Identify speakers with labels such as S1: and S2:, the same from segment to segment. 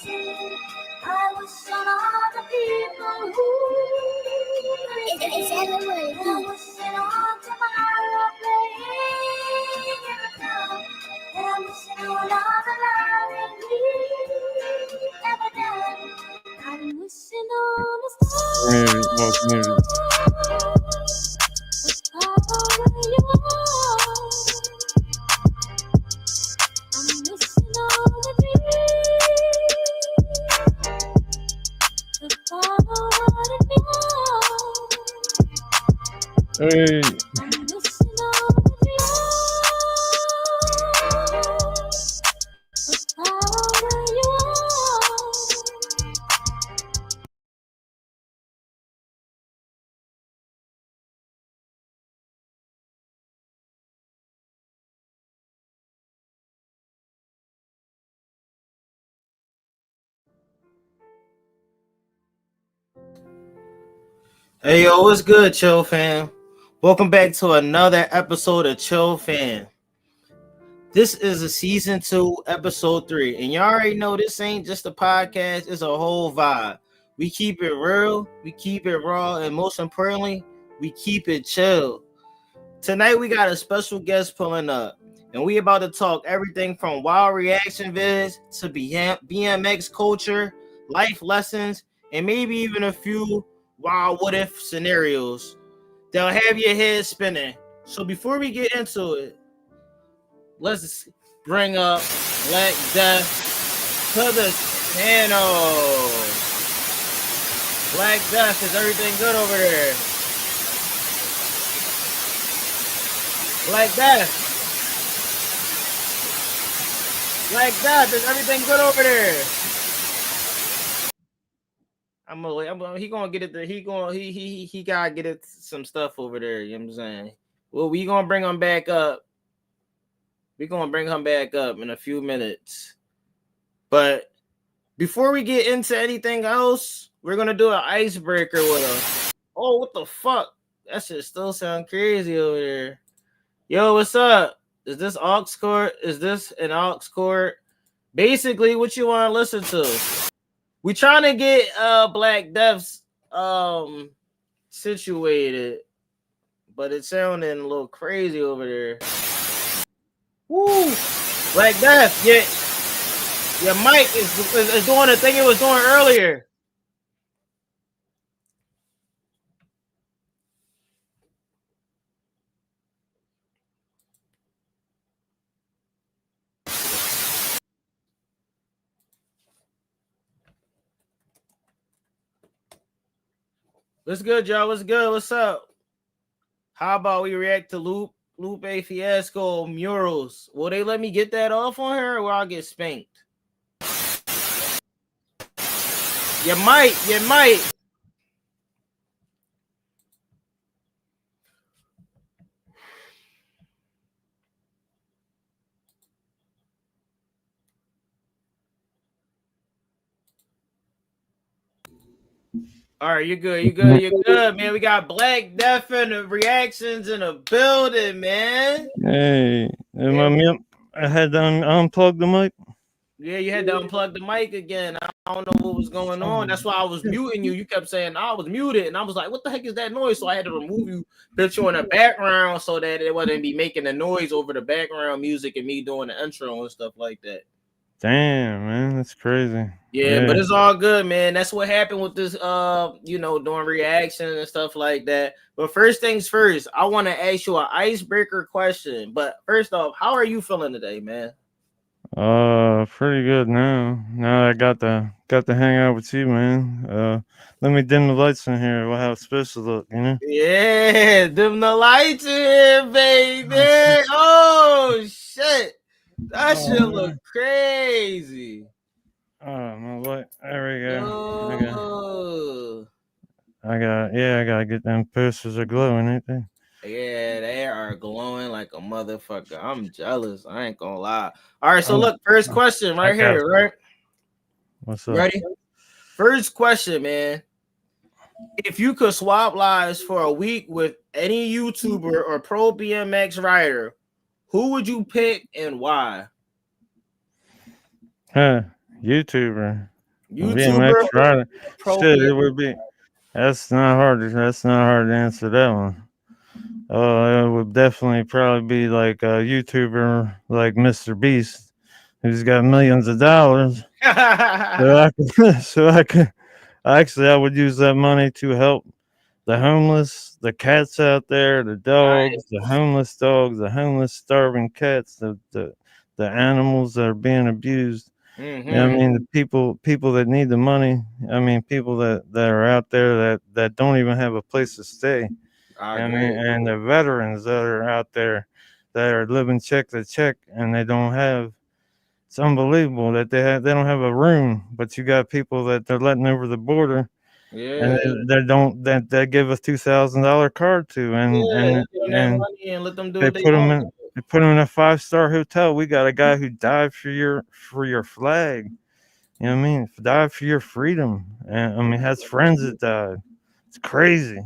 S1: I wish on all the people who it's everywhere. I wish on tomorrow playing in the club. And I'm wishing on all the love we ever done. I'm wishing on the stars. Where you are. I'm missing all the dreams to follow what it means.
S2: Hey.
S1: I'm missing all the dreams to follow where you are.
S3: Hey yo, what's good, ChillFAM? Welcome back to another episode of ChillFAM. This is a season 2, episode 3, and you already know this ain't just a podcast; it's a whole vibe. We keep it real, we keep it raw, and most importantly, we keep it chill. Tonight we got a special guest pulling up, and we about to talk everything from wild reaction vids to BMX culture, life lessons, and maybe even a few wild what if scenarios that'll have your head spinning. So before we get into it, let's bring up Black Death to the channel. Black Death, is everything good over there? Black Death. Black Death, is everything good over there? He gonna get it. He gotta get it some stuff over there. You know what I'm saying? Well, we gonna bring him back up. We're gonna bring him back up in a few minutes. But before we get into anything else, we're gonna do an icebreaker with him. Oh, what the fuck? That shit still sound crazy over there. Yo, what's up? Is this aux cord? Is this an aux cord? Basically, what you want to listen to? We trying to get Black Death's situated, but it's sounding a little crazy over there. Woo! Black Death, your mic is doing the thing it was doing earlier. What's good, y'all? What's good? What's up? How about we react to Lupe Fiasco murals? Will they let me get that off on her, or will I get spanked? You might. All right, you're good, man. We got Black Death and the reactions in the building, man.
S2: Hey, I had to unplug the mic.
S3: Yeah, you had to unplug the mic again. I don't know what was going on. That's why I was muting you. You kept saying I was muted, and I was like, "What the heck is that noise?" So I had to remove you, put you in the background so that it wouldn't be making the noise over the background music and me doing the intro and stuff like that.
S2: Damn, man, that's crazy.
S3: Yeah, but it's all good, man. That's what happened with this, doing reaction and stuff like that. But first things first, I want to ask you an icebreaker question. But first off, how are you feeling today, man?
S2: Pretty good now. Now I got to hang out with you, man. Let me dim the lights in here. We'll have a special look, you know?
S3: Yeah, dim the lights in, baby. Oh shit. That shit look crazy.
S2: Oh, my light. There we go.
S3: Oh.
S2: I gotta get them posters are glowing, ain't they?
S3: Yeah, they are glowing like a motherfucker. I'm jealous. I ain't gonna lie. All right, so look, first question right here, right?
S2: What's up?
S3: Ready? First question, man. If you could swap lives for a week with any YouTuber or pro BMX rider, who would you pick and why?
S2: YouTuber, BMX
S3: YouTuber,
S2: rider.
S3: pro
S2: Shit, it
S3: BMX.
S2: would be. That's not hard. That's not hard to answer that one. It would definitely probably be like a YouTuber like Mr. Beast, who's got millions of dollars. So I could, so I could. Actually, I would use that money to help the homeless, the cats out there, the dogs, the
S3: Nice.
S2: homeless dogs, the homeless starving cats, the animals that are being abused. Yeah, I
S3: Mm-hmm.
S2: mean the people that need the money. I mean people that are out there that don't even have a place to stay.
S3: I
S2: I mean,
S3: agree.
S2: and the veterans that are out there that are living check to check and they don't have. It's unbelievable that they don't have a room, but you got people that they're letting over the border and
S3: Yeah.
S2: they don't that they give a $2,000 card to
S3: Yeah. You give them that
S2: and
S3: money and let them do
S2: they
S3: what they
S2: put them
S3: want.
S2: in they put them in a 5-star hotel. We got a guy who died for your flag. You know what I mean? Died for your freedom. And I mean has friends that died. It's crazy.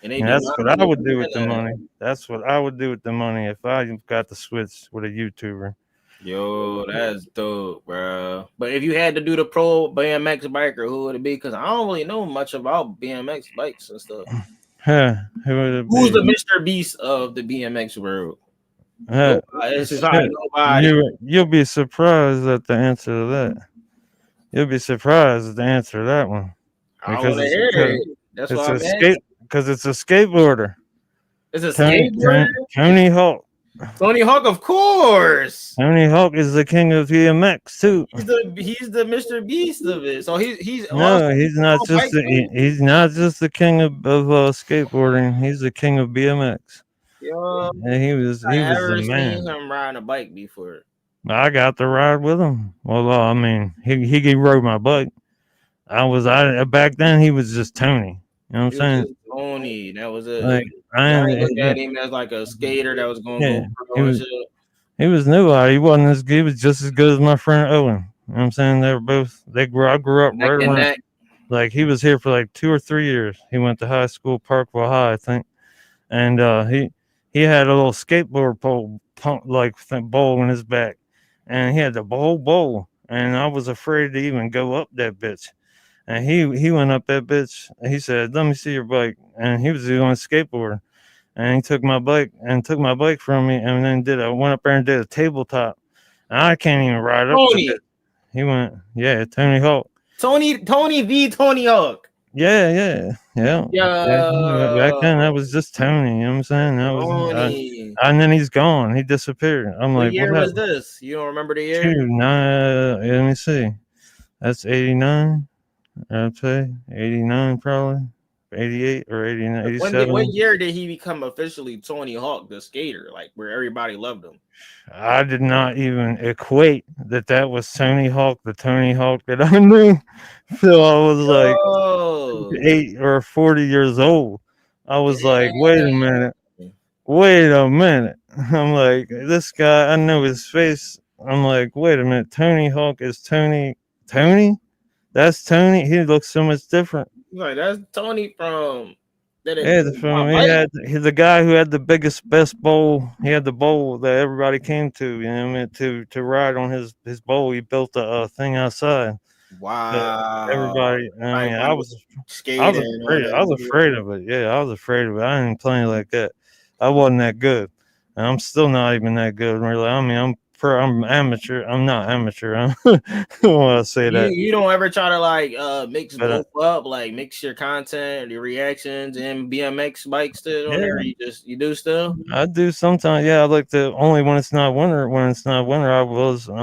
S3: And they
S2: And
S3: do
S2: that's
S3: not
S2: what I would do with the
S3: understand that.
S2: money. That's what I would do with the money if I got to switch with a YouTuber.
S3: Yo, that's dope, bro. But if you had to do the pro BMX biker, who would it be? Because I don't really know much about BMX bikes and stuff.
S2: Huh? Who would it
S3: Who's
S2: be?
S3: the Mr. Beast of the BMX world?
S2: Huh?
S3: Nobody. It's just like
S2: Shit.
S3: nobody.
S2: You'll be surprised at the answer to that. You'll be surprised at the answer to that one
S3: I
S2: because
S3: want to hear it. That's
S2: it's
S3: why
S2: a
S3: I'm asking.
S2: skateboarder.
S3: It's a skateboarder.
S2: Tony Hawk.
S3: Tony Hawk, of course.
S2: Tony Hawk is the king of BMX too.
S3: He's the Mr. Beast of it. So he's also
S2: No, he's not
S3: on
S2: just
S3: bike too.
S2: he's not just the king of skateboarding. He's the king of BMX.
S3: Yo,
S2: And he
S3: I
S2: was the
S3: ever seen
S2: man.
S3: him riding a bike before.
S2: I got to ride with him. Well, I mean, he rode my bike. I back then he was just Tony. You know what I'm
S3: He was
S2: saying?
S3: just Tony. That was it.
S2: Like I
S3: Y'all
S2: am.
S3: ain't look at him as like a skater that was gonna
S2: Yeah,
S3: go
S2: he
S3: pro and
S2: was
S3: shit.
S2: he was nobody. He wasn't as good. He was just as good as my friend Owen. You know what I'm saying? They were both. I grew up
S3: Neck
S2: right
S3: and
S2: around.
S3: neck.
S2: Like he was here for like 2 or 3 years. He went to high school, Parkville High, I think, and he had a little skateboard pole bowl in his back, and he had the whole bowl, and I was afraid to even go up that bitch. And he went up that bitch. He said, "Let me see your bike," and he was doing skateboard. And he took my bike from me, and then went up there and did a tabletop. And I can't even ride up the
S3: Tony.
S2: bitch. He went, yeah, Tony Hawk.
S3: Tony V Tony Hawk.
S2: Yeah. Back
S3: Yo,
S2: then, that was just Tony. You know what I'm saying?
S3: Tony.
S2: And then he's gone. He disappeared. I'm
S3: What
S2: like, what
S3: year was
S2: happened?
S3: this? You don't remember the year?
S2: 2 9. Let me see. That's 89. I'd say 89 probably. 88 or 89,
S3: What
S2: 87.
S3: year did he become officially Tony Hawk, the skater, like where everybody loved him?
S2: I did not even equate that was Tony Hawk, the Tony Hawk that I knew till I was like
S3: Oh,
S2: 8 or 40 years old. I was like,
S3: damn.
S2: wait a minute. I'm like, this guy, I know his face. I'm like, wait a minute, Tony Hawk is Tony? That's Tony? He looks so much different.
S3: Like that's Tony from that
S2: Yeah,
S3: my
S2: from
S3: bike.
S2: the guy who had the best bowl. He had the bowl that everybody came to. You know, what I mean, to ride on his bowl. He built a thing outside. That
S3: Wow.
S2: everybody. I mean,
S3: Everybody was
S2: I was
S3: skating and all
S2: afraid. I was
S3: that.
S2: afraid of it. Yeah, I was afraid of it. I didn't play like that. I wasn't that good, and I'm still not even that good. Really, I mean, I'm amateur. I'm not amateur. I don't want to say that,
S3: You don't ever try to like mix
S2: but
S3: both up, like mix your content, your reactions, and BMX bike still on there.
S2: yeah.
S3: You do still
S2: I do sometimes. Yeah, I like to only when it's not winter. When it's not winter, I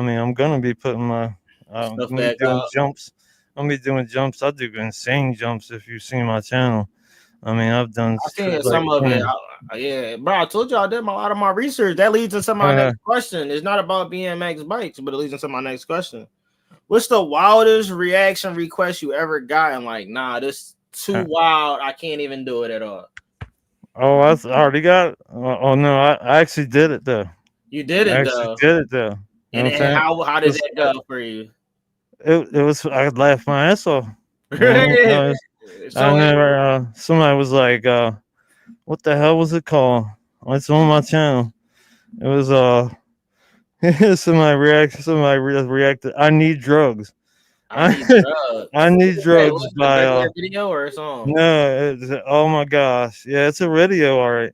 S2: mean, I'm gonna be putting my
S3: stuff
S2: me
S3: back
S2: doing
S3: out.
S2: jumps. I'm be doing jumps. I do insane jumps. If you've seen my channel, I mean, I've done
S3: I seen
S2: like
S3: some of it.
S2: 20.
S3: Yeah, bro. I told you I did a lot of my research. That leads into my
S2: Uh,
S3: next question. It's not about BMX bikes, but it leads into my next question. What's the wildest reaction request you ever gotten? Like, nah, this too wild. I can't even do it at all.
S2: oh, I already got it. Oh no, I actually did it though.
S3: You did
S2: I
S3: it
S2: actually
S3: though.
S2: did it though. You know what I'm
S3: And
S2: saying?
S3: how
S2: It
S3: did
S2: was,
S3: that go for you?
S2: it was I laughed my ass off. I
S3: So
S2: never. Somebody was like, "What the hell was it called?" It's on my channel. It was Somebody reacted. I need drugs.
S3: I need
S2: I
S3: drugs.
S2: need
S3: Hey,
S2: drugs
S3: what's the
S2: by
S3: regular video or a song?
S2: no, oh my gosh, yeah, it's a video, all right.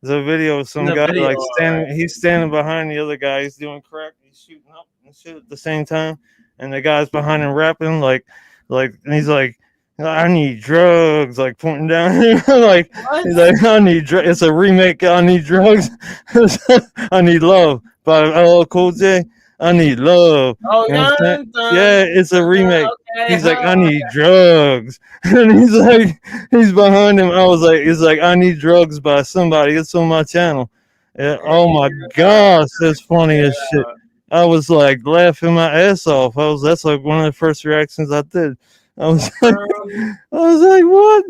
S2: It's a video of
S3: In
S2: some
S3: the
S2: guy
S3: video,
S2: like
S3: all right.
S2: he's standing behind the other guy. He's doing crack. He's shooting up and shit at the same time, and the guy's behind him rapping and he's like, I need drugs, like pointing down, like
S3: What?
S2: he's like, I need drugs. It's a remake. I need drugs. I need love by LL Cool J. I need love.
S3: Oh,
S2: You know what I'm saying?
S3: dun, dun,
S2: Yeah, it's a remake.
S3: okay,
S2: He's like,
S3: huh?
S2: I need drugs, and he's like, he's behind him. I was like, he's like, I need drugs by somebody. It's on my channel. Yeah, oh my
S3: Yeah,
S2: gosh, that's funny as shit.
S3: yeah.
S2: I was like laughing my ass off. That's like one of the first reactions I did. I was like, I was like, what?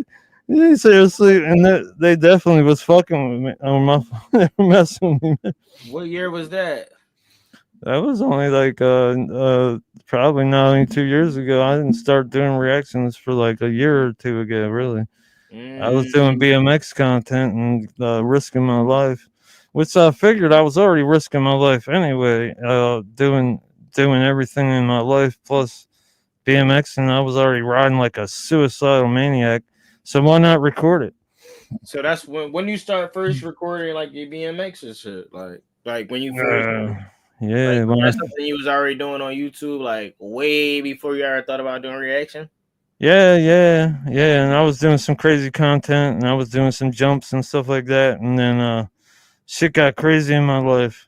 S2: Yeah, seriously, and they definitely was fucking with me on my phone. They were messing with me.
S3: What year was that?
S2: That was only like probably not only 2 years ago. I didn't start doing reactions for like a year or two ago. Really, I was doing
S3: Mm,
S2: BMX content and risking my life, which I figured I was already risking my life anyway. Doing everything in my life plus BMX, and I was already riding like a suicidal maniac. So why not record it?
S3: so that's when you start first recording like your BMX and shit, like when you first
S2: Uh,
S3: like
S2: yeah,
S3: was
S2: when I
S3: that something you was already doing on YouTube like way before you ever thought about doing reaction?
S2: yeah, and I was doing some crazy content, and I was doing some jumps and stuff like that, and then shit got crazy in my life,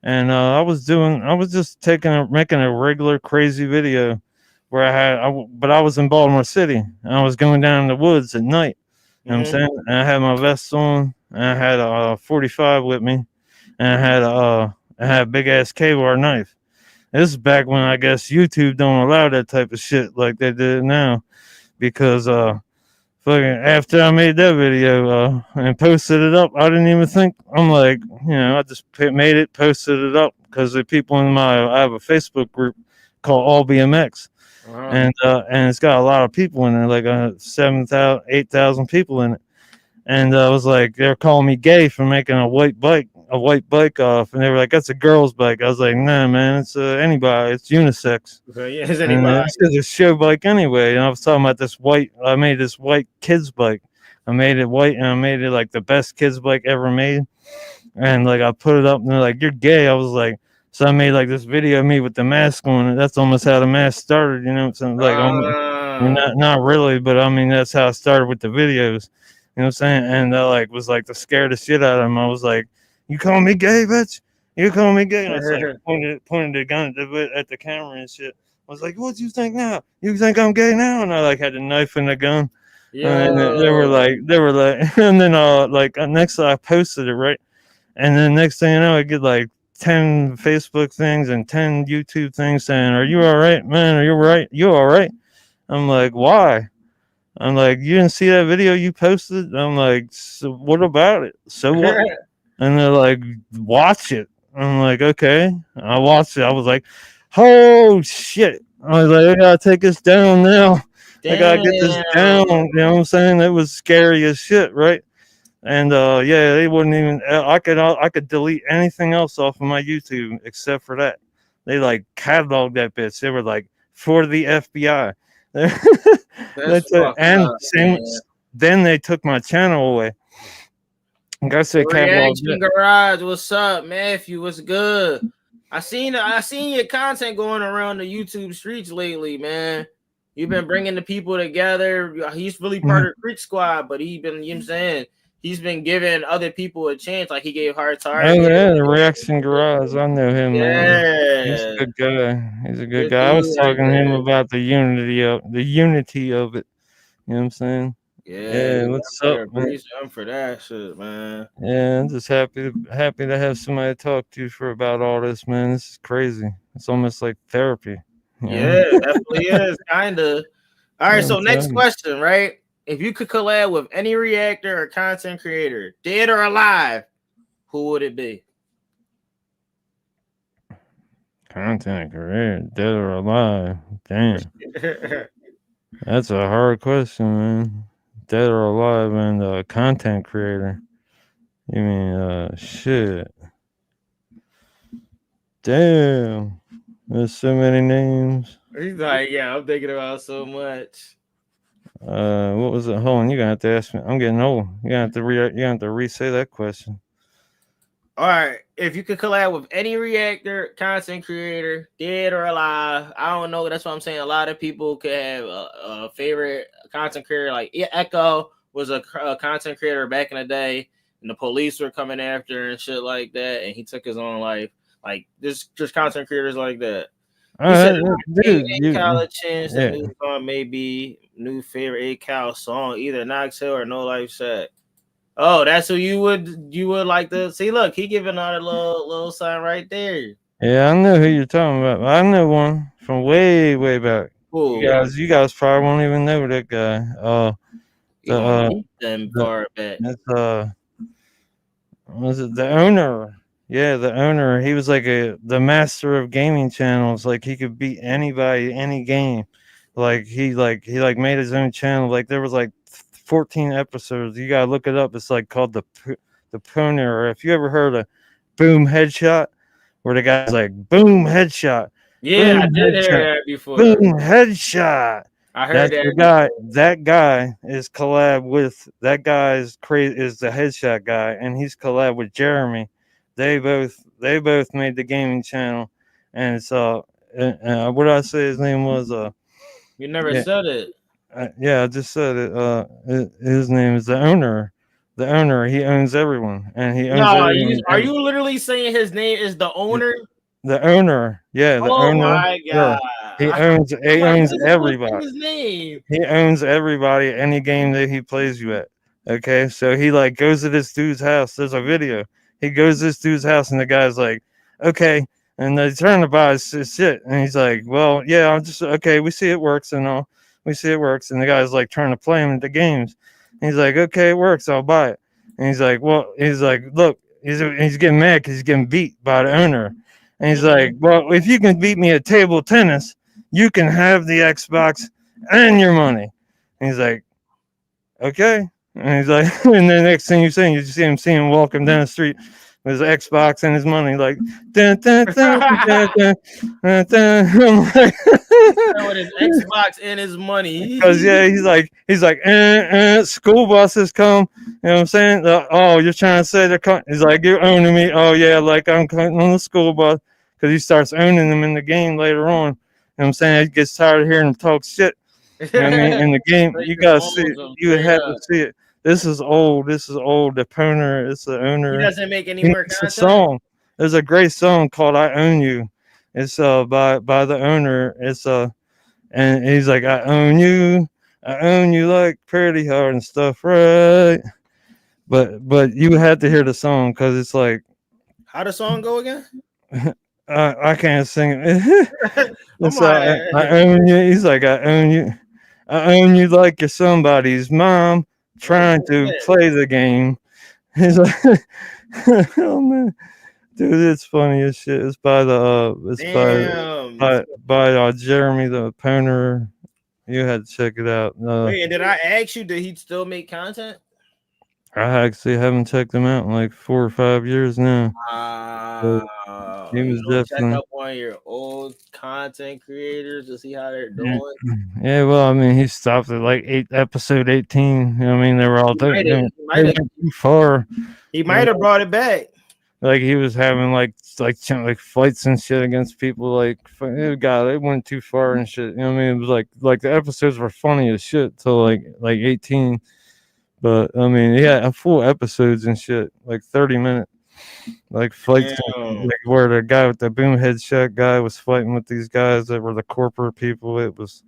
S2: and I was just making a regular crazy video where but I was in Baltimore City, and I was going down in the woods at night. You know what I'm
S3: Mm-hmm.
S2: saying? And I had my vest on, and I had a 45 with me, and I had a big ass K-bar knife. This is back when I guess YouTube don't allow that type of shit like they did now because fucking after I made that video and posted it up, I didn't even think. I'm like, I just made it, posted it up because the people in I have a Facebook group called All BMX,
S3: Uh-huh.
S2: and it's got a lot of people in there, like 7,000, 8,000 people in it. And I was like, they're calling me gay for making a white bike off, and they were like, that's a girl's bike. I was like, nah, man, it's anybody, it's unisex.
S3: Okay, yeah, is
S2: And
S3: anybody?
S2: it's just a show bike anyway. And I was talking about I made this white kids bike. I made it white and I made it like the best kids bike ever made. And like I put it up and they're like, you're gay. I was like, so I made like this video of me with the mask on. And that's almost how the mask started, you know. So like,
S3: Uh,
S2: not really, but I mean, that's how I started with the videos. You know what I'm saying? And I like was like to scare the shit out of him. I was like, you call me gay, bitch? You call me gay? And it's like pointed the gun at the camera and shit. I was like, "What do you think now? You think I'm gay now?" And I like had the knife and the gun, and
S3: yo,
S2: they were like, and then next I posted it right, and then next thing you know, I get like 10 Facebook things and 10 YouTube things saying, "Are you all right, man? Are you all right? You all right?" I'm like, "Why?" I'm like, "You didn't see that video you posted?" I'm like, "So what about it? So what?" And they're like, watch it. I'm like, okay. I watched it. I was like, oh shit. I was like, I gotta take this down now. I gotta get this down.
S3: damn.
S2: You know what I'm saying? It was scary as shit, right? And yeah, they wouldn't even. I could delete anything else off of my YouTube except for that. They like cataloged that bitch. They were like for the FBI.
S3: That's fucked
S2: And
S3: up,
S2: same.
S3: man.
S2: Then they took my channel away. Like I said, cataloged
S3: Reaction
S2: it.
S3: Garage, what's up, Matthew? What's good? I seen your content going around the YouTube streets lately, man. You've been bringing the people together. He's really part of Creek Squad, but he been, you know what I'm saying, he's been giving other people a chance. Like he gave Heart to
S2: Oh
S3: Heart.
S2: yeah, the Reaction Garage. I know him, man. He's a
S3: Yeah,
S2: good guy. He's a good
S3: good
S2: guy. I
S3: dude
S2: was
S3: right
S2: talking to him
S3: there.
S2: about the unity of it. You know what I'm saying?
S3: Yeah,
S2: Yeah,
S3: we
S2: what's
S3: gotta
S2: up,
S3: put a
S2: man?
S3: praise him for that shit, man.
S2: Yeah, I'm just happy to have somebody to talk to for about all this, man. This is crazy. It's almost like therapy. You know?
S3: Yeah, definitely is kinda. All right,
S2: Yeah, I'm
S3: so next
S2: telling you.
S3: question, right? If you could collab with any reactor or content creator, dead or alive, who would it be?
S2: Content career, dead or alive. Damn. That's a hard question, man. Dead or alive and content creator. You mean shit. Damn. There's so many names.
S3: He's like, yeah, I'm thinking about so much.
S2: What was it? Hold on, you're gonna have to ask me. I'm getting old. You gonna have to re-say that question.
S3: All right, if you could collab with any reactor content creator, dead or alive, I don't know. That's what I'm saying. A lot of people could have a favorite content creator. Like Echo was a content creator back in the day, and the police were coming after and shit like that, and he took his own life. Like just content creators like that. He said, "Hey,
S2: Dude,
S3: college chance that
S2: yeah,
S3: new song may be new favorite A Cal song, either Knox Hill or No Life Set." Oh, that's who you would like to see. Look, he giving out a little sign right there.
S2: yeah. I know who you're talking about. I know one from way back.
S3: Cool.
S2: You guys probably won't even know that guy.
S3: You
S2: The
S3: gonna meet them
S2: the
S3: far back.
S2: that's was it the owner? Yeah, the owner. He was like the master of gaming channels. Like he could beat anybody, any game. Like he made his own channel. Like there was like 14 episodes. You gotta look it up. It's like called the Pony. Or if you ever heard of Boom Headshot, where the guy's like Boom Headshot,
S3: Yeah,
S2: Boom
S3: I did hear
S2: Headshot,
S3: that before.
S2: Boom Headshot.
S3: I heard
S2: That's
S3: that
S2: the guy.
S3: before.
S2: That guy is collab with that guy is crazy. Is the headshot guy, and he's collab with Jeremy. They both made the gaming channel, and it's what did I say his name was
S3: You never
S2: yeah
S3: said it.
S2: yeah I just said it his name is the owner he owns everyone and he owns
S3: No,
S2: everyone
S3: are
S2: and
S3: you literally saying his name is the owner?
S2: the owner yeah the
S3: Oh
S2: owner
S3: my
S2: yeah
S3: god!
S2: he
S3: I'm like, what
S2: owns
S3: is he gonna say
S2: everybody.
S3: his name?
S2: He owns everybody, any game that he plays you at. Okay, so he like goes to this dude's house. There's a video. He goes to this dude's house, and the guy's like, "Okay," and they turn to buy his shit, and he's like, "Well, yeah, I'm just okay. We see it works and all. We see it works." And the guy's like trying to play him into games. And he's like, "Okay, it works. I'll buy it." And he's like, "Well," he's like, "Look." He's getting mad because he's getting beat by the owner. And he's like,
S3: Mhm.
S2: "Well, if you can beat me at table tennis, you can have the Xbox and your money." And he's like, okay. And he's like, and the next thing you see him walking down the street with his Xbox and his money, like, dun, dun, dun, dun, dun, dun, dun. I'm like,
S3: With his Xbox and his
S2: because
S3: money.
S2: yeah, he's like, school buses come. You know what I'm saying? Oh, you're trying to say they're coming? He's like, you're owning me. Oh yeah, like I'm coming on the school bus because he starts owning them in the game later on. You know what I'm saying? He gets tired of hearing them talk shit. You know what I mean? In the game,
S3: So he
S2: you
S3: just
S2: gotta see
S3: owns
S2: it.
S3: them
S2: You would
S3: straight
S2: have to
S3: up.
S2: see it. This is old. This is old. The owner, it's the
S3: He
S2: owner.
S3: doesn't make any
S2: He
S3: more
S2: makes a
S3: content.
S2: song. There's a great song called "I Own You." It's by the owner. It's and he's like, I own you like pretty hard and stuff, right? But you had to hear the song because it's like
S3: How the song go again?
S2: I can't sing it.
S3: I'm
S2: It's
S3: like,
S2: I own you. He's like, I own you. I own you like you're somebody's mom trying to
S3: shit.
S2: play the game. He's like, oh man, dude, it's funny as shit. It's by it's
S3: Damn.
S2: by Jeremy the Poner. You had to check it out.
S3: Wait, and did I ask you, did he still make content?
S2: I actually haven't checked him out in like 4 or 5 years now. But he
S3: You
S2: was
S3: don't check
S2: definitely
S3: up on your old content creators to see how they're
S2: yeah.
S3: doing.
S2: Yeah, well, I mean, he stopped at like episode 18. You know what I mean? They were all
S3: He might have, he
S2: they
S3: might
S2: went
S3: have,
S2: too far.
S3: he
S2: You know,
S3: might have brought it back.
S2: like he was having like fights and shit against people. Like, God, they went too far and shit. You know what I mean? It was like the episodes were funny as shit till like 18. But I mean, yeah, full episodes and shit, like 30 minutes, like fights,
S3: Damn.
S2: like where the guy with the boom headshot guy was fighting with these guys that were the corporate people. It was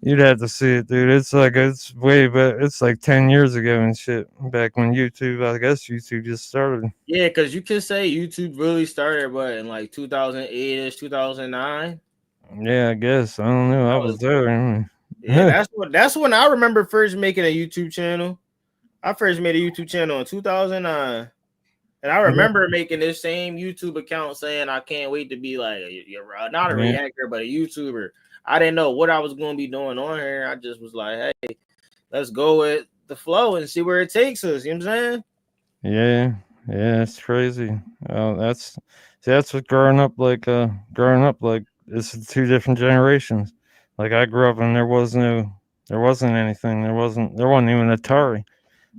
S2: you'd have to see it, dude. It's like it's way back. It's like 10 years ago and shit. Back when YouTube, I guess YouTube just started.
S3: Yeah, because you could say YouTube really started, but in like 2008ish, 2009.
S2: Yeah, I guess I don't know. I was there.
S3: Yeah, that's when I remember first making a YouTube channel. I first made a YouTube channel in 2009. And I remember making this same YouTube account saying I can't wait to be like not a
S2: Yeah,
S3: reactor, but a YouTuber. I didn't know what I was going to be doing on here. I just was like, hey, let's go with the flow and see where it takes us. You know what I'm saying?
S2: yeah, yeah. It's crazy. That's what growing up like it's two different generations. Like I grew up and there wasn't anything. There wasn't even Atari.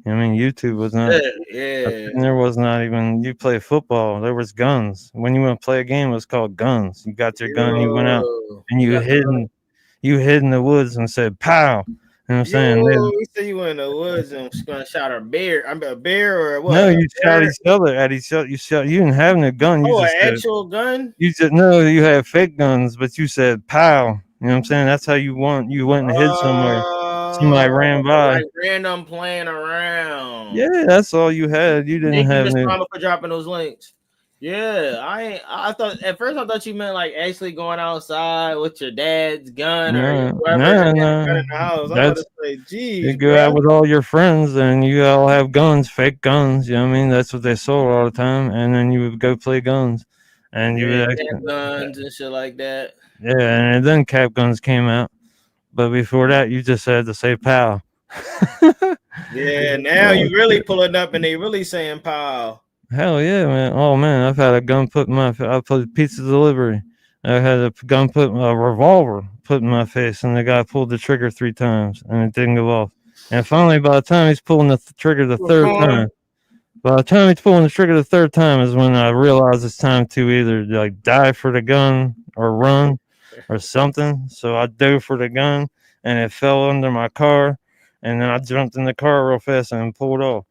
S2: I mean, YouTube was not.
S3: Yeah, yeah.
S2: There was not even. You play football. There was guns. When you went to play a game, it was called guns. You got your gun. You went out
S3: Yo,
S2: and
S3: you got
S2: you hid in the woods and said "pow." You know what I'm saying?
S3: yo. You say you went in the woods and was gonna shot a bear. I'm a bear or
S2: No,
S3: what? A
S2: you shot
S3: bear?
S2: each other at each other. You shot. You didn't have no gun. You
S3: Oh, an
S2: just said.
S3: actual gun?
S2: You just no. You had fake guns, but you said "pow." You know what I'm saying? That's how you want. You went and hid somewhere. Somebody ran
S3: Oh,
S2: by.
S3: like random playing around.
S2: Yeah, that's all you had. You didn't
S3: Thank you,
S2: have
S3: Miss
S2: no.
S3: Mama, for dropping those links. Yeah, I thought at first I thought you meant like actually going outside with your dad's gun or
S2: No,
S3: whoever had
S2: no,
S3: a gun
S2: no.
S3: in the house. I'm about to
S2: That's
S3: say,
S2: you
S3: geez,
S2: go
S3: bro.
S2: out with all your friends and you all have guns, fake guns. You know what I mean? That's what they sold all the time. And then you would go play guns, and you
S3: Yeah,
S2: would
S3: cap
S2: actually,
S3: guns and shit like that.
S2: yeah. And then cap guns came out, but before that, you just had to say "pow."
S3: Yeah, now
S2: Oh,
S3: you really pulling up and they really saying "pow."
S2: hell yeah, man! Oh man, I've had a gun put in my. I put pizza delivery. I had a gun put a revolver put in my face, and the guy pulled the trigger 3 times, and it didn't go off. And finally, by the time he's pulling the trigger the third time, by the time he's pulling the trigger the third time is when I realize it's time to either like die for the gun or run or something. So I dove for the gun, and it fell under my car, and then I jumped in the car real fast and pulled off.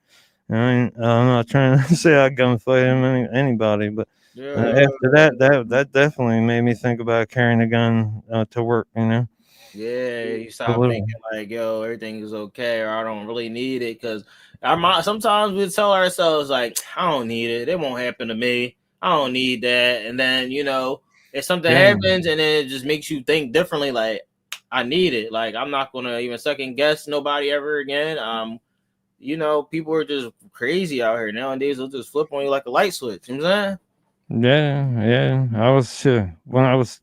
S2: I'm not trying to say I gunfight anybody, but
S3: Yeah,
S2: after that, that definitely made me think about carrying a gun to work. You know,
S3: yeah. You
S2: to
S3: stop
S2: live.
S3: thinking like, yo, everything is okay, or I don't really need it, because sometimes we tell ourselves like, I don't need it. It won't happen to me. I don't need that. And then if something
S2: Yeah,
S3: happens, and then it just makes you think differently. Like, I need it. Like, I'm not gonna even second guess nobody ever again. People are just crazy out here nowadays. They'll just flip on you like a light switch. You know what I'm
S2: yeah, yeah. I was when I was.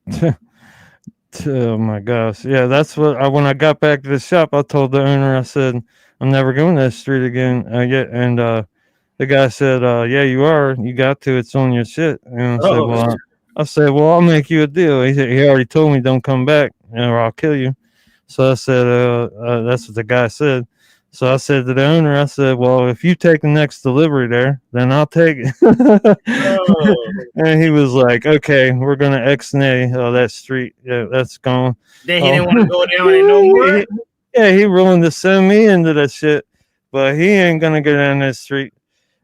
S2: Oh my gosh. Yeah, that's what when I got back to the shop, I told the owner, I said, I'm never going to that street again. Yet, and the guy said, yeah, you are. You got to. It's on your shit. And I said,
S3: saying?
S2: well, I said, well, I'll make you a deal. He said, he already told me don't come back, or I'll kill you. So I said, that's what the guy said. So I said to the owner, I said, well, if you take the next delivery there, then I'll take it.
S3: Oh,
S2: And he was like, okay, we're going to X-nay that street. Yeah, that's gone.
S3: then he
S2: Oh,
S3: didn't want to go down it no more.
S2: yeah, he willing to send me into that shit, but he ain't going to go down that street.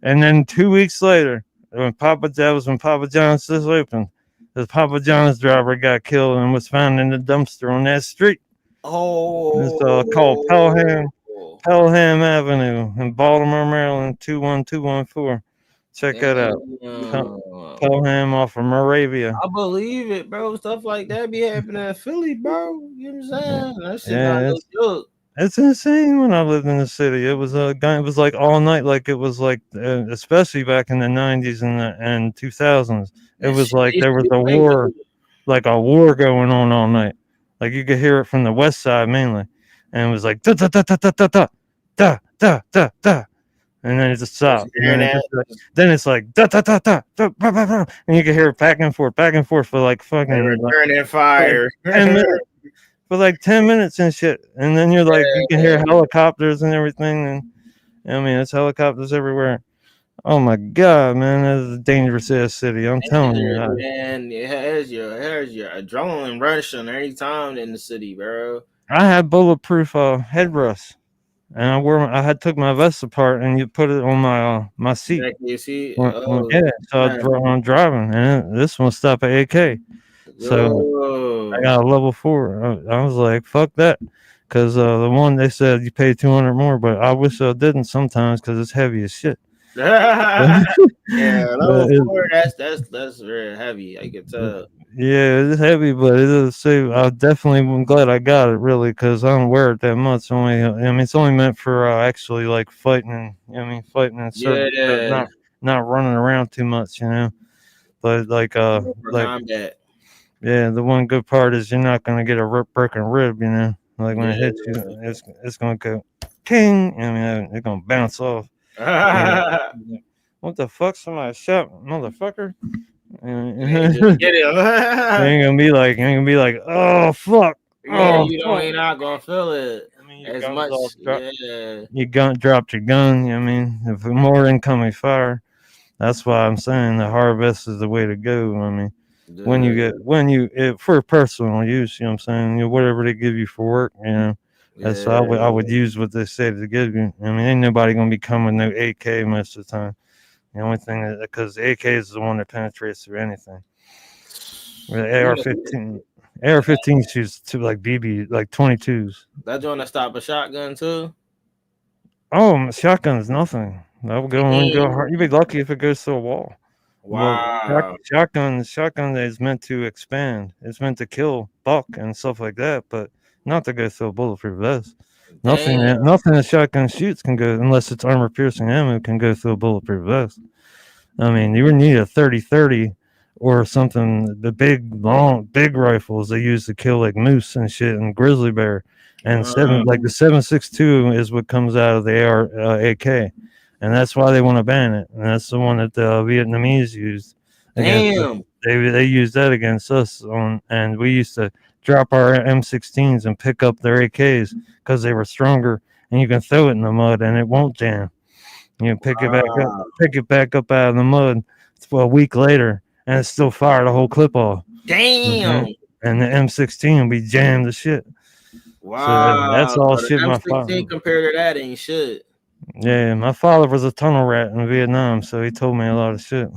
S2: And then 2 weeks later, that was when Papa John's just opened. The Papa John's driver got killed and was found in the dumpster on that street. It's called
S3: Oh,
S2: Pelham Avenue in Baltimore, Maryland, 21214. Check that out. Pel-
S3: damn.
S2: Pelham off of Moravia.
S3: I believe it, bro. Stuff like that be happening in Philly, bro. You know what I'm
S2: Yeah,
S3: saying? That shit not
S2: yeah,
S3: no joke.
S2: it's insane. When I lived in the city, it was a guy. It was like all night, like it was like, especially back in the '90s and 2000s. It
S3: That
S2: was
S3: shit
S2: like
S3: used
S2: there
S3: to
S2: was
S3: be
S2: a
S3: like
S2: war, like a war going on all night. Like you could hear it from the west side mainly, and it was like da da da da da da da da da da da, and then it just
S3: that.
S2: stopped, and
S3: Hearing
S2: then
S3: that,
S2: then it's like da da da da da, bah, bah, bah, and you could hear it back and forth for like
S3: they
S2: fucking
S3: returning
S2: like
S3: fire.
S2: 10 minutes. For like 10 minutes and shit. And then you're like, you can hear
S3: Yeah,
S2: helicopters and everything. And I mean, it's helicopters everywhere. Oh my God, man. That's a dangerous ass city. I'm telling you.
S3: man, here's your adrenaline rushing every time in the city, bro.
S2: I had bulletproof headrests. And I had took my vest apart and you put it on my seat.
S3: Like you see,
S2: Yeah, so
S3: man,
S2: I'm driving, and this one stopped at AK. So I
S3: yo.
S2: got a level 4. I was like, fuck that. Because the one they said you pay 200 more, but I wish I didn't sometimes because it's heavy as shit.
S3: Yeah, level
S2: But
S3: 4. That's very heavy. I can tell.
S2: yeah, it's heavy, but it is. So I definitely am glad I got it, really, because I don't wear it that much. Only, I mean, it's only meant for actually like fighting, and I mean, fighting in certain,
S3: Yeah,
S2: not running around too much, you know. But
S3: for
S2: like
S3: combat.
S2: yeah, the one good part is you're not gonna get a broken rib, you know. Like when it hits you,
S3: Yeah.
S2: it's gonna go king. I mean, it's gonna bounce off. And what the fuck? Somebody shot, motherfucker.
S3: And then you just
S2: You
S3: get it.
S2: ain't gonna be like, oh fuck,
S3: Yeah,
S2: oh
S3: you know,
S2: fuck.
S3: you're not gonna feel it
S2: I mean, your
S3: as
S2: guns all
S3: much.
S2: dropped.
S3: Yeah,
S2: You dropped your gun. I mean, if more incoming fire, that's why I'm saying the harvest is the way to go. I mean,
S3: yeah,
S2: for personal use, you know what I'm saying? Whatever they give you for work, that's
S3: yeah.
S2: I would use what they say to give you. I mean, ain't nobody gonna be coming with no AK most of the time. The only thing is because the AK is the one that penetrates through anything. Where the
S3: You know,
S2: AR-15 shoots to like BB like 22s.
S3: that joint to stop a shotgun too.
S2: Oh, shotgun's nothing. That would go and go hard. You'd be
S3: Damn.
S2: lucky if it goes through a wall. But
S3: Wow.
S2: shotgun is meant to expand. It's meant to kill buck and stuff like that, but not to go through a bulletproof vest.
S3: Damn.
S2: Nothing a shotgun shoots can go unless it's armor piercing ammo can go through a bulletproof vest. I mean, you would need a 30-30 or something. The big rifles they use to kill like moose and shit and grizzly bear, and
S3: Uh,
S2: the 7.62 is what comes out of the AK, and that's why they want to ban it. And that's the one that the Vietnamese used against us.
S3: damn.
S2: They used that against us and we used to drop our M16s and pick up their AKs because they were stronger, and you can throw it in the mud and it won't jam. You
S3: Wow.
S2: pick it back up out of the mud for a week later, and it's still fired a whole clip off.
S3: Damn.
S2: Mhm. And the M16 will be jammed to shit. So that's
S3: Wow.
S2: all
S3: So the
S2: shit.
S3: M16 compared to that ain't shit.
S2: My father was a tunnel rat in Vietnam, so he told me a lot of shit.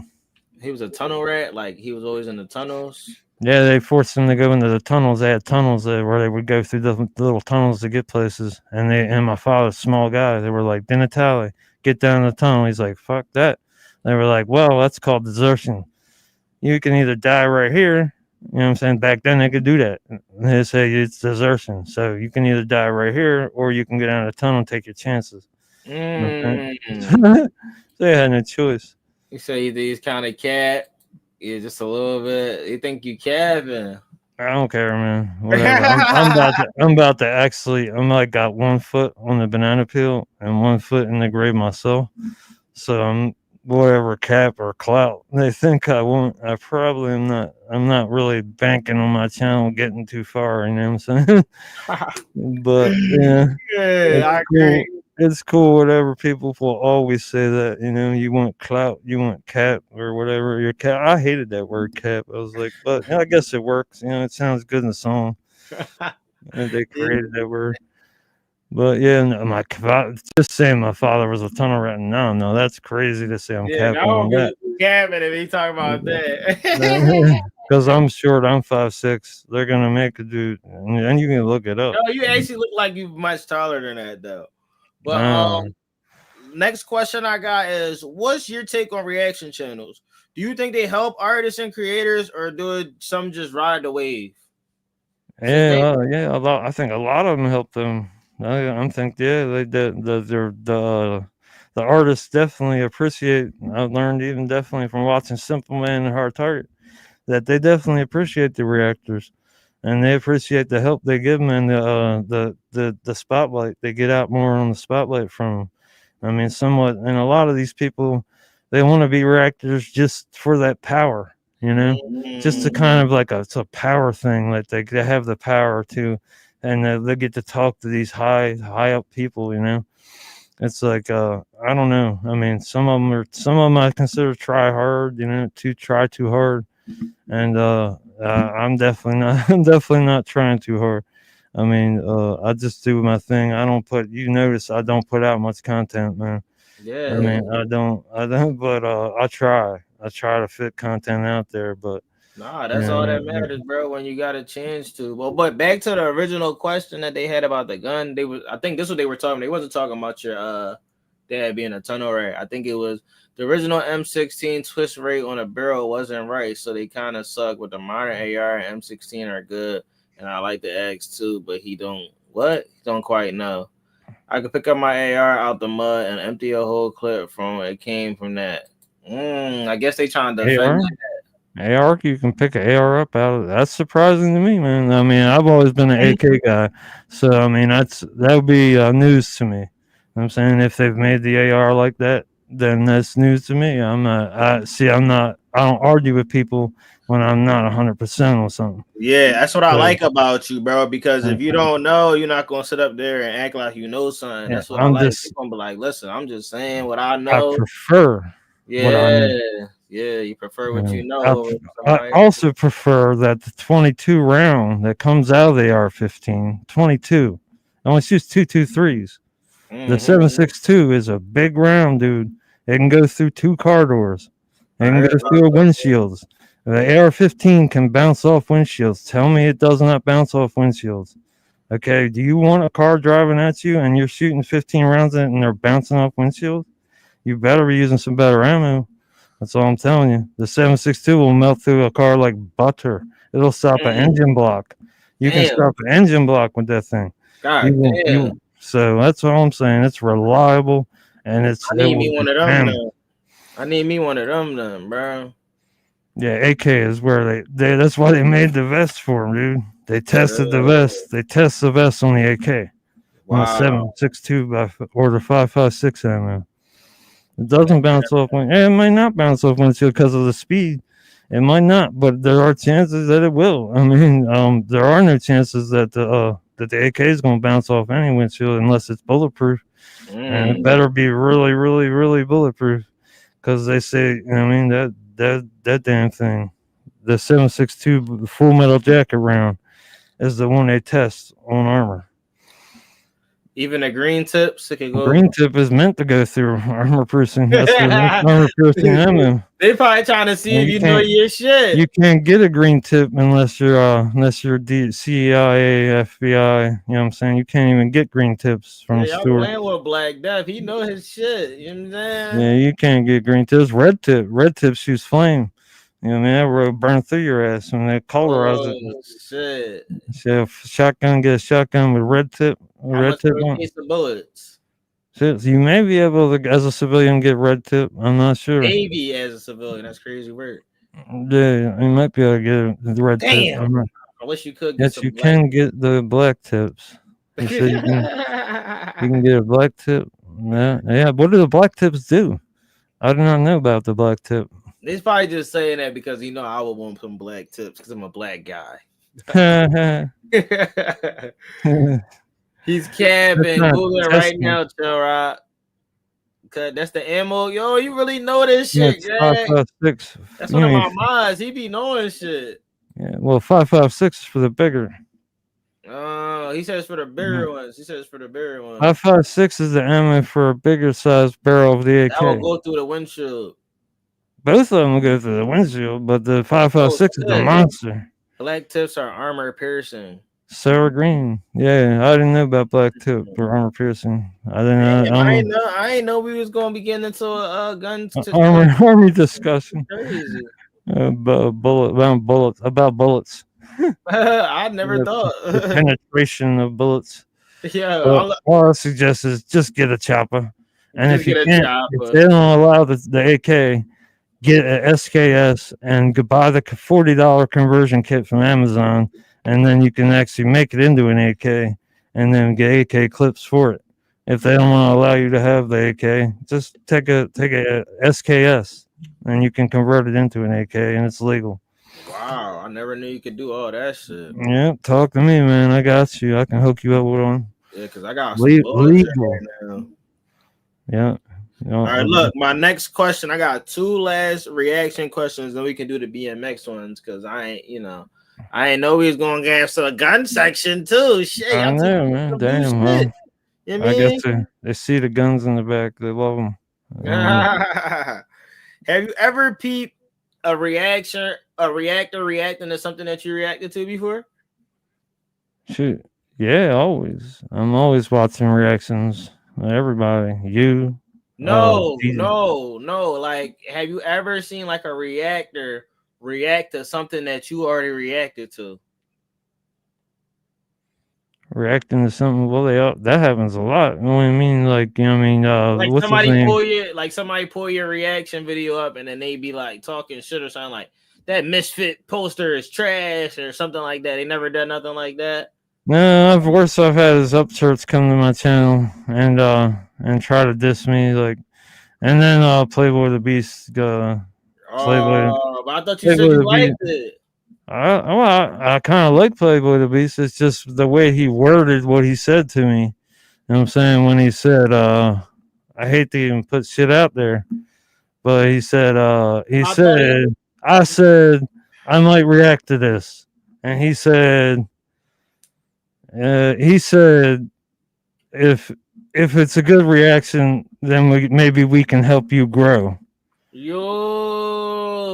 S3: He was a tunnel rat. Like he was always in the tunnels.
S2: Yeah, they forced him to go into the tunnels. They had tunnels there where they would go through the little tunnels to get places. And my father's small guy. They were like, Dinatale, get down the tunnel. He's like, fuck that. They were like, well, that's called desertion. You can either die right here. You know what I'm saying? Back then they could do that. They say it's desertion. So you can either die right here or you can go down the tunnel and take your chances. You know what
S3: Mm.
S2: I'm saying? They had no choice.
S3: You say he's kind of cat. Yeah, just a little bit. You think you Kevin?
S2: I don't care, man. Whatever. I'm about to actually I'm like got 1 foot on the banana peel and 1 foot in the grave myself. So I'm whatever cap or clout they think I want. I probably am not. I'm not really banking on my channel getting too far. You know what I'm saying? But yeah,
S3: Yeah,
S2: it's
S3: I
S2: cool.
S3: agree.
S2: It's cool. Whatever people will always say that you want clout, you want cap or whatever. Your cap. I hated that word cap. I was like, but I guess it works. It sounds good in the song, and they
S3: Yeah,
S2: created that word. But yeah, no, just saying my father was a tunnel rat. No, that's crazy to say I'm
S3: yeah,
S2: capping
S3: now I'm
S2: on
S3: gonna
S2: that.
S3: be Kevin if he talk about that.
S2: Because I'm short, I'm 5'6". They're gonna make a dude, and you can look it up.
S3: No, you actually look like you much taller than that though. But
S2: Uh,
S3: next question I got is, what's your take on reaction channels? Do you think they help artists and creators, or do some just ride the wave? Since they,
S2: yeah, a lot. I think a lot of them helped them. I think they did. The artists definitely appreciate. I've learned even definitely from watching Simple Man and Hard Target that they definitely appreciate the reactors, and they appreciate the help they give them and the spotlight. They get out more on the spotlight from 'em. I mean, somewhat, and a lot of these people, they want to be reactors just for that power, just to kind of like it's a power thing, like they have the power to, and they get to talk to these high up people. It's like I don't know. I mean, some of them I consider try hard, to try too hard, and I'm definitely not. I'm definitely not trying too hard. I mean, I just do my thing. I don't put. You notice I don't put out much content, man. I
S3: yeah,
S2: mean, I don't, but I try. I try to fit content out there, but
S3: nah,
S2: you
S3: that's all
S2: know,
S3: that matters, bro. When you got a chance to. Well, but back to the original question that they had about the gun, I think this is what they were talking. They wasn't talking about your dad being a tunnel rat. I think it was the original M16 twist rate on a barrel wasn't right, so they kind of suck. With the modern AR and M16 are good, and I like the X too, but he don't quite know. I could pick up my AR out the mud and empty a whole clip from it came from that. I guess they trying to defend
S2: AR,
S3: that.
S2: AR, you can pick an AR up out of that's surprising to me, man. I mean, I've always been an AK guy, so I mean that would be news to me. You know what I'm saying if they've made the AR like that, then that's news to me. I'm not. I'm not. I don't argue with people when I'm not 100% on something.
S3: Yeah, that's what I
S2: So,
S3: like about you, bro. Because if you
S2: uh,
S3: don't know, you're not gonna sit up there and act like you know something.
S2: yeah,
S3: That's what I
S2: I'm
S3: like.
S2: just.
S3: You're gonna be like, listen, I'm just saying what I
S2: I
S3: know.
S2: prefer what I
S3: Yeah,
S2: know.
S3: yeah, you prefer what you
S2: And
S3: know
S2: I,
S3: over
S2: I
S3: somebody.
S2: also prefer that the 22 round that comes out of the AR-15, 22, only shoots 223s. The
S3: Mm-hmm.
S2: 7.62 is a big round, dude. It can go through two car doors. It
S3: I
S2: can
S3: heard
S2: go
S3: about
S2: through
S3: that.
S2: windshields. The AR-15 can bounce off windshields. Tell me it does not bounce off windshields. Okay, do you want a car driving at you and you're shooting 15 rounds in it and they're bouncing off windshields? You better be using some better ammo. That's all I'm telling you. The 7.62 will melt through a car like butter. It'll stop an
S3: Mm,
S2: engine block. You can
S3: damn,
S2: stop an engine block with that thing. You
S3: god
S2: will.
S3: damn.
S2: You. So that's all I'm saying. It's reliable, and
S3: I
S2: it
S3: need
S2: will
S3: me
S2: do
S3: one of them
S2: damage.
S3: then. I need me one of them then, bro.
S2: Yeah, AK is where they. That's why they made the vest for them, dude. They tested the
S3: Chill.
S2: vest. They test the vest on the AK on the
S3: Wow.
S2: 7.62 or the 5.56 ammo. It doesn't bounce off when it might not bounce off windshield because of the speed. It might not, but there are chances that it will. I mean, there are no chances that the AK is going to bounce off any windshield unless it's bulletproof, and it
S3: Mm.
S2: better be really, really, really bulletproof. Because they say, I mean, that damn thing, the 7.62 full metal jacket round is the one they test on armor.
S3: Even the green tips, it can go.
S2: Green tip is meant to go through armor piercing. That's for armor piercing ammo.
S3: They probably trying to see
S2: And
S3: if you know your shit.
S2: you can't get a green tip unless you're CIA, FBI. You know what I'm saying? You can't even get green tips from
S3: Yeah,
S2: the
S3: y'all
S2: store.
S3: playing with Black Death. He know his shit. You know what I'm
S2: Yeah,
S3: saying?
S2: you can't get green tips. Red tip. Red tip shoots flame. You know what I mean? That road burn through your ass when they colorize it.
S3: Oh shit!
S2: So if shotgun, get a shotgun with
S3: How
S2: red
S3: much
S2: tip
S3: for a
S2: on.
S3: case of bullets?
S2: So you may be able to, as a civilian, get red tip. I'm not sure.
S3: Maybe as a civilian, that's crazy word.
S2: Yeah, you might be able to get the red tip.
S3: Damn.
S2: I'm not.
S3: I wish you could get
S2: Yes,
S3: some
S2: you
S3: black.
S2: can get the black tips. You said you can. You can get a black tip. Yeah, yeah. What do the black tips do? I do not know about the black tip.
S3: He's probably just saying that because I would want some black tips because I'm a black guy.
S2: That's
S3: He's capping.
S2: not
S3: Google it right
S2: testing.
S3: now, Chill Rock. Cause that's the ammo. Yo, you really know this shit,
S2: That's five
S3: Greg.
S2: five six.
S3: That's
S2: You
S3: one of
S2: mean
S3: my mods. He be knowing shit.
S2: yeah? Well, 5.56 is for the bigger.
S3: He says for the bigger ones. He says for the bigger ones.
S2: 5.56 is the ammo for a bigger size barrel of the
S3: That will
S2: AK.
S3: go through the windshield.
S2: Both of them will go through the windshield, but the
S3: Oh
S2: 5.56 is a
S3: shit.
S2: monster.
S3: Black tips are armor piercing.
S2: Sour green. Yeah, I didn't know about black tip for armor piercing. I didn't know.
S3: Damn, I ain't know we was gonna be getting into a gun
S2: Army discussion.
S3: crazy.
S2: About bullets.
S3: I never
S2: The,
S3: thought.
S2: the penetration of bullets.
S3: Yeah,
S2: Well, all I suggest is just get a chopper, and
S3: just
S2: if you
S3: get a
S2: can't, if
S3: chopper.
S2: they don't allow the AK, get a SKS and buy the $40 conversion kit from Amazon, and then you can actually make it into an AK, and then get AK clips for it. If they don't want to allow you to have the AK, just take a SKS, and you can convert it into an AK, and it's legal.
S3: Wow, I never knew you could do all that shit.
S2: Yeah, talk to me, man. I got you. I can hook you up with one.
S3: Yeah, because I got some bullets
S2: Legal.
S3: right now.
S2: Yeah.
S3: All right, look, my next question. I got two last reaction questions, then we can do the BMX ones because I ain't know we was gonna get into a gun section too. Shit,
S2: I
S3: y'all
S2: know, man. Damn,
S3: shit. You know
S2: I
S3: what
S2: guess they see the guns in the back. They love them.
S3: Have you ever peeped a reactor reacting to something that you reacted to before?
S2: Shoot. Yeah, always. I'm always watching reactions. Everybody. You.
S3: No.
S2: DJ.
S3: Like, have you ever seen like a reactor react to something that you already reacted to?
S2: Reacting to something. Well, that happens a lot. You know what I mean? Like, you know what I mean?
S3: Like
S2: What's his name?
S3: somebody pull your reaction video up and then they be like talking shit or something like that misfit poster is trash or something like that. They never done nothing like that.
S2: No, worst I've had is upcharts come to my channel and try to diss me. Like, And then Playboy the Beast, Playboy,
S3: But I thought you said
S2: Playboy
S3: you
S2: the Beast.
S3: liked it.
S2: I kind of like Playboy the Beast. It's just the way he worded what he said to me. You know what I'm saying? When he said, I hate to even put shit out there, but he
S3: I thought it.
S2: said, I said, I might react to this. And he said, if it's a good reaction, then maybe we can help you grow.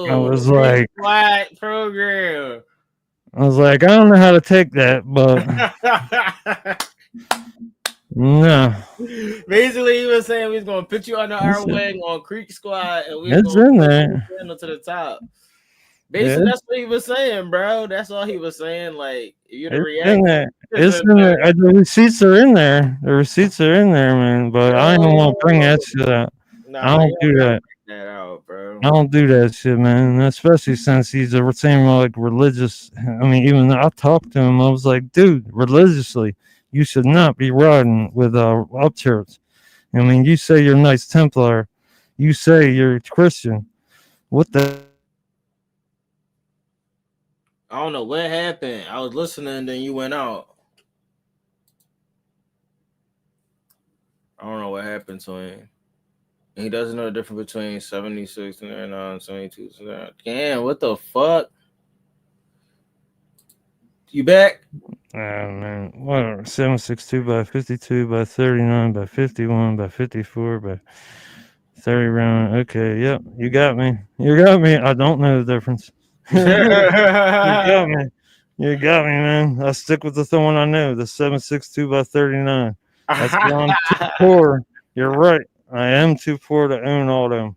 S2: I
S3: Yo,
S2: was
S3: Freak
S2: like,
S3: Squad program.
S2: I don't know how to take that, but no,
S3: Basically, he was saying we was gonna put you under our wing on Creek Squad, and we was
S2: it's
S3: gonna
S2: in
S3: push you
S2: there.
S3: to the top.
S2: Yeah,
S3: Basically, that's what he was saying, bro. That's all he was saying. Like, you to
S2: it's
S3: react.
S2: in there.
S3: It's
S2: It's
S3: in
S2: in
S3: there.
S2: there. The receipts are in there. The receipts are in there, man. But I don't want to bring
S3: Yo,
S2: that shit out. I
S3: nah, you
S2: don't
S3: don't
S2: do
S3: gotta
S2: that.
S3: bring that out, bro.
S2: I don't do that shit, man. Especially since he's a same like religious. I mean, even though I talked to him, I was like, dude, religiously, you should not be riding with upchurch. I mean, you say you're Knights Templar, you say you're Christian. What the?
S3: I don't know what happened. I was listening, then you went out. I don't know what happened to him. He doesn't know the difference between 76 and 72. Damn, what the fuck? You back?
S2: Oh man, what 762 by 52 by 39 by 51 by 54 by 30 round. Okay, yep, you got me. You got me. I don't know the difference. You got me. You got me, man. I stick with the one I know, the 762 by 39. That's why I'm too poor. You're right. I am too poor to own all them.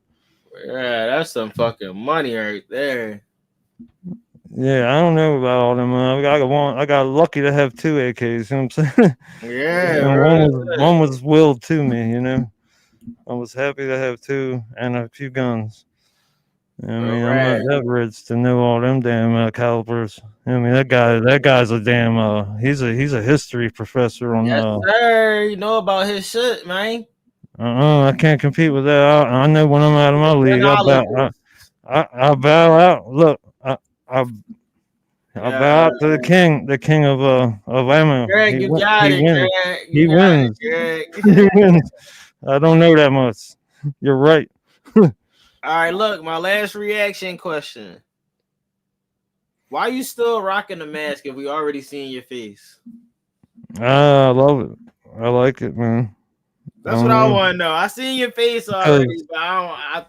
S3: Yeah, that's some fucking money right there.
S2: Yeah, I don't know about all them. I got lucky to have two AKs. You know what I'm saying?
S3: Yeah,
S2: And
S3: bro.
S2: one was willed to me. You know, I was happy to have two and a few guns. I
S3: All
S2: mean, I'm
S3: right.
S2: not that rich to know all them damn calibers. I mean, that guy's a damn he's a history professor on
S3: Yes, sir. You know about his shit, man.
S2: I can't compete with that. I know when I'm out of my league,
S3: Criminologist.
S2: I bow out. Look, I
S3: Yeah.
S2: bow out to the king of ammo.
S3: Greg, you got
S2: He
S3: it,
S2: wins.
S3: Greg. You
S2: He
S3: got it,
S2: wins.
S3: Greg.
S2: He wins. I don't know that much. You're right.
S3: All right, look, my last reaction question. Why you still rocking the mask if we already seen your face?
S2: I love it. I like it, man.
S3: That's what I want to know. I seen your face already,
S2: Because
S3: but
S2: I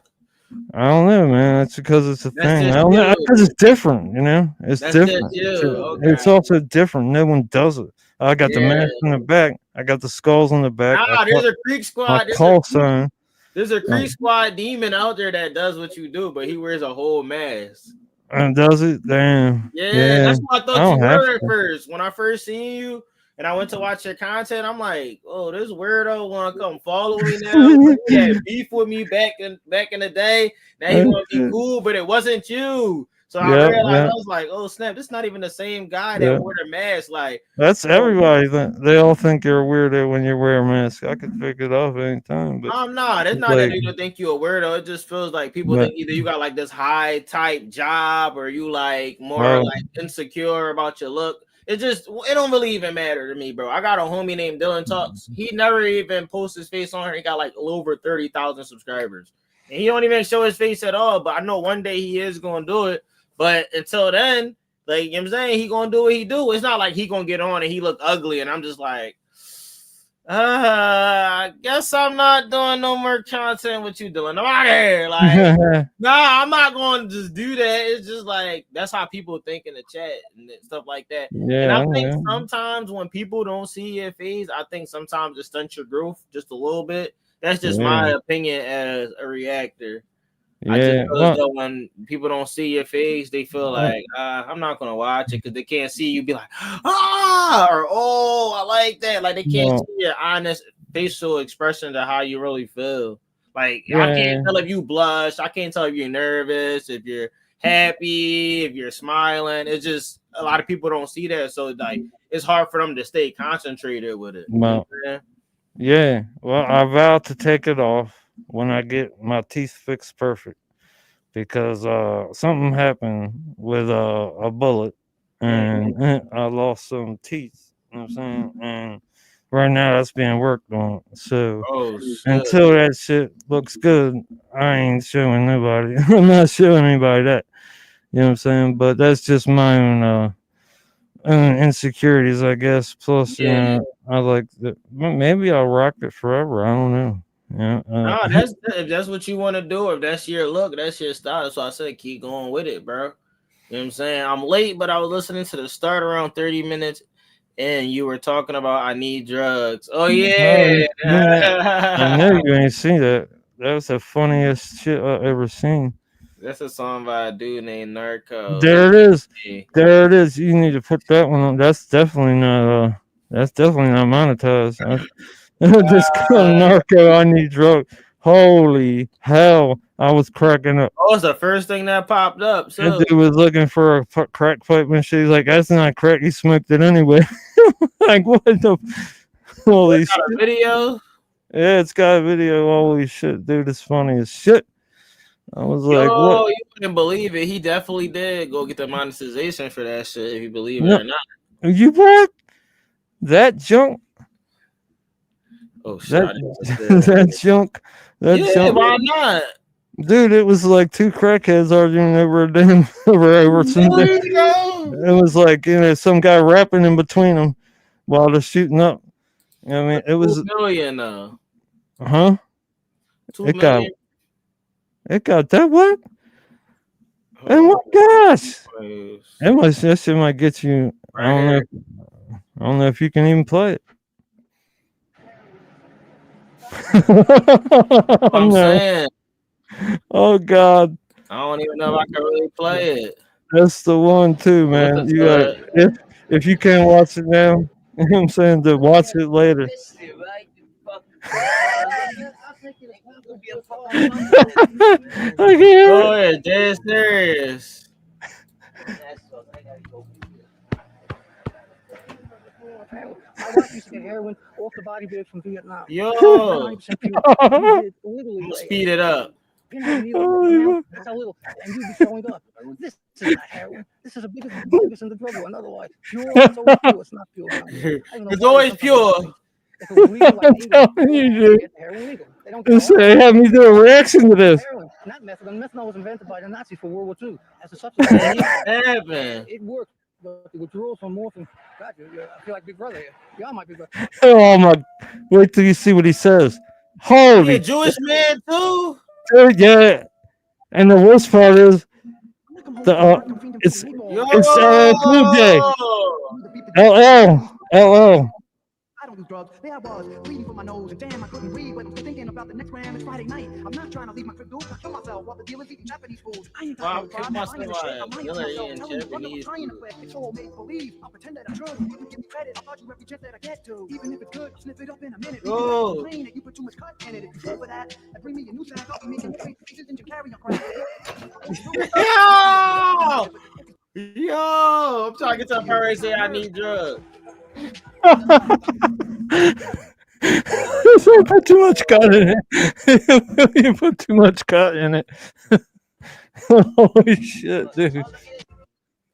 S2: don't know, man. It's because it's a
S3: that's
S2: thing.
S3: just
S2: I don't know.
S3: you.
S2: Because it's different, you know. It's
S3: That's just
S2: different.
S3: you. Okay.
S2: It's also different. No one does it. I got the
S3: Yeah.
S2: mask in the back. I got the skulls on the back.
S3: Nah, there's a Creek
S2: My
S3: Squad.
S2: call sign.
S3: There's a Creek Squad demon out there that does what you do, but he wears a whole mask.
S2: And does it? Damn.
S3: Yeah,
S2: Yeah.
S3: that's what I
S2: I
S3: thought you
S2: don't have
S3: were at
S2: to.
S3: first. When I first seen you and I went to watch your content, I'm like, oh, this weirdo want to come follow me now. Like, he had beef with me back in the day. Now he want to be cool, but it wasn't you. So I
S2: Yeah,
S3: realized
S2: yeah,
S3: I was like, oh snap, this is not even the same guy that
S2: yeah.
S3: wore the mask. Like,
S2: That's
S3: oh,
S2: everybody. They all think you're a weirdo when you wear a mask. I could pick it off anytime, but
S3: I'm not. It's
S2: it's
S3: not that
S2: like,
S3: they don't think you a weirdo. It just feels like people
S2: but
S3: think either you got like this high type job or you like more
S2: well,
S3: like insecure about your look. It don't really even matter to me, bro. I got a homie named Dylan Talks. He never even posts his face on her. He got like a little over 30,000 subscribers. And he don't even show his face at all. But I know one day he is gonna do it. But until then, like you know what I'm saying, he gonna do what he do. It's not like he gonna get on and he look ugly and I'm just like, I guess I'm not doing no more content with you doing. I'm out of here. Like, nah, I'm not going to just do that. It's just like that's how people think in the chat and stuff like that. And
S2: yeah,
S3: I
S2: I
S3: think
S2: know.
S3: sometimes when people don't see your face, I think sometimes it stunts your growth just a little bit. That's just
S2: Yeah,
S3: my opinion as a reactor. I just
S2: yeah.
S3: feel as though when people don't see your face, they feel
S2: Uh,
S3: like I'm not gonna watch it because they can't see you be like or oh I like that. Like they can't
S2: well,
S3: see your honest facial expression to how you really feel. Like I can't
S2: yeah,
S3: tell if you blush, I can't tell if you're nervous, if you're happy, if you're smiling. It's just a lot of people don't see that, so like it's hard for them to stay concentrated with it. You know
S2: well,
S3: what I'm saying?
S2: yeah. Well, I vowed to take it off. when I get my teeth fixed perfect because something happened with a bullet and I lost some teeth. You know what I'm saying? And right now that's being worked on. So
S3: Oh shit.
S2: until that shit looks good, I ain't showing nobody. I'm not showing anybody that. You know what I'm saying? But that's just my own insecurities, I guess. Plus, you
S3: Yeah.
S2: know, I like that. Maybe I'll rock it forever. I don't know. Yeah.
S3: No, that's if that's what you want to do, if that's your look, that's your style. So I said keep going with it, bro. You know what I'm saying? I'm late, but I was listening to the start around 30 minutes, and you were talking about I need drugs. Oh yeah.
S2: I know you ain't seen that. That was the funniest shit I ever seen.
S3: That's a song by a dude named Narco.
S2: There it is.
S3: Yeah.
S2: There it is. You need to put that one on. That's definitely not. That's definitely not monetized. This called narco. I need drugs. Holy hell! I was cracking up.
S3: Oh, it's the first thing that popped up.
S2: That
S3: So
S2: dude was looking for a crack pipe and shit. He's like, "That's not crack. He smoked it anyway." Like, what the? Holy shit!
S3: a video.
S2: Yeah, it's got a video. Holy shit, dude! It's funny as shit. I was like, "What?"
S3: Yo, you wouldn't believe it. He definitely did go get the monetization for that shit, if you believe it
S2: No,
S3: or not.
S2: you what? That junk?
S3: Oh shit,
S2: That
S3: I didn't
S2: that junk? That
S3: yeah,
S2: junk?
S3: why not?
S2: Dude, it was like two crackheads arguing over a damn over some.
S3: There you go.
S2: It was like, you know, some guy rapping in between them while they're shooting up. You know what I mean, it
S3: 2
S2: was,
S3: million
S2: huh?
S3: 2
S2: It got
S3: million.
S2: that what? Oh my gosh! That shit might get you. I
S3: Right
S2: don't know.
S3: here.
S2: I don't know if you can even play it.
S3: I'm
S2: No.
S3: saying.
S2: Oh God,
S3: I don't even know if I can really play it.
S2: that's the one too,
S3: But
S2: man.
S3: listen
S2: You
S3: to
S2: got
S3: it.
S2: if you can't watch it now, you know what I'm saying, to watch it later. I can hear
S3: Oh
S2: it.
S3: yeah, dead serious.
S1: My wife used to get heroin off the body bag from Vietnam.
S3: Yo,
S1: 99% pure. You did literally
S3: I'm gonna
S1: like
S3: speed it up.
S1: you're not a needle, but
S2: Holy
S1: now
S2: fuck.
S1: it's a little, and you be showing up. This is not heroin. This is the biggest in the drug war. Otherwise, pure. It's always pure. It's not pure around here. I even know
S3: It's
S1: why
S3: always
S1: sometimes
S3: pure.
S1: if it was legal like
S2: I'm
S1: England,
S2: telling
S1: they
S2: you,
S1: would
S2: dude.
S1: get the heroin legal. They don't get
S2: This
S1: all
S2: had me do a reaction to this.
S1: heroin. Not methadone. Methadone was invented by the Nazis for World War II as a substitute.
S3: Happened.
S1: It worked, but the withdrawals from morphine. God, I feel like Big Brother here. Y'all my Big Brother.
S2: Oh my! Wait till you see what he says.
S3: He a
S2: Holy
S3: Jewish man too.
S2: shit! Yeah, and the worst part is the
S3: Yo,
S2: it's Cool J. LL.
S1: I don't do drugs. There I was, bleeding from my nose, and damn, I couldn't breathe. But I'm still thinking about the next gram. It's Friday night. I'm not trying to leave my crib, dude. I kill myself while the dealer's eating Japanese food. I ain't got
S3: wow,
S1: no
S3: kill
S1: problem. I'm
S3: myself
S1: lying to shit.
S3: out.
S1: I'm lying to
S3: Diller
S1: myself.
S3: eating
S1: Telling you what I'm
S3: Japanese
S1: trying to
S3: food.
S1: flip. It's all make believe. I'll pretend that I should. You can give me credit. I'll charge you every chance that I get to. Even if it's good, I'll snip it up in a minute.
S3: Yo.
S1: Complain that you put too much cut in it. If you fall for that, then bring me a new sack. I'll be making every pieces and you carry on crack.
S3: Yo, I'm trying to get to a part where they say I need drugs.
S2: You put too much cut in it. You put too much cut in it. Holy shit, dude.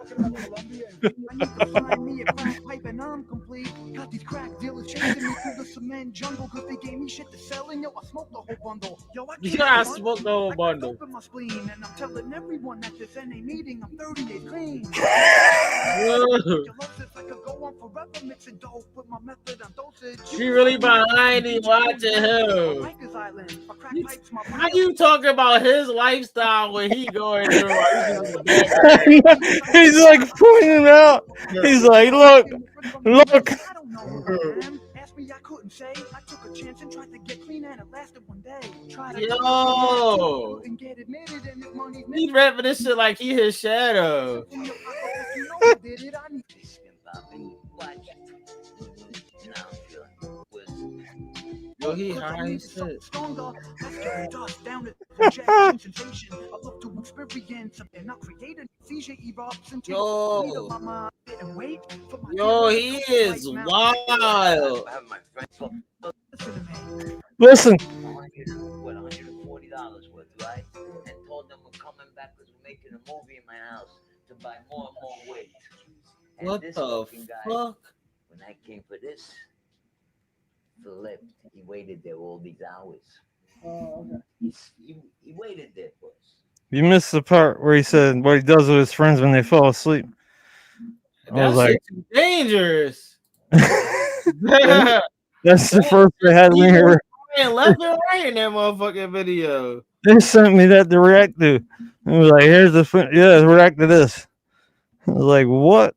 S1: I need to find me a crack pipe and I'm complete. Got these crack dealers chasing me through the cement jungle cause they gave me shit to sell and yo, I smoked the whole bundle. Yo, I can't
S3: Yeah, I
S1: front.
S3: smoked the whole
S1: I got
S3: bundle.
S1: dope in my spleen and I'm telling everyone at this NA meeting I'm 30 days clean. I could go on forever mixing dope with my method and dosage.
S3: She really behind me watching him. How you talking about his lifestyle when he going through?
S2: He's like pointing out. He's like, look.
S1: I don't know who I am. Asked me, I couldn't say. I took a chance and tried to get clean and it lasted one day.
S3: Yo,
S1: and get admitted and if money's
S3: he rapping this shit like he his shadow. Yo, he high as shit. Yo, he is wild.
S2: Listen.
S1: movie in my house to buy more and more weight. And
S3: What
S1: this
S3: the
S1: fucking guy,
S3: fuck?
S1: when I came for this, flipped. He waited there all these hours. He waited there for us.
S2: You missed the part where he said what he does with his friends when they fall asleep. I was
S3: That
S2: like,
S3: shit too dangerous.
S2: that's the first they had me here.
S3: Left and right in that motherfucking video.
S2: They sent me that to react to. It was like, here's the react to this. I was like, what?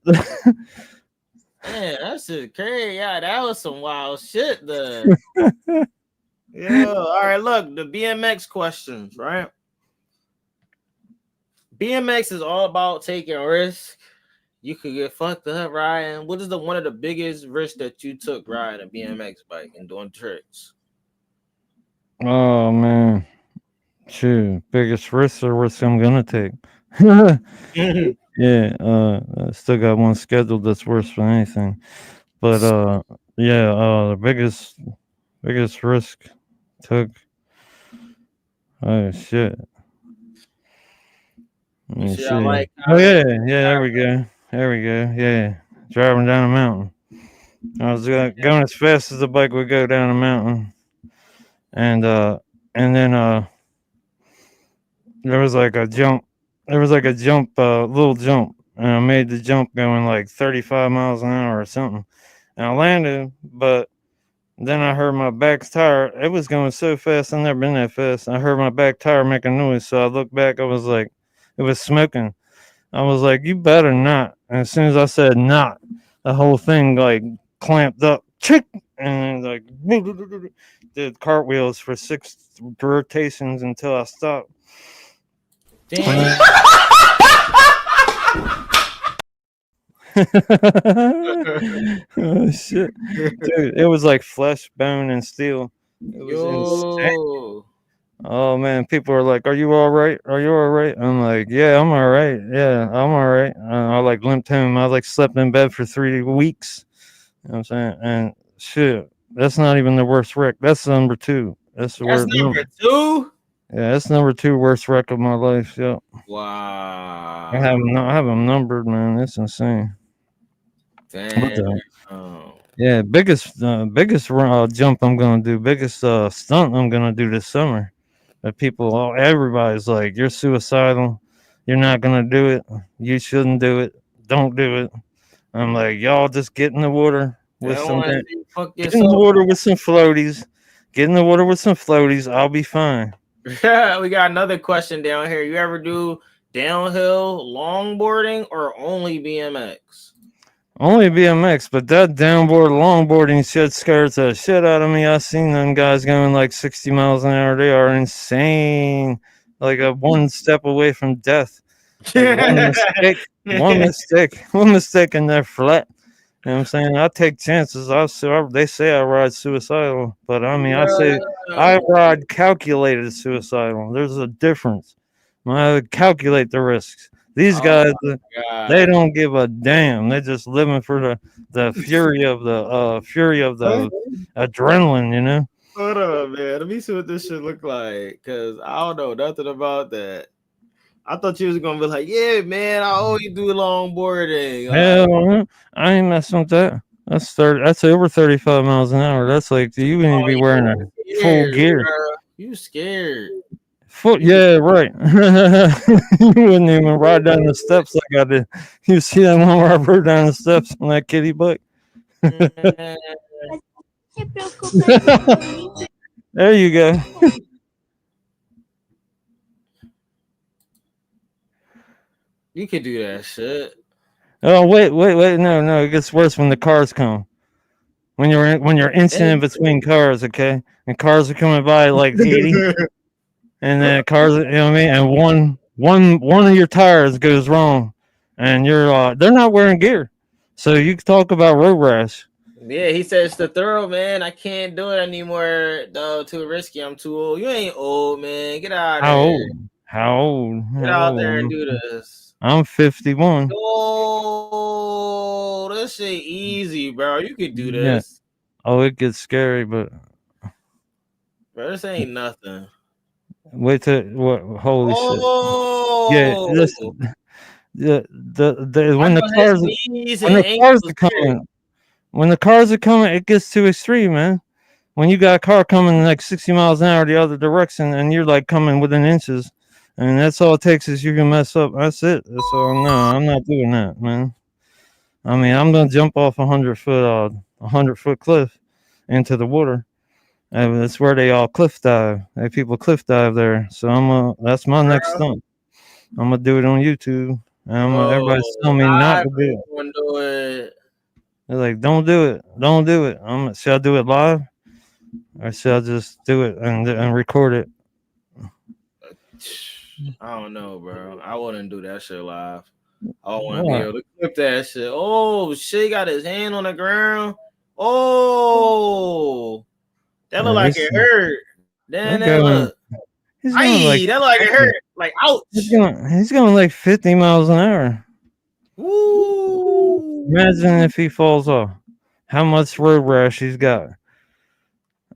S3: Man, that shit crazy. Yeah, that was some wild shit there. Yeah. All right, look, the BMX questions, right? BMX is all about taking risks. You could get fucked up riding. What is one of the biggest risks that you took riding a BMX bike and doing tricks?
S2: Oh man, shoot, biggest risk or risk I'm gonna take. Yeah, I still got one scheduled that's worse than anything. But yeah, the biggest risk took. Oh shit. Let
S3: You
S2: me
S3: see, I
S2: see.
S3: like
S2: Oh yeah, yeah. There we go. There we go. Yeah, driving down a mountain. I was going as fast as the bike would go down a mountain, and then there was like a jump. There was like a jump, little jump, and I made the jump going like 35 miles an hour or something, and I landed, but then I heard my back tire. It was going so fast. I've never been that fast. I heard my back tire make a noise, so I looked back. I was like, it was smoking. I was like, you better not. And as soon as I said not, the whole thing like clamped up, chick, and like did cartwheels for 6 rotations until I stopped.
S3: damn.
S2: Oh shit, dude! It was like flesh, bone, and steel. It was insane.
S3: Yo.
S2: Oh man, people are like, "Are you all right? Are you all right?" I'm like, "Yeah, I'm all right. Yeah, I'm all right." I like limped home. I like slept in bed for 3 weeks. You know what I'm saying? And shit, that's not even the worst wreck. That's number two. That's the
S3: That's
S2: worst.
S3: number 2.
S2: Yeah, that's number two worst wreck of my life. Yeah,
S3: Wow.
S2: I have them numbered, man. It's insane. What
S3: Damn.
S2: the? Yeah, biggest jump I'm gonna do, biggest stunt I'm gonna do this summer. That everybody's like, you're suicidal. You're not gonna do it. You shouldn't do it. Don't do it. I'm like, y'all just get in the water
S3: They
S2: with
S3: don't
S2: some
S3: want to see you fuck
S2: get in the
S3: yourself.
S2: water with some floaties. Get in the water with some floaties. I'll be fine.
S3: We got another question down here. You ever do downhill longboarding or only BMX?
S2: Only BMX, but that downboard longboarding shit scares the shit out of me. I seen them guys going like 60 miles an hour. They are insane. Like a one step away from death. Like one mistake, and they're flat. You know what I'm saying? I take chances. They say I ride suicidal, but I mean, I say I ride calculated suicidal. There's a difference. I calculate the risks. These
S3: Oh
S2: guys,
S3: my
S2: they
S3: God.
S2: don't give a damn. They're just living for the fury of the adrenaline. You know?
S3: Hold on, man. Let me see what this shit look like. Cause I don't know nothing about that. I thought you was gonna be like, yeah, man, I always do longboarding.
S2: Hell, I ain't messing with that. That's 30. That's over 35 miles an hour. That's like you need to be wearing a full
S3: Scared,
S2: gear.
S3: bro. You scared.
S2: Yeah, right. You wouldn't even ride down the steps like I did. You see that one where I rode down the steps on that kitty bike?
S3: Man,
S2: There you go.
S3: you could do that shit.
S2: Oh wait, no, it gets worse when the cars come. When you're inching in between cars, okay, and cars are coming by like 80, and then cars, you know what I mean, and one of your tires goes wrong, and they're not wearing gear, so you talk about road rash.
S3: Yeah, he said it's the thorough, man. I can't do it anymore. Though too risky. I'm too old. You ain't old, man. Get out of
S2: How
S3: there.
S2: old? How old?
S3: Get
S2: How
S3: out there and
S2: old?
S3: do this.
S2: I'm 51.
S3: Oh, this shit easy, bro. You could do
S2: Yeah.
S3: this.
S2: Oh, it gets scary, but
S3: Bro, this ain't nothing.
S2: Wait till what? Holy shit! Yeah,
S3: Oh,
S2: listen. The
S3: I
S2: when the
S3: know his
S2: cars
S3: knees and
S2: when the cars
S3: ankles
S2: are
S3: hurt.
S2: coming when the cars are coming, it gets too extreme, man. When you got a car coming like 60 miles an hour the other direction, and you're like coming within inches, and that's all it takes is you can mess up. That's it. So no, I'm not doing that, man. I mean, I'm gonna jump off 100 foot cliff into the water. That's where they all cliff dive. They people cliff dive there. So that's my next
S3: Bro.
S2: stunt. I'm gonna do it on YouTube. And everybody's
S3: Oh,
S2: telling me not
S3: live
S2: to do it.
S3: people do it.
S2: They're like, don't do it. Don't do it. Should I do it live? Or should I just do it and record it?
S3: I don't know, bro. I wouldn't do that shit live. I don't want to be
S2: What?
S3: able to clip that shit. Oh, shit, he got his hand on the ground. Oh, that look
S2: Yeah,
S3: like it hurt. Then
S2: they're
S3: that
S2: going.
S3: look.
S2: He's going like
S3: Aye, that look like it
S2: 50.
S3: hurt. Like, ouch.
S2: He's going like 50 miles an hour.
S3: Woo.
S2: Imagine if he falls off. How much road rash he's got.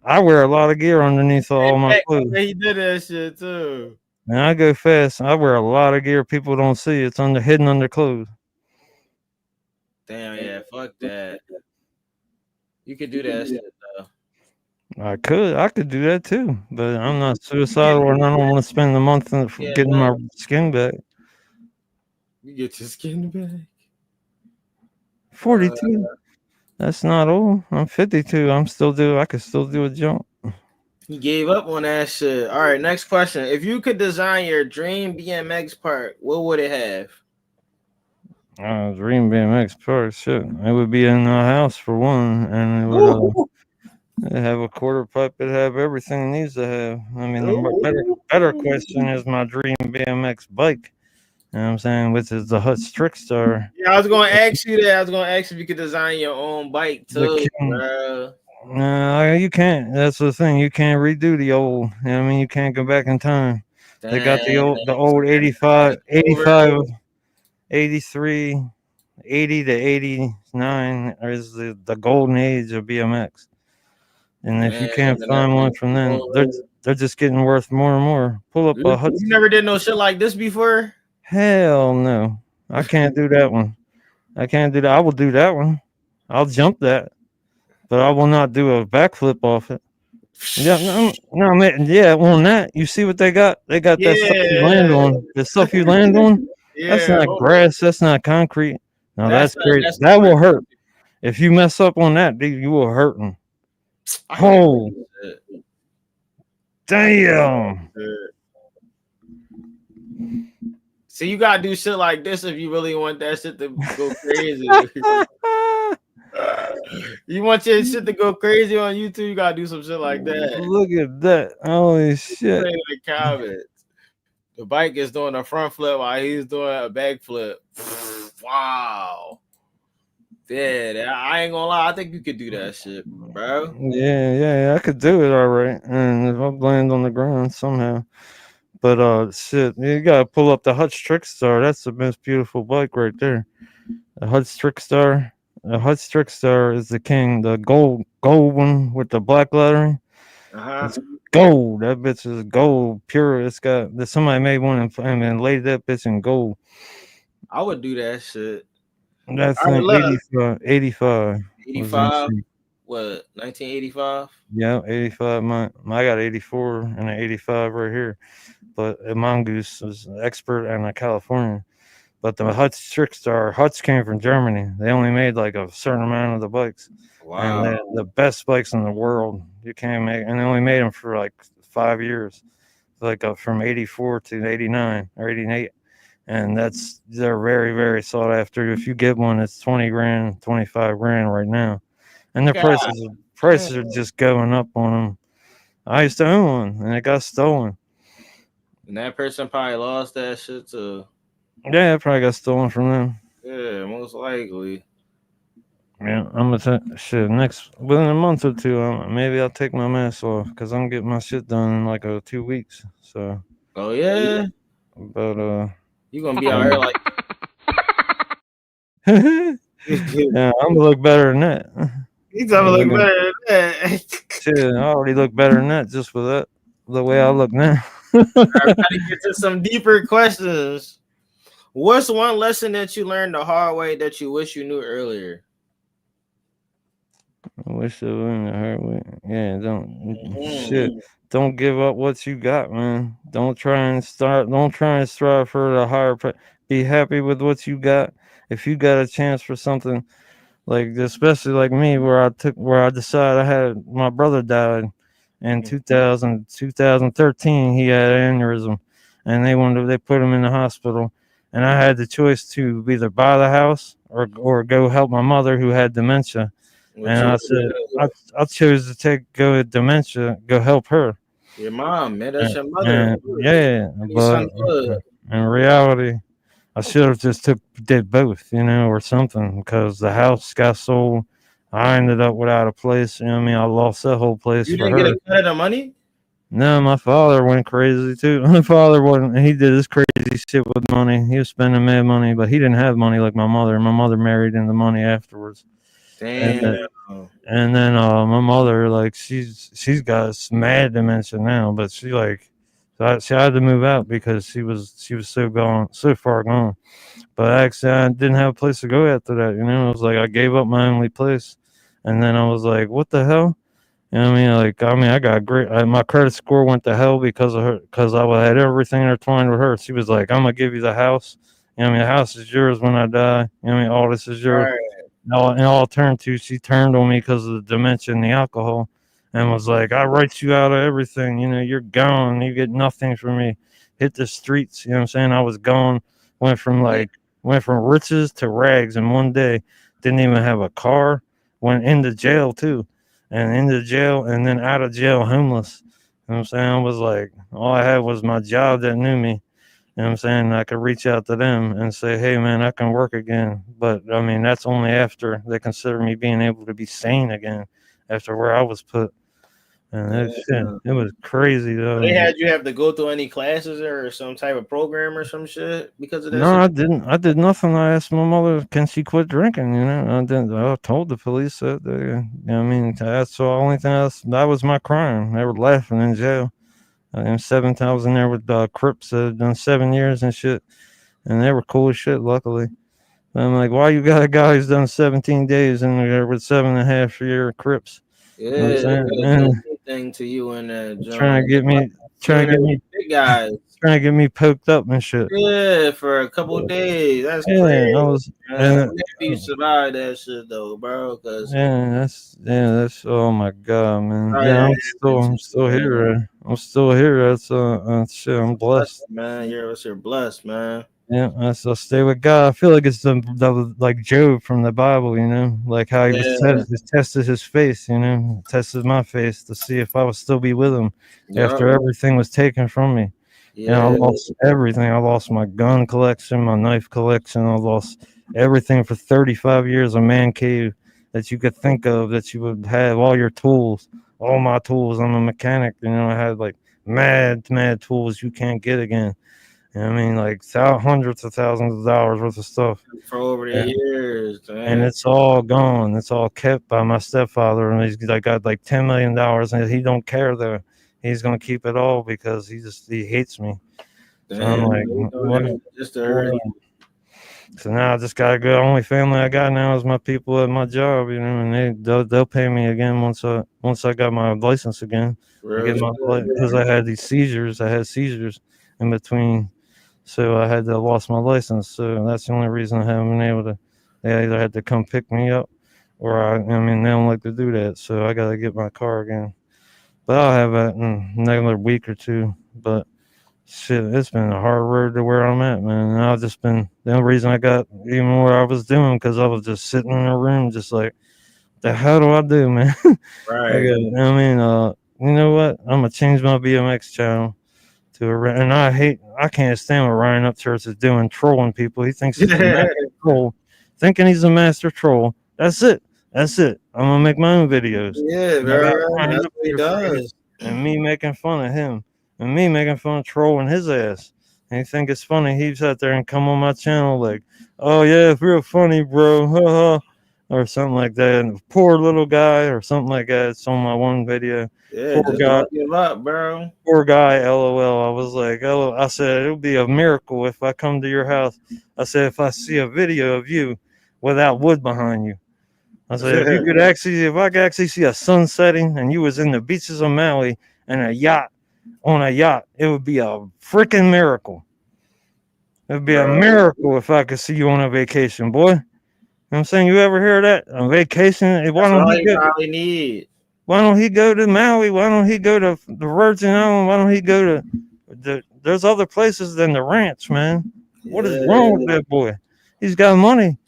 S2: I wear a lot of gear underneath all my clothes.
S3: He did that shit too.
S2: And I go fast. I wear a lot of gear people don't see. It's hidden under clothes.
S3: Damn, yeah, fuck that. You could do that shit though.
S2: I could do that too, but I'm not suicidal and I don't want to spend the month
S3: Yeah,
S2: getting my skin back.
S3: you get your skin back.
S2: 42. That's not old. I'm 52. I could still do a jump.
S3: He gave up on that shit. All right, next question. If you could design your dream BMX park, what would it have?
S2: Dream BMX park, shit. It would be in a house for one, and it would it'd have a quarter pipe. It'd have everything it needs to have. I mean, the better question is my dream BMX bike. You know what I'm saying? Which is the Hutch Trickstar.
S3: Yeah, I was gonna ask you that. I was gonna ask if you could design your own bike too, bro.
S2: No, you can't. That's the thing. You can't redo the old. You know what I mean? You can't go back in time. They got the old 85, 83, 80 to 89 is the golden age of BMX. And if you can't find one from then, they're just getting worth more and more. Pull up a Hutch.
S3: You never did no shit like this before?
S2: Hell no. I can't do that one. I can't do that. I will do that one. I'll jump that. But I will not do a backflip off it. Yeah, no, man. Yeah, on that, you see what they got? They got that stuff you land on. The stuff you land on, that's not grass. That's not concrete. No, that's great. That will hurt. If you mess up on that, dude, you will hurt them. Oh, damn.
S3: So you gotta do shit like this if you really want that shit to go crazy. You want your shit to go crazy on YouTube, you gotta do some shit like that.
S2: Look at that. Holy shit.
S3: In the comments. The bike is doing a front flip while he's doing a back flip. Wow. Yeah, I ain't gonna lie. I think you could do that shit, bro.
S2: Yeah, I could do it all right. And if I land on the ground somehow. But shit, you gotta pull up the Hutch Trickstar. That's the most beautiful bike right there. The Hutch Trickstar. The Hutch Trickstar is the king. The gold one with the black lettering. It's gold. That bitch is gold, pure. Somebody made one and laid that bitch in gold.
S3: I would do that shit.
S2: That's in 85.
S3: 85. What? 1985.
S2: Yeah, 85. I got 84 and an 85 right here. But a mongoose is an expert and a Californian. But the Hutch Trickstar, Hutch came from Germany. They only made like a certain amount of the bikes.
S3: Wow.
S2: And the best bikes in the world. You can't make, and they only made them for like 5 years, like from 84 to 89 or 88. And they're very, very sought after. If you get one, it's 20 grand, 25 grand right now. And the prices are just going up on them. I used to own one and it got stolen.
S3: And that person probably lost that shit too.
S2: Yeah, it probably got stolen from them.
S3: Yeah, most likely.
S2: Yeah, I'm gonna within a month or two. Maybe I'll take my mask off because I'm getting my shit done in like 2 weeks. So.
S3: Oh yeah.
S2: But
S3: you gonna be out here like.
S2: Yeah, I'm gonna look better than that.
S3: He's gonna look better than that.
S2: Shit, I already look better than that just for that. The way I look now.
S3: I gotta get to some deeper questions. What's one lesson that you learned the hard way that you wish you knew earlier?
S2: I wish I learned the hard way. Yeah,
S3: Mhm.
S2: shit. Don't give up what you got, man. Don't try and start. Don't try and strive for the higher. Be happy with what you got. If you got a chance for something, like especially like me, where I decided I had my brother died in 2013. He had an aneurysm, and they put him in the hospital, and I had the choice to either buy the house or go help my mother who had dementia.
S3: What
S2: And
S3: you
S2: I said, I chose to go with dementia, go help her.
S3: your mom, man. That's
S2: And,
S3: your mother. Of
S2: and
S3: course.
S2: yeah,
S3: Your
S2: but
S3: son good.
S2: in reality, I should have just did both, or something, because the house got sold. I ended up without a place. I mean, I lost that whole place
S3: You
S2: for
S3: didn't get
S2: her.
S3: a cut of the money?
S2: No, my father went crazy too. My father wasn't. He did this crazy shit with money. He was spending mad money, but he didn't have money like my mother. My mother married into money afterwards. And
S3: Damn.
S2: And then my mother, like she's got mad dementia now, but she had to move out because she was so far gone. But actually, I didn't have a place to go after that. It was like I gave up my only place, and then I was like, what the hell? You know what I mean? Like, I got my credit score went to hell because of her, because I had everything intertwined with her. She was like, I'm gonna give you the house. The house is yours when I die. All this is yours.
S3: Right.
S2: All she turned on me because of the dementia and the alcohol, and was like, I write you out of everything. You're gone. You get nothing from me. Hit the streets. You know what I'm saying? I was gone. Went from
S3: Yeah.
S2: riches to rags in one day. Didn't even have a car. Went into jail too, and into jail, and then out of jail homeless. You know what I'm saying? I was like, all I had was my job that knew me. You know what I'm saying? I could reach out to them and say, hey, man, I can work again. But I mean, that's only after they consider me being able to be sane again after where I was put. And
S3: Damn.
S2: it was crazy,
S3: They
S2: though.
S3: had you have to go through any classes or some type of program or some shit because of that
S2: No,
S3: shit.
S2: I didn't. I did nothing. I asked my mother, can she quit drinking? I didn't. I told the police that. I mean, that's the only thing else. That was my crime. They were laughing in jail. And 7,000 there with Crips that had done 7 years and shit. And they were cool as shit, luckily. I'm like, why you got a guy who's done 17 days in there with 7.5 year Crips? You know what I'm
S3: Yeah, they
S2: saying?
S3: could have done
S2: And
S3: anything to you in that
S2: trying
S3: joint.
S2: to get me, trying
S3: Seeing
S2: to get
S3: them
S2: me,
S3: big guys.
S2: trying to get me poked up and shit.
S3: Yeah, for a couple days. That's
S2: Yeah, I
S3: crazy,
S2: was,
S3: man. I'm
S2: and
S3: happy you survived that shit though, bro. Cause
S2: that's oh my god, man.
S3: sorry
S2: Yeah,
S3: that
S2: I'm
S3: happened to you,
S2: still
S3: man.
S2: here. I'm still here. That's shit. I'm blessed.
S3: Blessed, man. You're blessed, man.
S2: Yeah, I stay with God. I feel like it's like Job from the Bible, like how he
S3: Yeah,
S2: tested his faith, tested my faith to see if I would still be with him
S3: yup,
S2: after everything was taken from me. And I
S3: yeah,
S2: lost everything. I lost my gun collection, my knife collection. I lost everything for 35 years. A man cave that you could think of, that you would have all your tools, all my tools. I'm a mechanic. I had like mad tools you can't get again. I mean, like hundreds of thousands of dollars worth of stuff.
S3: for over the
S2: And,
S3: years,
S2: and
S3: man.
S2: it's all gone. It's all kept by my stepfather. And he's like got like $10 million, and he don't care though. He's gonna keep it all because he hates me. So I'm
S3: Damn,
S2: like,
S3: you doing
S2: what?
S3: that shit just to hurt
S2: what?
S3: you,
S2: So now I just gotta go. Only family I got now is my people at my job, and they'll pay me again once I got my license again. I
S3: real
S2: get my
S3: shit.
S2: because I had these seizures. I had seizures in between, so I had to lost my license. So that's the only reason I haven't been able to. They either had to come pick me up, or I mean they don't like to do that. So I gotta get my car again. But I'll have that in another week or two. But shit, it's been a hard road to where I'm at, man. And I've just been the only reason I got even what I was doing because I was just sitting in a room, just like, the hell do I do, man?
S3: Right.
S2: You know what? I'm gonna change my BMX channel to and I can't stand what Ryan Upchurch is doing, trolling people. He thinks he's a master troll, thinking he's a master troll. That's it. That's it. I'm gonna make my own videos.
S3: Yeah,
S2: And I got
S3: bro.
S2: Ryan
S3: That's what he
S2: Upchurch
S3: does.
S2: and me making fun of him and me making fun of trolling his ass. And you think it's funny? He's out there and come on my channel like, "Oh yeah, it's real funny, bro." Ha ha. or something like that. And poor little guy or something like that. It's on my one video.
S3: Yeah,
S2: Poor
S3: just
S2: guy,
S3: don't give up, bro.
S2: poor guy. LOL. I was like, oh, I said it would be a miracle if I come to your house. I said if I see a video of you without wood behind you. I said if you could actually, if I could actually see a sun setting and you was in the beaches of Maui and a yacht on a yacht, it would be a freaking miracle. It'd be a
S3: Bro,
S2: miracle if I could see you on a vacation, boy. You know what I'm saying? You ever hear that? On vacation? Why
S3: that's
S2: don't
S3: all
S2: he
S3: you
S2: go?
S3: probably need.
S2: Why don't he go to Maui? Why don't he go to the Virgin Island? Why don't he go to there's other places than the ranch, man. What is wrong with
S3: Yeah,
S2: that boy? He's got money.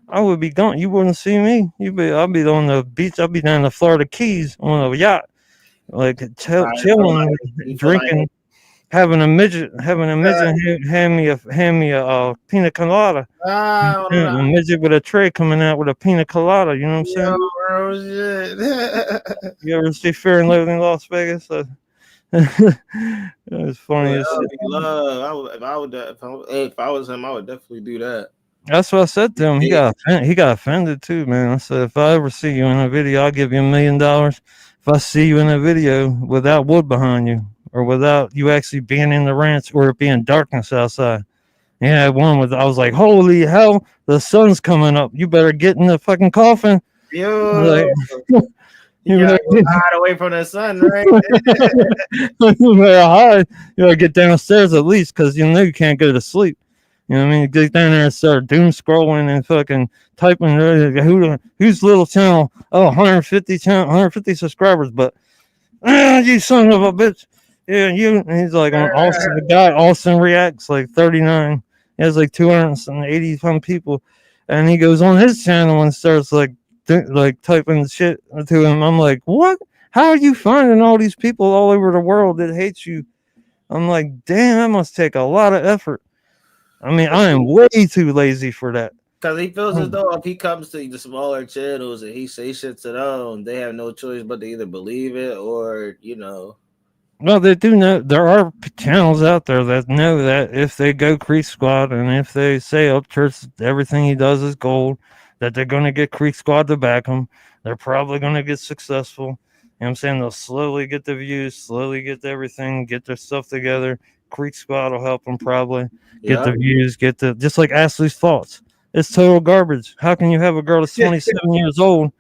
S2: I would be gone. You wouldn't see me. I'll be on the beach. I'll be down the Florida Keys on a yacht, like
S3: probably feel
S2: chilling,
S3: like you feel like
S2: drinking, having a midget hand me a pina colada. Yeah, a
S3: ah,
S2: midget with a tray coming out with a pina colada. You know what I'm
S3: yo,
S2: saying?
S3: bro, shit.
S2: You ever see Fear and Loathing in Las Vegas? It's
S3: Boy,
S2: funny
S3: that
S2: as
S3: would
S2: shit.
S3: be love. If I was him, I would definitely do that.
S2: That's what I said to him.
S3: Yeah,
S2: He got offended too, man. I said, if I ever see you in a video, I'll give you $1 million. If I see you in a video without wood behind you, or without you actually being in the ranch, or it being darkness outside. He had one with I was like, holy hell, the sun's coming up. You better get in the fucking coffin.
S3: yo,
S2: Like
S3: you
S2: you
S3: gotta
S2: better
S3: go hide away from the sun, right?
S2: you better hide. You gotta get downstairs at least because you know you can't go to sleep. You know what I mean? Get down there and start doom scrolling and fucking typing whose little channel. Oh, 150 channel, 150 subscribers, but you son of a bitch. Yeah, you. And he's like on Austin. The guy Austin reacts like 39. He has like 280 some people, and he goes on his channel and starts like like typing shit to him. I'm like, what? How are you finding all these people all over the world that hate you? I'm like, damn, that must take a lot of effort. I mean, I am way too lazy for that.
S3: Because he feels as though if he comes to the smaller channels and he say shit to them, they have no choice but to either believe it or,
S2: Well, they do know there are channels out there that know that if they go Creek Squad and if they say up church everything he does is gold, that they're going to get Creek Squad to back them. They're probably going to get successful. You know what I'm saying? They'll slowly get the views, slowly get everything, get their stuff together. Creek Squad will help them probably get
S3: yeah.
S2: the views, get the just like Ashley's thoughts. It's total garbage. How can you have a girl that's 27 years old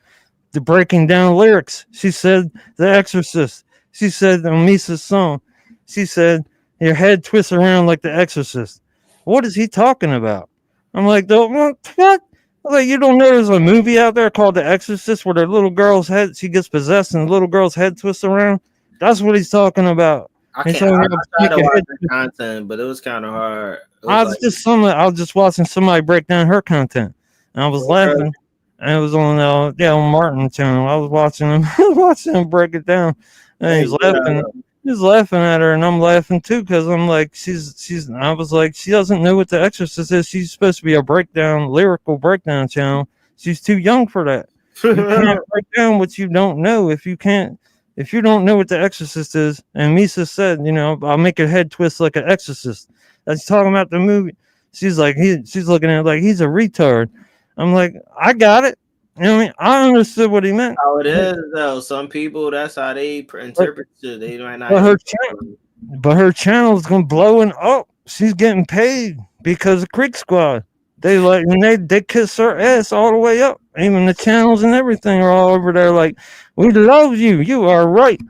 S2: the breaking down lyrics? She said The Exorcist. She said on Misa's song, she said, your head twists around like The Exorcist. What is he talking about? I'm like, what? I'm like, you don't know there's a movie out there called The Exorcist where the little girl's head, she gets possessed and the little girl's head twists around? That's what he's talking about.
S3: I
S2: He's
S3: can't.
S2: talking
S3: I
S2: about
S3: tried to
S2: make your
S3: watch
S2: head
S3: the content, but it was kind of hard. It was
S2: I was
S3: like,
S2: just I was just watching somebody break down her content, and I was laughing. And it was on on Martin channel. I was watching him, watching him break it down, and
S3: hey,
S2: he's laughing. He's laughing at her, and I'm laughing too because I'm like, she's. I was like, she doesn't know what The Exorcist is. She's supposed to be a lyrical breakdown channel. She's too young for that. You can't break down what you don't know. If you don't know what The Exorcist is, and Misa said, I'll make your head twist like an exorcist. That's talking about the movie. She's like, she's looking at it like he's a retard. I'm like, I got it. You know what I mean? I understood what he meant.
S3: how it is though. Some people, that's how they interpret it. They might not.
S2: But her channel's gonna blowing up. She's getting paid because of Creek Squad. They like and they kiss her ass all the way up. Even the channels and everything are all over there like, we love you. You are right.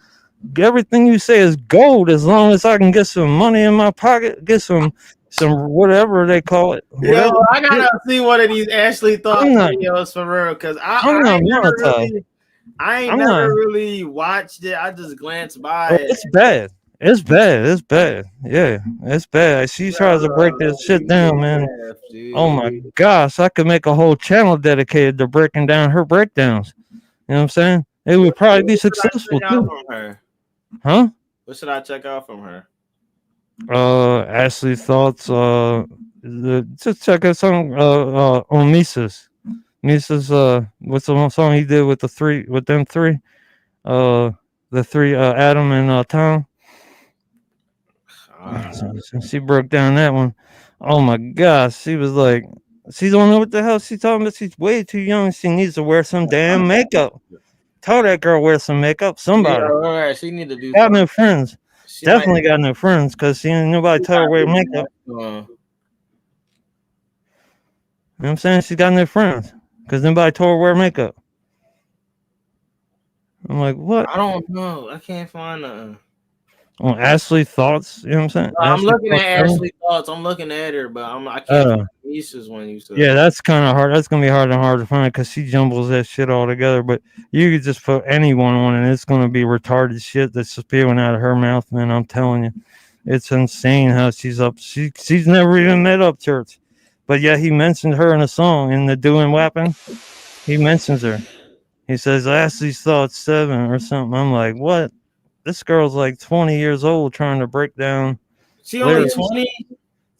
S2: Everything you say is gold as long as I can get some money in my pocket, get some whatever they call it.
S3: Yo,
S2: Whatever.
S3: I gotta see one of these Ashley thought videos for real, because
S2: I'm not monetized.
S3: I ain't
S2: I'm
S3: never
S2: not.
S3: really watched it. I just glanced by
S2: Oh,
S3: it.
S2: it's bad. It's bad. It's bad. Yeah, it's bad. She tries to break that shit down, man. Oh my gosh, I could make a whole channel dedicated to breaking down her breakdowns. You know what I'm saying? It would probably be successful too.
S3: From her?
S2: Huh?
S3: What should I check out from her?
S2: Ashley thoughts. Just check out some on Mises. Mises. What's the one song he did with them three? The three Adam and Tom. She broke down that one. Oh my gosh, she was like, She don't know what the hell she's talking about. She's way too young. She needs to wear some damn makeup. Tell that girl wear some makeup. Somebody.
S3: Yeah, all right. She need to do
S2: Got
S3: something.
S2: no friends.
S3: She
S2: Definitely got no friends because she ain't nobody tell her wear makeup. You know what I'm saying? She got no friends because nobody told her wear makeup. I'm like, what?
S3: I don't know. I can't find nothing.
S2: On Ashley Thoughts, you know what I'm saying?
S3: I'm
S2: Ashley
S3: looking at
S2: Thoughts.
S3: Ashley Thoughts. I'm looking at her, but I can't find Misha's one you said.
S2: Yeah, that's kind of hard. That's gonna be hard to find because she jumbles that shit all together. But you could just put anyone on, and it's gonna be retarded shit that's spewing out of her mouth. Man, I'm telling you, it's insane how she's up. She's never even met up church, but yeah, he mentioned her in a song in the Doing Weapon. He mentions her. He says Ashley's Thoughts 7 or something. I'm like, what? This girl's like 20 years old trying to break down.
S3: She only
S2: lyrics.
S3: 20?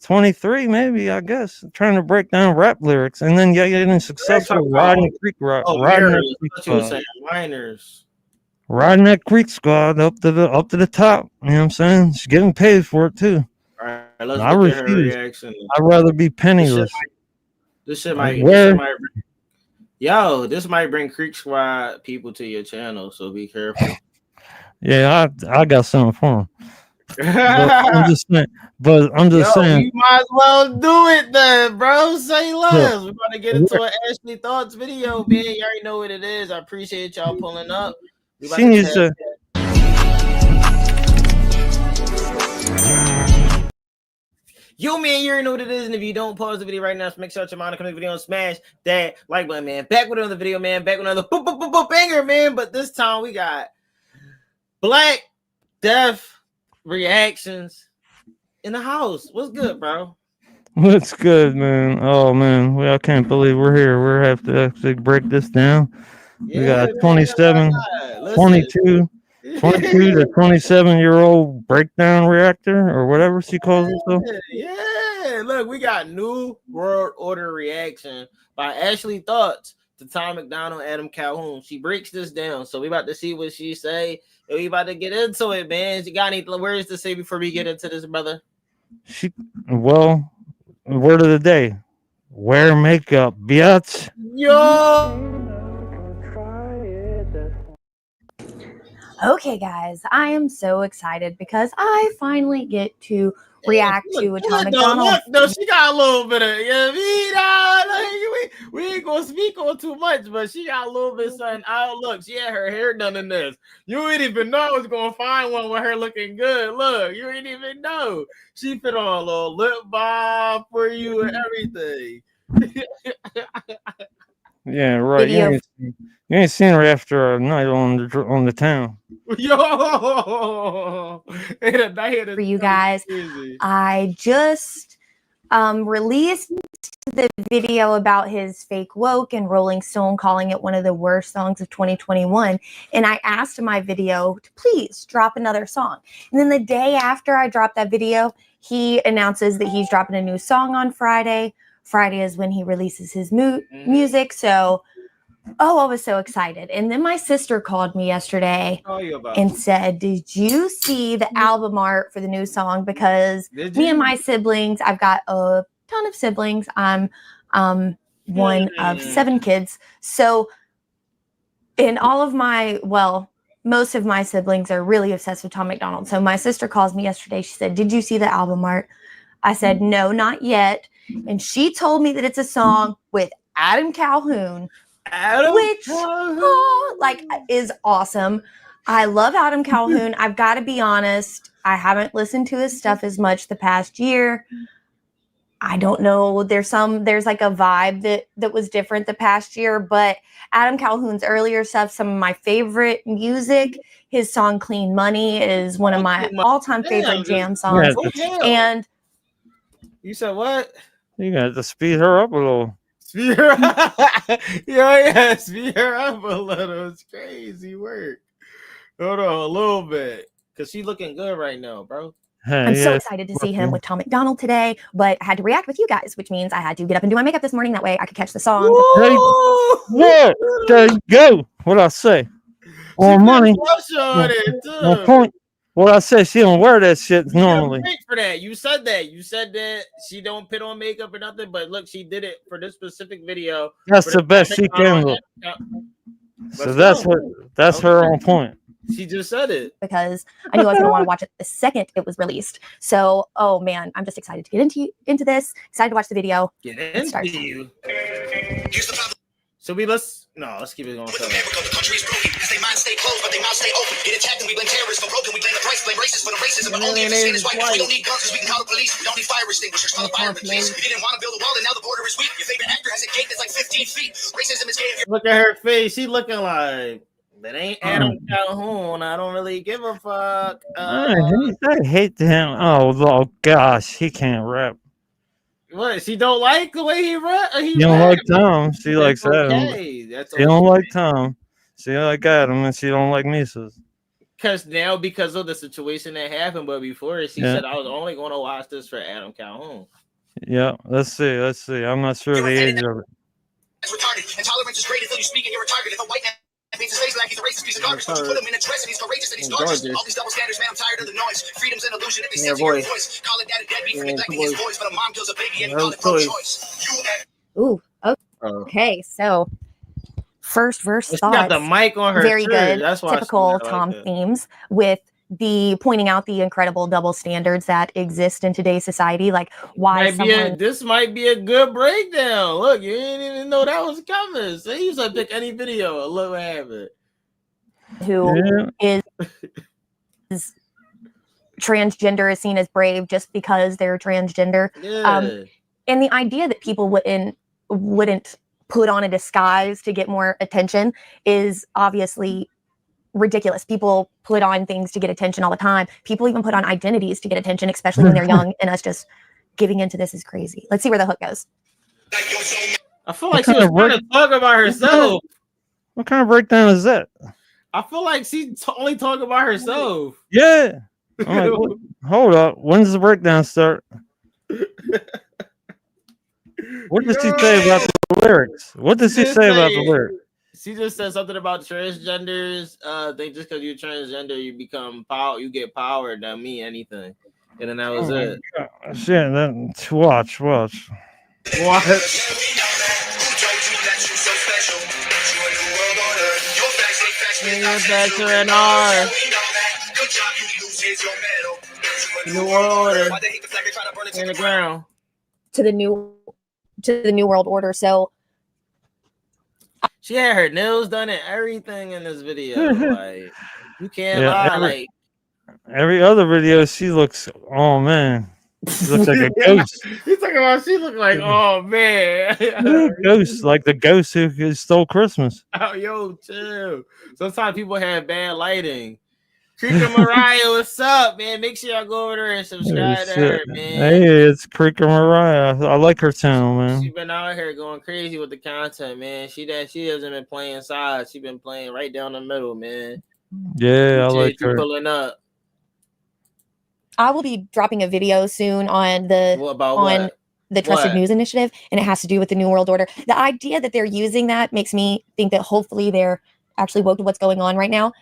S2: 23, maybe, I guess, trying to break down rap lyrics, and then getting successful riding that creek
S3: minors.
S2: Riding that creek squad up to the top. You know what I'm saying? She's getting paid for it too.
S3: All right, let's
S2: I
S3: look at her
S2: refuse.
S3: reaction.
S2: I'd rather be penniless.
S3: This shit might bring Creek Squad people to your channel, so be careful.
S2: Yeah, I got something for them. I'm just saying.
S3: You might as well do it then, bro. Say less. We're about to get into an Ashley Thoughts video, man. You already know what it is. I appreciate y'all pulling up.
S2: She needs to.
S3: Yo, man, you already know what it is. And if you don't, pause the video right now. So make sure your mind to come to the video and smash that like button, man. Back with another video, man. Back with another banger, man. But this time we got Black Death reactions in the house. What's good, bro?
S2: What's good, man? Oh man, well, I can't believe we're here. We have to actually break this down. We got 27, 22 to 27-year-old breakdown reactor or whatever she calls herself.
S3: Yeah, look, we got New World Order reaction by Ashley Thoughts to Tom McDonald, Adam Calhoun. She breaks this down, so we about to see what she say. We about to get into it, man. You got any words to say before we get into this, brother?
S2: Word of the day: wear makeup, bitch.
S3: Yo.
S1: Okay, guys, I am so excited because I finally get to react to Atomic Donald.
S3: No, she got a little bit of, we ain't gonna speak on too much, but she got a little bit of something. Oh, look, she had her hair done in this. You ain't even know I was gonna find one with her looking good. Look, you ain't even know. She put on a little lip balm for you and everything.
S2: Yeah, right. You ain't seen her after a night on the town.
S1: Yo, for you guys, I just released the video about his fake woke and Rolling Stone calling it one of the worst songs of 2021, and I asked in my video to please drop another song. And then the day after I dropped that video, he announces that he's dropping a new song on Friday. Friday is when he releases his music. So, I was so excited. And then my sister called me yesterday and said, did you see the album art for the new song? Because me and my siblings, I've got a ton of siblings. I'm one of 7 kids. So, and most of my siblings are really obsessed with Tom McDonald. So my sister calls me yesterday. She said, did you see the album art? I said, no, not yet. And she told me that it's a song with Adam Calhoun, which is awesome. I love Adam Calhoun. I've got to be honest. I haven't listened to his stuff as much the past year. I don't know. There's like a vibe that was different the past year, but Adam Calhoun's earlier stuff, some of my favorite music, his song Clean Money is one of my all-time favorite jam songs. And
S3: you said what?
S2: You got to speed her up a little.
S3: Speed her up. Speed her up a little. It's crazy work. Hold on a little bit. Because she's looking good right now, bro.
S1: I'm so excited to see him with Tom McDonald today, but I had to react with you guys, which means I had to get up and do my makeup this morning. That way I could catch the song.
S2: Yeah, there you go. What I say? More money. More point. Well, I said she don't wear that shit normally.
S3: Great for that. You said that. You said that she don't put on makeup or nothing. But look, she did it for this specific video.
S2: That's the best she can look. So that's her on point.
S3: She just said it
S1: because I knew I was going to want to watch it the second it was released. So, oh man, I'm just excited to get into this. Excited to watch the video.
S3: Get into you. So let's keep it going. The country is broken because they mind stay closed, but they mouth stay open. Get attacked and we blame terrorists for broken. We blame the price, blame racists for the racism. But only if the skin is white. We don't need guns because we can call the police. We don't need fire extinguishers. Call the fireman, please. You didn't want to build a wall and now the border is weak. Your favorite actor has a gate that's like 15 feet. Racism is gay. Look at her face. She looking like that ain't Adam Calhoun. I don't really give a fuck.
S2: I hate him. Oh gosh, he can't rap.
S3: What? She don't like the way he rap?
S2: She don't like Tom. She likes Adam.
S3: That's
S2: she don't like Tom. She like Adam, and she don't like Mises.
S3: Because of the situation that happened, but before she said I was only going to watch this for Adam Calhoun.
S2: Yeah, let's see. I'm not sure the age of it.
S4: It's retarded. Intolerance is great until you speak and you're a target. If a white man beats his face like he's a racist piece of garbage, but you put him in a dress and he's courageous and he's gorgeous. All these double standards, man, I'm tired of the noise. Freedom's an illusion if they censor your voice. Call it dad a deadbeat for neglecting his voice, but a mom kills a baby and you call it pro-choice.
S1: Ooh, okay. So first verse thoughts.
S3: Got the mic on her.
S1: Very
S3: shirt.
S1: good.
S3: That's why
S1: typical Tom themes with the pointing out the incredible double standards that exist in today's society. Like why
S3: this might be a good breakdown. Look, you didn't even know that was coming. So you just pick any video and look what happened.
S1: Who is transgender is seen as brave just because they're transgender.
S3: Yeah.
S1: And the idea that people wouldn't put on a disguise to get more attention is obviously ridiculous. People put on things to get attention all the time. People even put on identities to get attention, especially when they're young, and us just giving into this is crazy. Let's see where the hook goes.
S3: I feel like she was trying to talk about herself.
S2: What kind of breakdown is that?
S3: I feel like she's only talking about herself.
S2: Yeah. I'm like, hold up. When does the breakdown start? What did she say about the lyrics? What did she say about the lyrics?
S3: She just said something about transgenders. Think just because you're transgender, you become power. You get power. Don't mean anything. And then that was it.
S2: Shit. Then watch.
S3: What? New order in the ground
S1: to the new world order. So
S3: she had her nails done and everything in this video. Like you can't lie.
S2: Every other video, she looks. Oh man, she looks like a ghost.
S3: He's talking about she look like oh man,
S2: ghost like the ghost who stole Christmas.
S3: Oh yo, chill. Sometimes people have bad lighting. Creeker Mariah, what's up, man? Make sure y'all go over there and subscribe to her, man.
S2: Hey, it's Creeker Mariah. I like her channel, man.
S3: She's been out here going crazy with the content, man. She hasn't been playing sides. She's been playing right down the middle, man.
S2: Yeah, I like her.
S3: Pulling up.
S1: I will be dropping a video soon on the Trusted News Initiative, and it has to do with the New World Order. The idea that they're using that makes me think that hopefully they're actually woke to what's going on right now.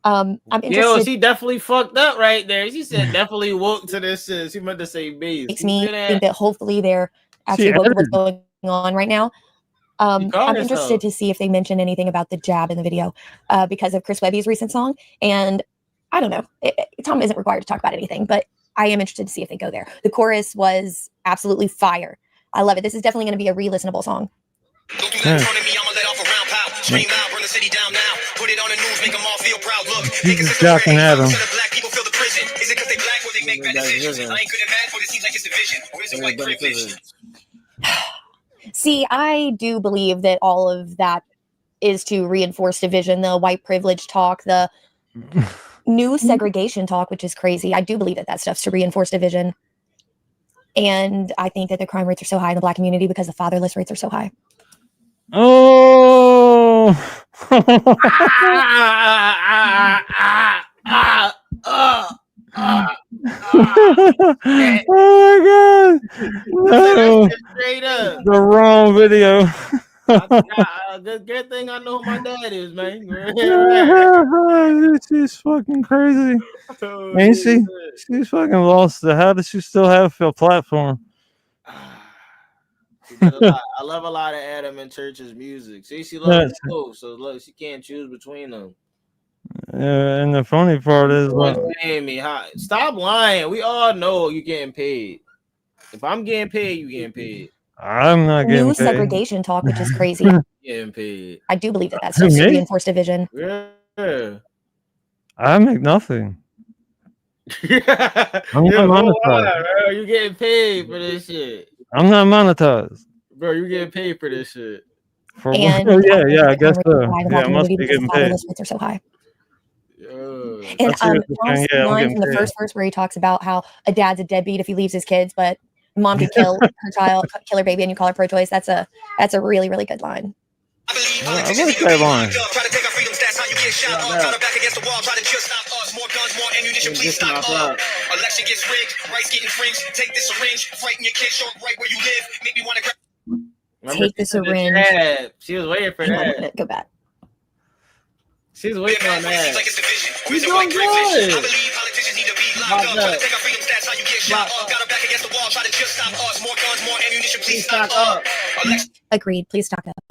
S1: I'm interested.
S3: Yo, she definitely fucked up right there. She said definitely woke to this shit. She meant to say beast.
S1: Makes me think that hopefully they're actually woke to what's going on right now. I'm interested to see if they mention anything about the jab in the video because of Chris Webby's recent song. And I don't know. Tom isn't required to talk about anything, but I am interested to see if they go there. The chorus was absolutely fire. I love it. This is definitely going to be a re-listenable song.
S2: He's just jocking at him.
S1: See, I do believe that all of that is to reinforce division, the white privilege talk, the new segregation talk, which is crazy. I do believe that stuff's to reinforce division. And I think that the crime rates are so high in the Black community because the fatherless rates are so high.
S2: Oh, oh my god! No.
S3: Straight up.
S2: The wrong video.
S3: Good thing I know who my dad is, man.
S2: She's fucking crazy.
S3: Oh,
S2: Ain't
S3: yeah.
S2: she? She's fucking lost it. How does she still have a platform?
S3: She did a lot. I love a lot of Adam and Church's music. See, she loves
S2: Yes.
S3: both, so look, she can't choose between them.
S2: And the funny part is,
S3: What's paying me? Stop lying. We all know you getting paid. If I'm getting paid, you getting paid.
S2: I'm not getting
S1: New
S2: paid.
S1: segregation talk, which is crazy.
S3: Getting paid.
S1: I do believe that that's
S2: Who,
S1: just
S2: me?
S1: reinforced division.
S3: Yeah.
S2: I make nothing.
S3: I'm
S2: not monetized.
S3: bro. You getting paid for this shit.
S2: I'm not monetized.
S3: Bro, you getting paid for this shit.
S2: For
S1: And
S2: what? Yeah, I guess so.
S1: the
S2: Yeah, I
S1: black
S2: must
S1: community
S2: be
S1: because
S2: getting
S1: the
S2: paid.
S1: fatherless rates are so high.
S3: Yeah.
S1: And
S2: I see what you're
S1: Tom's
S2: saying. Yeah, I'm
S1: line
S2: getting
S1: from the
S2: paid.
S1: first verse where he talks about how a dad's a deadbeat if he leaves his kids, but mom could kill her child, kill her baby, and you call her pro-choice. That's a really, really good line.
S2: I like that line.
S4: Try to take our freedoms, that's how you get shot. Try to back against the wall, try to just stop us. More guns, more ammunition, please stop up. Election gets rigged, rights get infringed. Take this syringe, frighten your kids, show right where you live. Make me want to grab.
S1: Take the syringe.
S3: She was waiting for
S1: Hang on a
S3: that.
S1: minute, go back.
S3: She's waiting on that.
S4: Like it's division.
S3: She's doing good.
S4: I believe politicians need to be locked up. Try to take our freedoms, that's how you get shot up. Got our back against the wall, try to just stop us. More guns, more ammunition, please stop up.
S1: Agreed. Please stock up.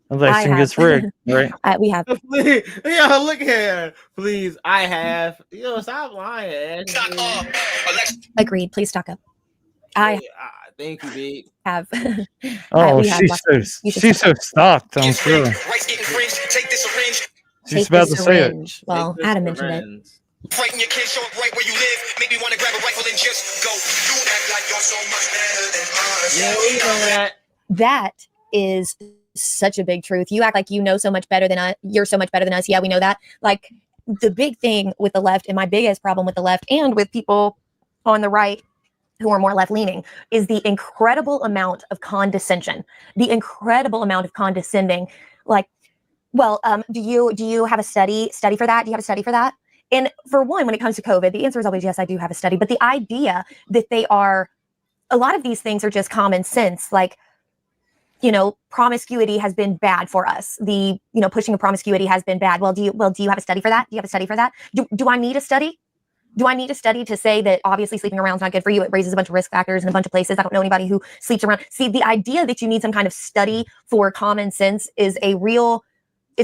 S2: Election gets rigged, right?
S1: We have.
S3: Please, yo, look here. Please, I have. Yo, stop lying.
S4: Stock up.
S1: Agreed. Please stock up.
S3: Thank you, babe.
S1: Have.
S2: Oh,
S1: we have
S2: she's so stocked, I'm sure.
S4: Rights get infringed. Take this syringe.
S2: She's about to say it.
S1: Well, Adam mentioned it.
S4: Frighten your kids, show up right where you live. Make me want to grab a rifle and just go. You act like you're so much better than us.
S3: Yeah, we know that.
S1: That is such a big truth. You act like you know so much better than us. You're so much better than us. Yeah, we know that. Like the big thing with the left, and my biggest problem with the left and with people on the right who are more left leaning, is the incredible amount of condescension, the incredible amount of condescending. Like, well, do you have a study for that? Do you have a study for that? And for one, when it comes to COVID, the answer is always yes, I do have a study. But the idea that a lot of these things are just common sense. Like, promiscuity has been bad for us. Pushing of promiscuity has been bad. Well, do you have a study for that? Do you have a study for that? Do I need a study? Do I need a study to say that obviously sleeping around is not good for you? It raises a bunch of risk factors in a bunch of places. I don't know anybody who sleeps around. See, the idea that you need some kind of study for common sense is a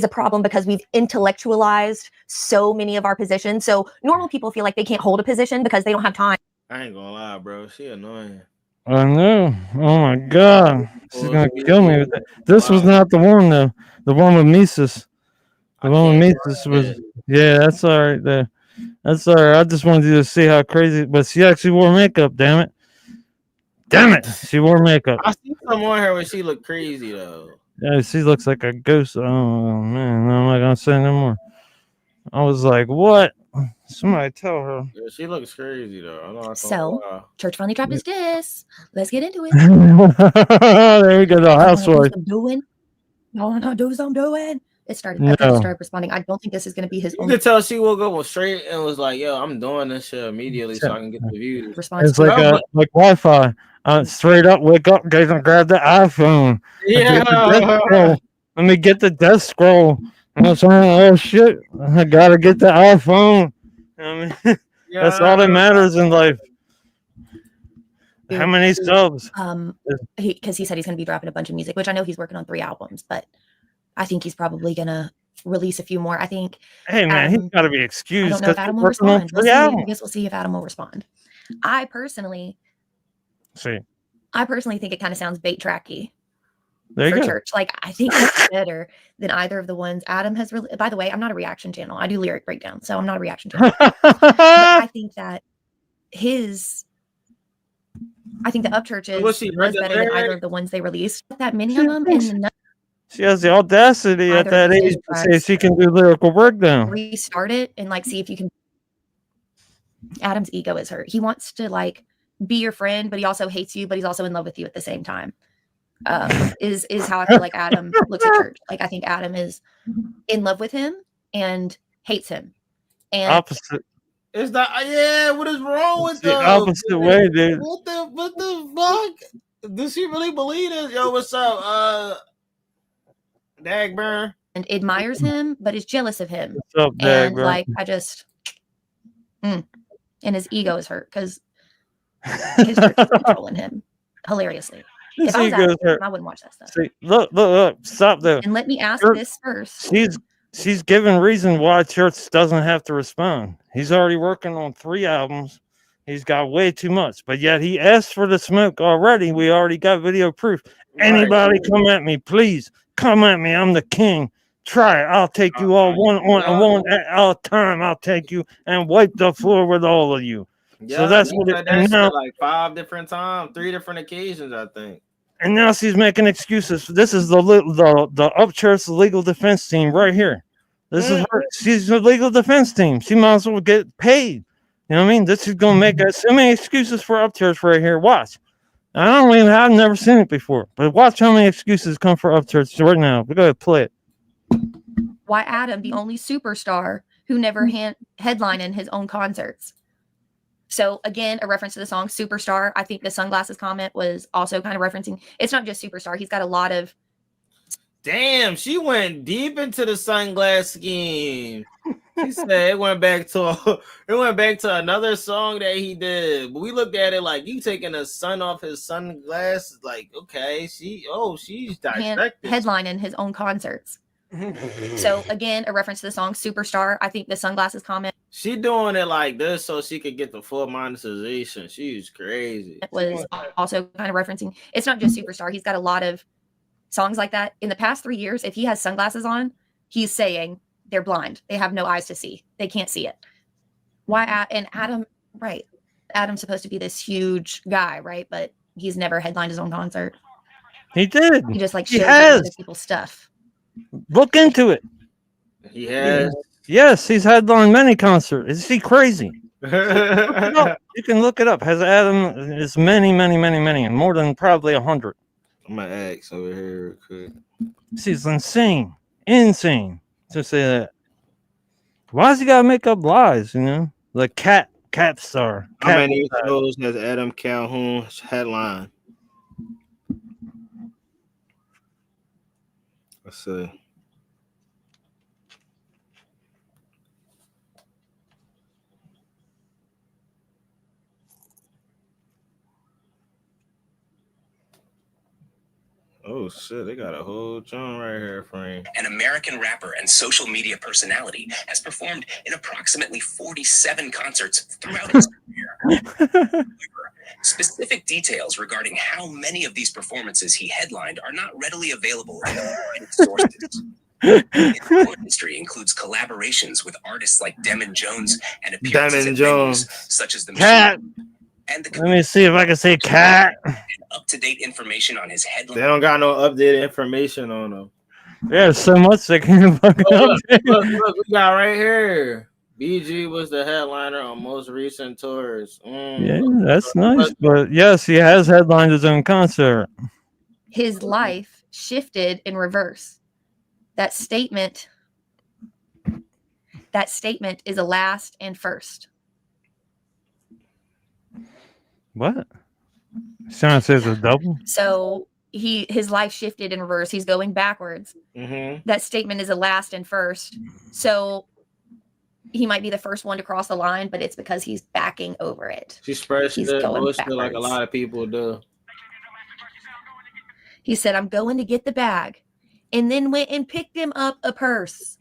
S1: problem because we've intellectualized so many of our positions. So normal people feel like they can't hold a position because they don't have time.
S3: I ain't gonna lie, bro. She annoying.
S2: I know. Oh my god. She's gonna kill me with that. This was not the one though. The one with Mises. The one with Mises was that's all right there. That's all right. I just wanted you to see how crazy, but she actually wore makeup, damn it. Damn it. She wore makeup.
S3: I see some on her when she looked crazy though.
S2: Yeah, she looks like a ghost. Oh man, I'm not gonna say no more. I was like, what? Somebody tell her.
S3: Yeah, she looks crazy though.
S1: So Church finally dropped his diss. Let's get into it.
S2: There we go, the housewife.
S1: No, do what I'm doing. It started. I started responding. I don't think this is going to be his.
S3: You could tell she woke up straight and was like, "Yo, I'm doing this shit immediately so I can get the views."
S2: It's like Wi-Fi. Straight up, wake up, guys, and grab the iPhone.
S3: Yeah.
S2: Let me get the death scroll. Oh shit! I gotta get the iPhone. I mean, that's all that matters in life. How many subs?
S1: Because he said he's going to be dropping a bunch of music, which I know he's working on 3 albums, but I think he's probably going to release a few more. I think.
S2: Hey man, he's got to be excused.
S1: I don't know if Adam will respond. I guess we'll see if Adam will respond. I personally think it kind of sounds bait tracky. For Church. Like, I think it's better than either of the ones Adam has really. By the way, I'm not a reaction channel. I do lyric breakdown, so I'm not a reaction channel. But I think that I think the Upchurches was better than either of the ones they released. That many of them,
S2: she has the audacity at that age to say she can do lyrical breakdown.
S1: Restart it and see if you can. Adam's ego is hurt. He wants to be your friend, but he also hates you, but he's also in love with you at the same time. Is how I feel like Adam looks at Church. I think Adam is in love with him and hates him. And
S2: opposite.
S3: Is that what is wrong with
S2: the opposite way, dude?
S3: What the fuck? Does she really believe this? Yo, what's up? Dagburn.
S1: and admires him, but is jealous of him.
S2: What's up,
S1: And
S2: Dagburn?
S1: like, I just, and his ego is hurt because his church is controlling him hilariously.
S2: His
S1: If I was
S2: ego's
S1: Adam,
S2: hurt.
S1: I wouldn't watch that stuff.
S2: See, look, stop there.
S1: And let me ask
S2: Church-
S1: this first.
S2: She's given reason why Church doesn't have to respond. He's already working on 3 albums. He's got way too much, but yet he asked for the smoke already. We already got video proof. Anybody come at me, please. Come at me. I'm the king. Try it. I'll take you all one at a time. I'll take you and wipe the floor with all of you.
S3: Yeah,
S2: So that's
S3: he
S2: what it
S3: said
S2: and
S3: that
S2: now,
S3: shit like 5 different times, 3 different occasions, I think.
S2: and now she's making excuses. This is the Upchurch legal defense team right here. This is her. She's the legal defense team. She might as well get paid. You know what I mean? This is gonna make us so many excuses for Upchurch right here. Watch. I've never seen it before, but watch how many excuses come for Upchurch right now. We're gonna play it.
S1: Why Adam, the only superstar who never headlined in his own concerts? So again, a reference to the song Superstar. I think the sunglasses comment was also kind of referencing. It's not just Superstar. He's got a lot of.
S3: Damn, she went deep into the sunglass scheme. She said it went back to another song that he did. But we looked at it like you taking the sun off his sunglasses. Like, okay, she's dissected.
S1: Headline in his own concerts. So again, a reference to the song Superstar. I think the sunglasses comment.
S3: She doing it like this so she could get the full monetization. She's crazy.
S1: It was also kind of referencing. It's not just Superstar. He's got a lot of songs like that. In the past 3 years, if he has sunglasses on, he's saying they're blind. They have no eyes to see. They can't see it. Why? And Adam, right? Adam's supposed to be this huge guy, right? But he's never headlined his own concert.
S2: He did.
S1: He just like
S2: He
S1: shows
S2: has.
S1: other people's stuff.
S2: Look into it.
S3: He has.
S2: Yes, he's headlined many concerts. Is he crazy? You can look it up. Has Adam is many, and more than probably 100.
S3: I'm gonna ask over here real quick.
S2: She's insane to say that. Why does he gotta make up lies? You know, like cat star.
S3: How many shows has Adam Calhoun headline? Let's see. Oh shit, they got a whole John right here, Frank.
S5: An American rapper and social media personality has performed in approximately 47 concerts throughout his career. Specific details regarding how many of these performances he headlined are not readily available in the provided sources. His history includes collaborations with artists like Demon Jones and appearances at venues such as the
S2: Cat.
S5: And the
S2: Let me see if I can say cat.
S5: up-to-date information on his headline.
S3: They don't got no updated information on them.
S2: There's so much they can fucking update.
S3: Look, we got right here. BG was the headliner on most recent tours.
S2: Yeah, that's nice. But yes, he has headlined his own concert.
S1: His life shifted in reverse. That statement is a last and first.
S2: What? Someone says a double?
S1: So his life shifted in reverse. He's going backwards.
S3: Mm-hmm.
S1: That statement is a last and first. So he might be the first one to cross the line, but it's because he's backing over it.
S3: She spreads
S1: He's
S3: it
S1: going
S3: like a
S1: backwards.
S3: lot of people do.
S1: He said, I'm going to get the bag. And then went and picked him up a purse.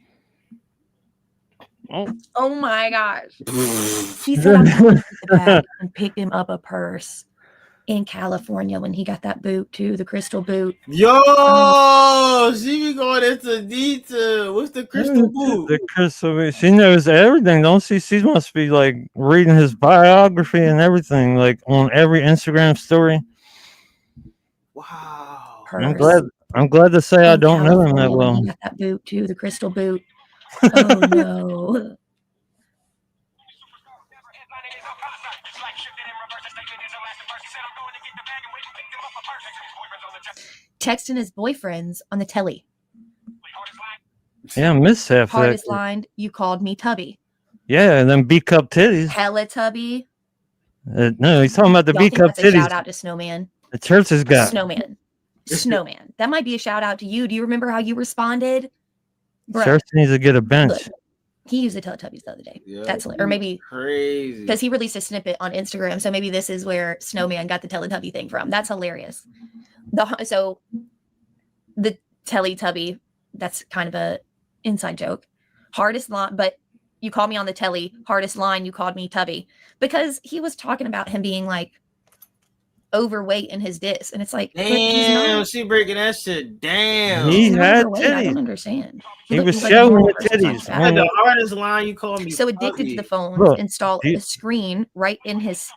S1: Oh my gosh. He said, I'm going to get the bag and picked him up a purse in California when he got that boot too, the crystal boot.
S3: Yo, she be going into detail. What's the crystal boot?
S2: The crystal boot. She knows everything, don't she? She must be like reading his biography and everything, like on every Instagram story.
S3: Wow.
S1: Purse.
S2: I'm glad to say I don't know him that
S1: California when
S2: well.
S1: He got that boot too, the crystal boot. Oh no. Texting his boyfriends on the telly.
S2: Yeah, I missed half of that.
S1: Hardest line, you called me tubby.
S2: Yeah, and then B cup titties.
S1: Hella tubby.
S2: No, he's talking about the
S1: Y'all
S2: B
S1: think
S2: cup
S1: that's a
S2: titties.
S1: shout out to Snowman.
S2: The church has got.
S1: Snowman. Snowman. That might be a shout out to you. Do you remember how you responded? Bruh,
S2: Church needs to get a bench.
S1: look, he used the Teletubbies the other day.
S3: Yeah,
S1: That's or maybe
S3: crazy.
S1: because he released a snippet on Instagram. So maybe this is where Snowman got the Teletubby thing from. That's hilarious. So the Teletubby, that's kind of a inside joke. Hardest line, but you called me on the telly. Hardest line, you called me Tubby. Because he was talking about him being like overweight in his diss. And it's like, but he's
S3: Damn,
S1: not.
S3: she breaking that shit down.
S2: He
S1: He's not
S2: had
S1: overweight. I don't
S2: titties.
S1: understand.
S2: He was
S1: looked like a
S2: showing
S1: normal
S2: the
S1: person talking
S2: titties.
S1: about
S3: Had
S1: it.
S3: the hardest line you call me.
S1: So addicted to
S3: Fuzzy.
S1: the phones,
S2: Look,
S1: install
S2: you-
S1: a screen right on his.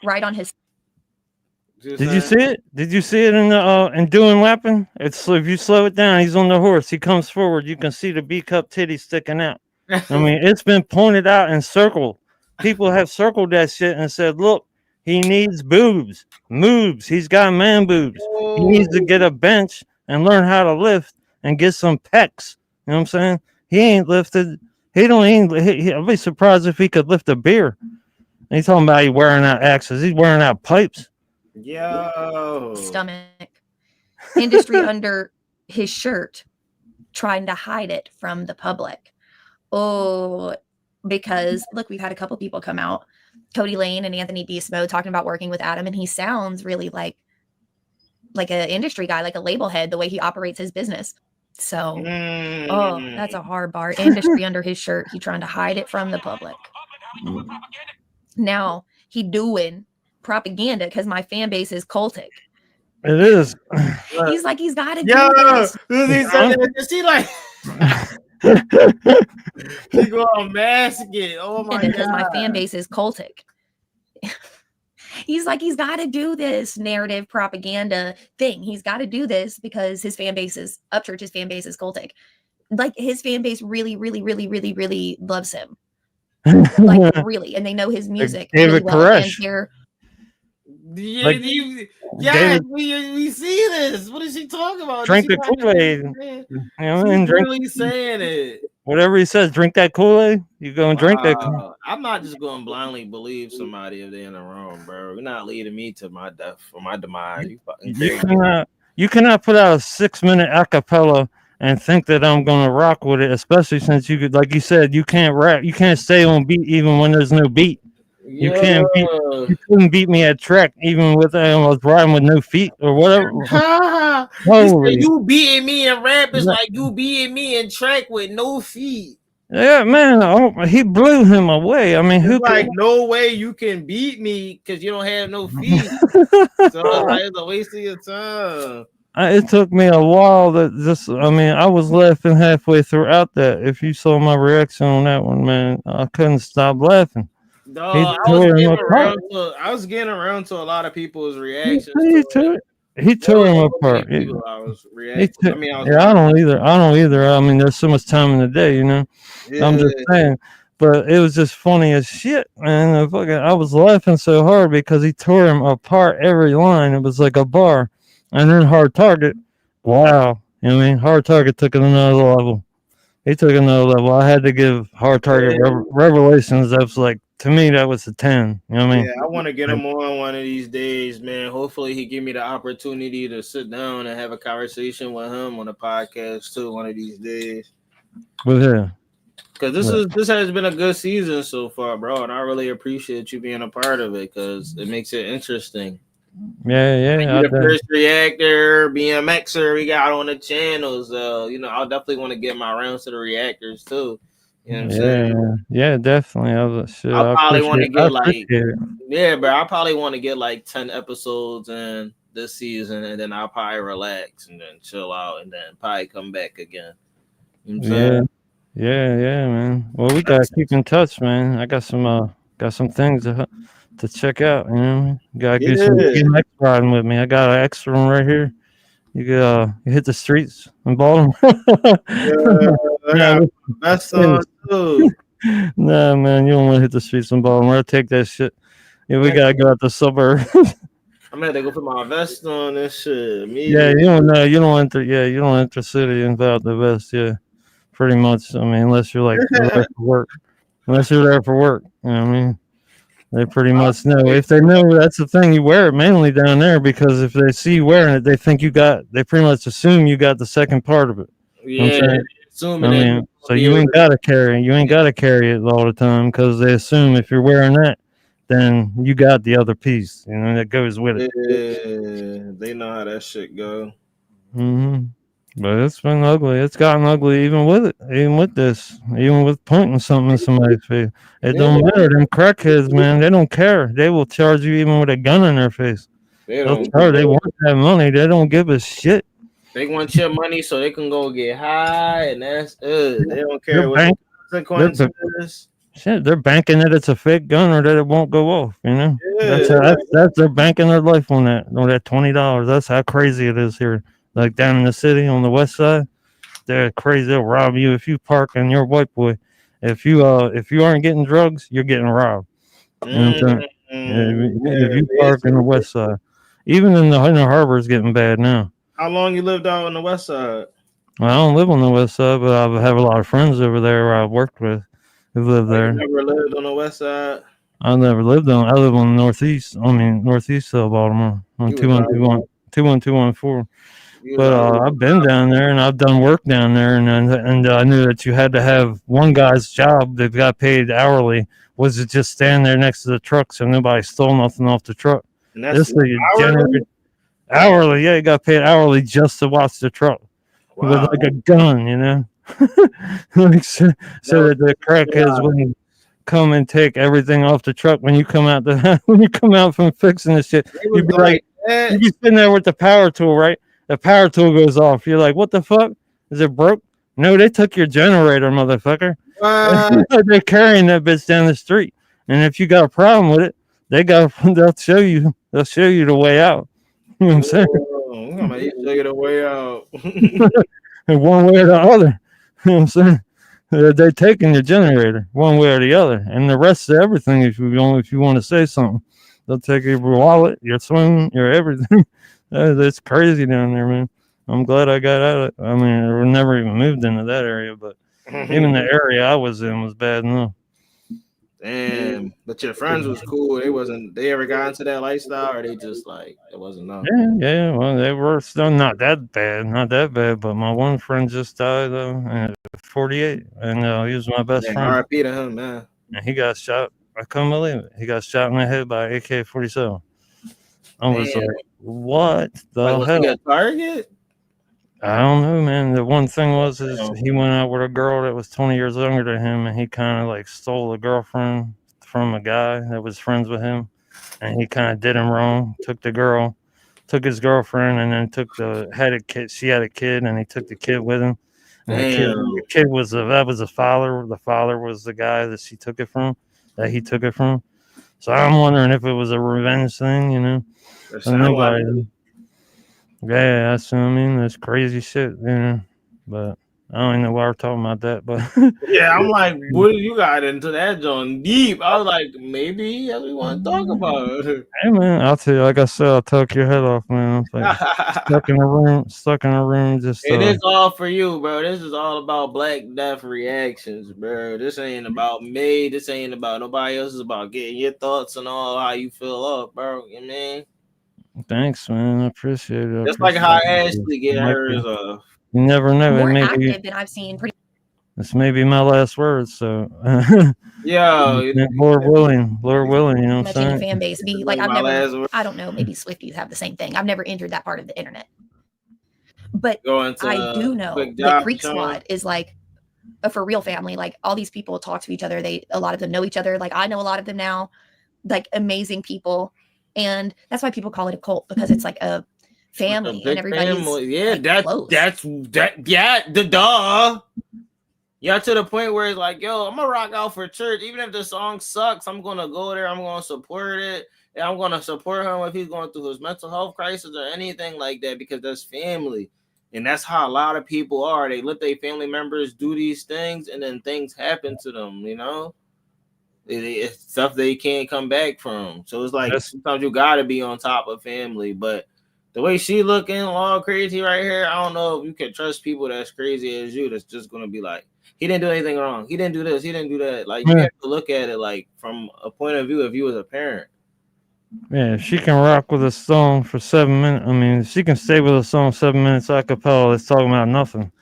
S3: Just
S2: Did you
S3: saying.
S2: see it? Did you see it in doing lapping? It's if you slow it down, he's on the horse. He comes forward. You can see the B cup titty sticking out. I mean, it's been pointed out and circled. People have circled that shit and said, "Look, he needs boobs, moobs. He's got man boobs. He needs to get a bench and learn how to lift and get some pecs." You know what I'm saying? He ain't lifted. He don't. I'd be surprised if he could lift a beer. And he's talking about he wearing out axes. He's wearing out pipes.
S3: Yo.
S1: Stomach industry under his shirt, trying to hide it from the public. Oh, because look, we've had a couple people come out, Cody Lane and Anthony Beastmo, talking about working with Adam, and he sounds really like an industry guy, like a label head, the way he operates his business. So, oh, that's a hard bar. Industry under his shirt. He trying to hide it from the public. Now he doing propaganda because my fan base is cultic.
S2: It is.
S1: He's like, he's got to do
S3: Yo,
S1: this.
S3: he said that. She like. He gonna mask it. Oh my god.
S1: Because my fan base is cultic. He's like, he's got to do this narrative propaganda thing. He's got to do this because his fan base is Upchurch's fan base is cultic. Like his fan base really, really, really, really, really loves him. Like really, and they know his music really
S2: David
S1: well. And
S2: Koresh.
S1: they're
S3: Yeah,
S2: Like,
S3: yes, we see this. What is she talking about?
S2: Drink
S3: She
S2: the Kool-Aid.
S3: saying-
S2: You know,
S3: She's
S2: and drink
S3: really saying it.
S2: whatever he says. Drink that Kool-Aid. You go and drink that. Kool-Aid.
S3: I'm not just going to blindly believe somebody if they're in the wrong, bro. You're not leading me to my death or my demise. You fucking crazy.
S2: You cannot put out a 6-minute acapella and think that I'm gonna rock with it, especially since you could, like you said, you can't rap. You can't stay on beat even when there's no beat. You can't beat. You couldn't beat me at track even with I was riding with no feet or whatever. Holy.
S3: You beating me in rap is like you beating me in track with no feet.
S2: Yeah, man, he blew him away. I mean, who
S3: Like
S2: could?
S3: no way you can beat me because you don't have no feet. So it's a waste of your time.
S2: It took me a while I was laughing halfway throughout that. If you saw my reaction on that one, man, I couldn't stop laughing.
S3: No, I was getting around to a lot of people's reactions.
S2: He tore him apart.
S3: I was reacting.
S2: I don't either. I mean, there's so much time in the day, you know.
S3: Yeah.
S2: I'm just saying. But it was just funny as shit, man. I was laughing so hard because he tore him apart every line. It was like a bar. And then Hard Target, wow. You know what I mean? Hard Target took it another level. He took another level. I had to give Hard Target Revelations. That was like, to me, that was a 10. You know what I mean?
S3: Yeah, I want to get him on one of these days, man. Hopefully he give me the opportunity to sit down and have a conversation with him on a podcast too one of these days.
S2: With him.
S3: Because this has been a good season so far, bro. And I really appreciate you being a part of it because it makes it interesting.
S2: Yeah.
S3: The first reactor, BMXer we got on the channels. I'll definitely want to get my rounds to the reactors too. You know what I'm saying?
S2: Yeah, definitely.
S3: I'll probably want to get I probably want to get like 10 episodes in this season, and then I'll probably relax and then chill out, and then probably come back again. You know what I'm saying?
S2: Yeah, man. Well, we gotta keep in touch, man. I got some things to check out. You know, gotta get some BMX riding with me. I got an extra one right here. You hit the streets in Baltimore.
S3: That's too.
S2: Nah, man, you don't want to hit the streets in Baltimore. I'll take that shit. Yeah, we gotta go out the suburb.
S3: I'm gonna go put my vest on and shit.
S2: Yeah, you don't enter city without the vest. Yeah, pretty much. I mean, unless you're like there for work. You know what I mean? They pretty much know. If they know, that's the thing. You wear it mainly down there because if they see you wearing it, they think you got. They pretty much assume you got the second part of it. You know what
S3: Yeah,
S2: I'm saying?
S3: assuming
S2: I
S3: that
S2: mean, so you ain't gotta carry. You ain't gotta carry it all the time because they assume if you're wearing that, then you got the other piece. You know that goes with it.
S3: yeah, they know how that shit go.
S2: Hmm. But it's been ugly. It's gotten ugly even with it. Even with this. Even with pointing something in somebody's face. It
S3: Yeah,
S2: don't matter. Them crackheads, man, they don't care. They will charge you even with a gun in their face.
S3: they
S2: They'll
S3: don't.
S2: charge. They want that money. They don't give a shit.
S3: They want your money so they can go get high, and that's it. They don't
S2: They're
S3: care what
S2: bank.
S3: the
S2: They're
S3: consequence
S2: ba-
S3: is.
S2: shit. They're banking that it's a fake gun or that it won't go off. You know. That's
S3: Yeah,
S2: how. That's they're banking their life on that. On that $20. That's how crazy it is here. Like down in the city on the west side. They're crazy. They'll rob you if you park and you're a white boy. If you aren't getting drugs, you're getting robbed. You know what I'm saying?
S3: yeah,
S2: If you park in the
S3: basically.
S2: west side, even in the harbor is getting bad now.
S3: How long you lived out on the west side?
S2: Well, I don't live on the west side, but I have a lot of friends over there where I've worked with who live
S3: Oh, you
S2: there.
S3: never lived on the west side?
S2: I never lived on. I live on the northeast. I mean northeast of Baltimore on
S3: You was out.
S2: 21214.
S3: You was
S2: But
S3: out.
S2: I've been down there and I've done work down there, and I knew that you had to have one guy's job that got paid hourly was to just stand there next to the truck so nobody stole nothing off the truck.
S3: And that's
S2: This thing
S3: hourly?
S2: generated hourly, yeah, he got paid hourly just to watch the truck with
S3: Wow.
S2: like a gun, you know, like so
S3: That
S2: that the crackheads wouldn't come and take everything off the truck when you come out the when you come out from fixing the shit.
S3: they was
S2: You'd be like,
S3: that.
S2: you'd be sitting there with the power tool, right? The power tool goes off. You're like, what the fuck? Is it broke? No, they took your generator, motherfucker.
S3: What?
S2: They're carrying that bitch down the street. And if you got a problem with it, they'll show you the way out. You know what I'm saying?
S3: Whoa, I'm gonna show you the way out.
S2: And one way or the other. You know what I'm saying? They're taking your generator one way or the other. And the rest of everything, if you want to say something, they'll take your wallet, your swing, your everything. It's crazy down there, man. I'm glad I got out of it. I mean, I never even moved into that area, but even the area I was in was bad enough.
S3: Damn, but your friends was cool. They ever got into that lifestyle, or they just like it wasn't enough.
S2: Yeah. Well, they were still not that bad. But my one friend just died though, at 48, and he was my best
S3: Man,
S2: friend.
S3: R.I.P. to him, man.
S2: And he got shot. I couldn't believe it. He got shot in the head by AK-47. I was
S3: Damn.
S2: like, what the
S3: Like, was he
S2: hell?
S3: a target?
S2: I don't know, man. The one thing was is
S3: Oh.
S2: he went out with a girl that was 20 years younger than him, and he kind of like stole a girlfriend from a guy that was friends with him, and he kind of did him wrong. Took his girlfriend, and then had a kid. She had a kid, and he took the kid with him. And
S3: Damn.
S2: the kid was that was the father. The father was the guy that he took it from. So I'm wondering if it was a revenge thing, you know.
S3: That
S2: And
S3: sound like
S2: nobody. Yeah, that's what I mean. That's crazy shit, you know. But I don't even know why we're talking about that. But
S3: yeah, I'm like, what did you got into that joint deep? I was like, maybe that's what we want to talk about.
S2: hey, man, I'll tell you, like I said, I'll talk your head off, man. I'm like stuck in a room, just
S3: It is all for you, bro. This is all about Black Death reactions, bro. This ain't about me. This ain't about nobody else. It's about getting your thoughts and all how you feel up, bro. You know what I mean?
S2: thanks, man. I appreciate it.
S3: Just like how Ashley get
S2: Might be-
S3: hers off.
S2: You never know.
S1: More
S2: It may
S1: active than I've seen.
S2: this may be my last words. So,
S3: Yo,
S2: Lord willing, you know what I'm
S1: Much any
S2: saying?
S1: fan base be like
S3: my last word.
S1: I don't know, maybe Swifties have the same thing. I've never entered that part of the internet, but
S3: Going to
S1: I do know
S3: quick
S1: that
S3: job,
S1: Creek
S3: Sean.
S1: Squad is like a for real family. Like all these people talk to each other. A lot of them know each other. Like I know a lot of them now, like amazing people. And that's why people call it a cult, because it's like a family and everybody's
S3: yeah,
S1: like, close.
S3: the duh. Yeah, to the point where it's like, yo, I'm gonna rock out for church, even if the song sucks. I'm gonna go there. I'm gonna support it. And I'm gonna support him if he's going through his mental health crisis or anything like that, because that's family, and that's how a lot of people are. They let their family members do these things, and then things happen to them. You know, it's stuff they can't come back from. So it's like sometimes you gotta be on top of family, but The way she looking all crazy right here, I don't know if you can trust people that's crazy as you. That's just gonna be like, he didn't do anything wrong. He didn't do this. He didn't do that. Like you have to look at it like from a point of view if you was a parent.
S2: Yeah, if she can rock with a song for 7 minutes. I mean, if she can stay with a song 7 minutes a cappella, it's talking about nothing.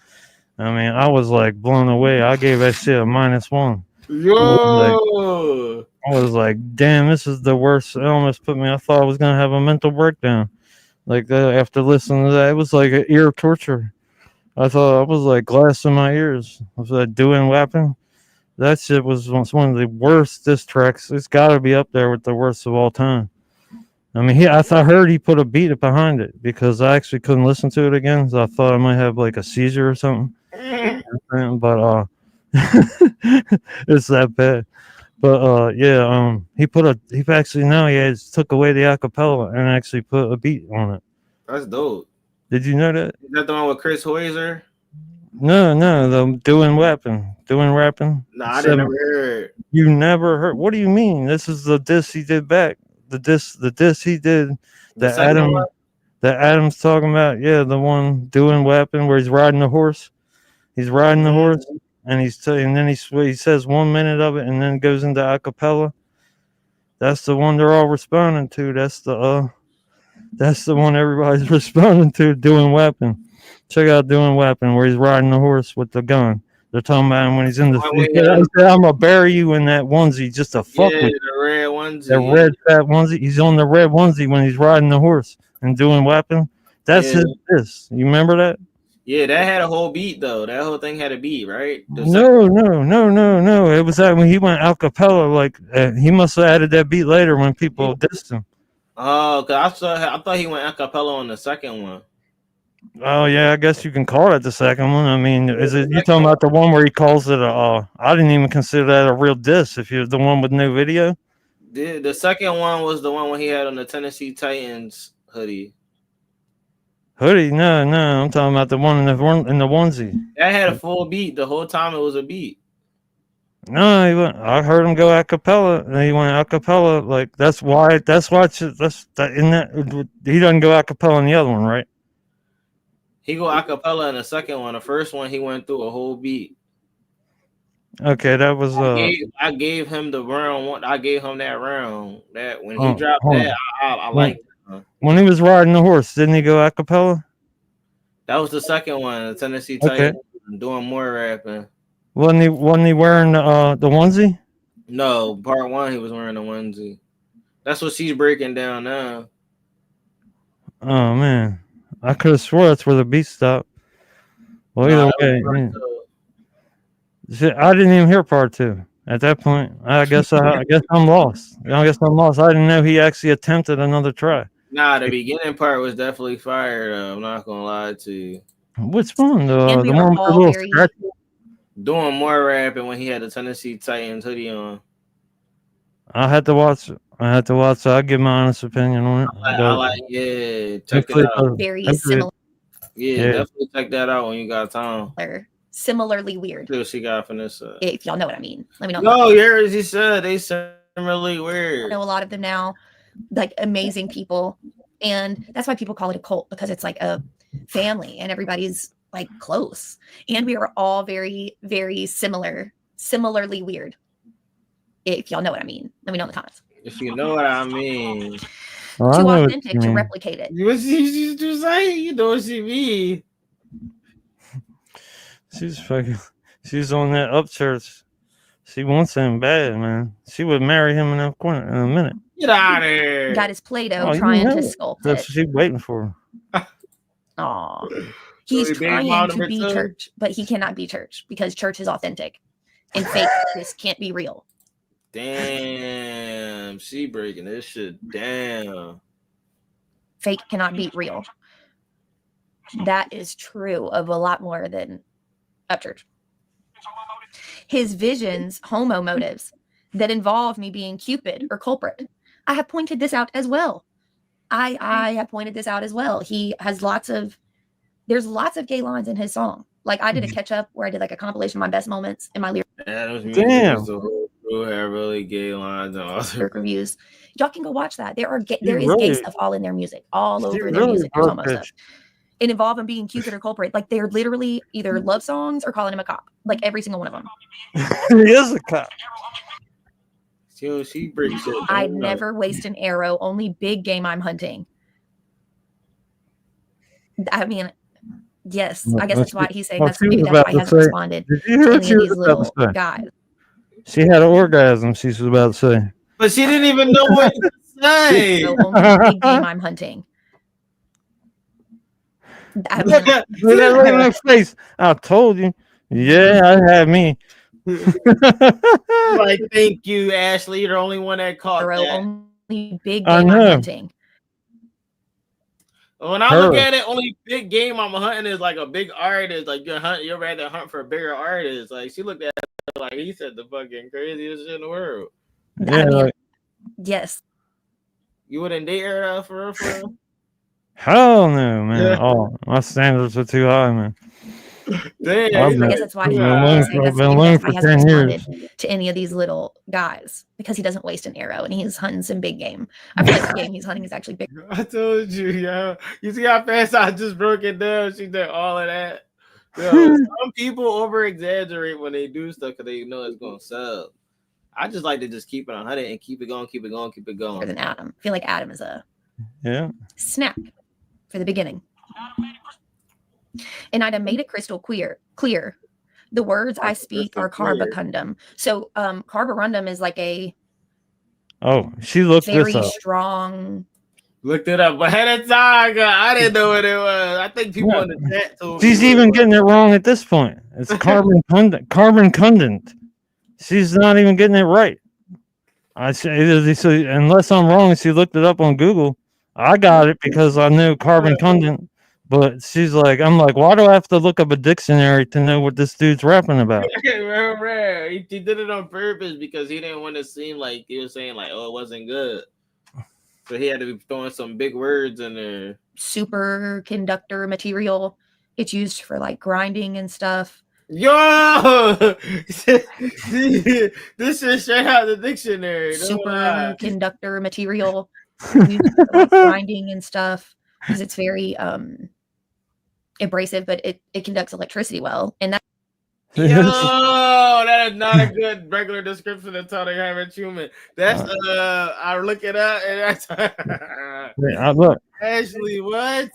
S2: I mean, I was like blown away. I gave that shit a -1.
S3: Yo,
S2: I was like, damn, this is the worst. It almost put me. I thought I was gonna have a mental breakdown. Like after listening to that, it was like an ear torture. I thought I was like glass in my ears. Was that doing weapon? That shit was one of the worst diss tracks. It's got to be up there with the worst of all time. I mean, I heard he put a beat behind it because I actually couldn't listen to it again. So I thought I might have like a seizure or something. But it's that bad. But yeah, he actually now he has took away the acapella and actually put a beat on it.
S3: that's dope.
S2: Did you know that?
S3: Is that the one with Chris Hoiser?
S2: No, the doing rapping.
S3: No, I didn't never heard.
S2: You never heard? What do you mean? This is the diss he did back. The diss he did. That Adam's talking about. Yeah, the one doing weapon where he's riding the horse. He's riding the horse, and and then he says 1 minute of it, and then goes into acapella. That's the one they're all responding to. That's the one everybody's responding to. Doing weapon. Check out doing weapon where he's riding the horse with the gun. They're talking about him when he's in the. He said, I'm gonna bury you in that onesie just to fuck with you.
S3: The red onesie.
S2: The red fat onesie. He's on the red onesie when he's riding the horse and doing weapon. That's his diss. You remember that?
S3: Yeah, that had a whole beat though. That whole thing had a beat, right?
S2: No. It was that when he went a cappella. Like he must have added that beat later when people dissed him.
S3: Oh, cause I thought he went a cappella on the second one.
S2: Oh yeah, I guess you can call it the second one. I mean, is it you talking about the one where he calls it a? I didn't even consider that a real diss. If you're the one with no video,
S3: the second one was the one when he had on the Tennessee Titans hoodie.
S2: No, I'm talking about the one in the onesie.
S3: That had a full beat the whole time. It was a beat.
S2: No, I heard him go a cappella, and he went a cappella. Like he doesn't go a cappella in the other one, right?
S3: He go a cappella in the second one. The first one he went through a whole beat.
S2: Okay, that was
S3: I gave him the round one. I gave him that round. That when he dropped that, I liked it.
S2: When he was riding the horse, didn't he go a cappella?
S3: That was the second one, the Tennessee Titans doing more rapping.
S2: Wasn't he wearing the onesie?
S3: No, part one he was wearing the onesie. That's what she's breaking down now.
S2: Oh man. I could have swore that's where the beat stopped. Well, either way, I didn't even hear part two. At that point, I guess I'm lost. I didn't know he actually attempted another try.
S3: Nah, the beginning part was definitely fire. Though. I'm not gonna lie to you.
S2: Which one? The one with the little scratch?
S3: Doing more rapping when he had the Tennessee Titans hoodie on.
S2: I had to watch it. I'll give my honest opinion on
S3: it. Check it out.
S1: Very similar.
S3: Yeah, definitely check that out when you got time.
S1: Similarly weird.
S3: See what she got from this.
S1: If y'all know what I mean, let me know.
S3: No, yeah, as he said, they similarly weird.
S1: I know a lot of them now, like amazing people, and that's why people call it a cult, because it's like a family and everybody's like close, and we are all very, very similarly weird. If y'all know what I mean, let me know in the comments.
S3: If you know what I mean.
S1: Too authentic to replicate it.
S3: What she's just saying, you know what she mean.
S2: She's on that upchurch. She wants him bad, man. She would marry him in a minute.
S3: Get out of here.
S1: Got his Play-Doh trying to sculpt it.
S2: That's what she's waiting for.
S1: Aw. He's trying to be church, but he cannot be church because church is authentic. And fake, this can't be real.
S3: Damn. She breaking this shit down.
S1: Fake cannot beat real. That is true of a lot more than Upchurch. His visions, homo motives that involve me being Cupid or culprit. I have pointed this out as well. I have pointed this out as well. He has there's lots of gay lines in his song. Like I did a catch up where I did like a compilation of my best moments in my lyrics.
S2: Damn.
S3: Who have really gay lines and all
S1: lyric reviews. Y'all can go watch that. There is
S2: really-
S1: gay stuff all in their music, all
S2: She
S1: over their
S2: really
S1: music. There's
S2: broke
S1: almost
S2: that
S1: stuff. And involve them being Cupid or culprit. Like they're literally either love songs or calling him a cop. Like every single one of them.
S2: He is a cop.
S3: She breaks it.
S1: I'd never waste an arrow. Only big game I'm hunting. I mean, yes. I guess that's why he's saying
S2: Well,
S1: that's
S2: she was
S1: maybe that's
S2: about
S1: why
S2: to
S1: he hasn't
S2: say-
S1: responded
S2: Did you
S1: to
S2: hear what
S1: any
S2: she
S1: of
S2: was
S1: these
S2: about
S1: little
S2: to say?
S1: guys.
S2: She had an orgasm. She was about to say.
S3: But she didn't even know what to say.
S1: So only big game I'm hunting. I mean,
S3: Look at
S2: Look at my face. I told you. Yeah, I had me.
S3: like, thank you, Ashley. You're the only one that caught
S1: arrow,
S3: that.
S1: only big
S2: I
S1: game
S2: know.
S1: I'm hunting.
S3: When I look at it, only big game I'm hunting is like a big artist. Like you're rather hunt for a bigger artist. Like she looked at it like he said the fucking craziest shit in the world.
S2: Yeah,
S1: I mean,
S2: like,
S1: yes.
S3: You wouldn't date her for real, for real?
S2: hell no, man.
S3: Yeah.
S2: Oh, my standards are too high, man.
S3: Damn,
S2: I've
S3: he's
S2: been-
S1: I guess that's why he's
S2: I've
S1: saying
S2: been
S1: that's maybe
S2: learning
S1: that's why he
S2: for
S1: hasn't
S2: 10 years.
S1: responded to any of these little guys because he doesn't waste an arrow and he's hunting some big game. I feel like the game he's hunting is actually big.
S3: I told you, yo. You see how fast I just broke it down? She did all of that. Yo, some people over exaggerate when they do stuff because they know it's gonna sell. I just like to just keep it 100 and keep it going, keep it going, keep it going.
S1: Than Adam. I feel like Adam is a
S2: Yeah.
S1: snack for the beginning. And I'd have made it crystal clear. The words I speak are carbacundum. So carborundum is like a
S2: Oh, she looked
S1: very
S2: this up.
S1: strong.
S3: Looked it up ahead of time. I didn't know what it was. I think people
S2: Yeah.
S3: in the chat told
S2: She's
S3: me
S2: even getting it wrong at this point. It's carbon cundant. She's not even getting it right. I say, unless I'm wrong, she looked it up on Google. I got it because I knew carbon cundant. But she's like, I'm like, why do I have to look up a dictionary to know what this dude's rapping about?
S3: Rare. He did it on purpose because he didn't want to seem like he was saying like, oh, it wasn't good. So he had to be throwing some big words in there.
S1: Superconductor material. It's used for like grinding and stuff.
S3: Yo, this is straight out the dictionary.
S1: Superconductor material used for like grinding and stuff because it's very abrasive, but it conducts electricity well, and that.
S3: Yo, that is not a good regular description of how they have a human. That's I look it up and that's
S2: Look,
S3: Ashley, what?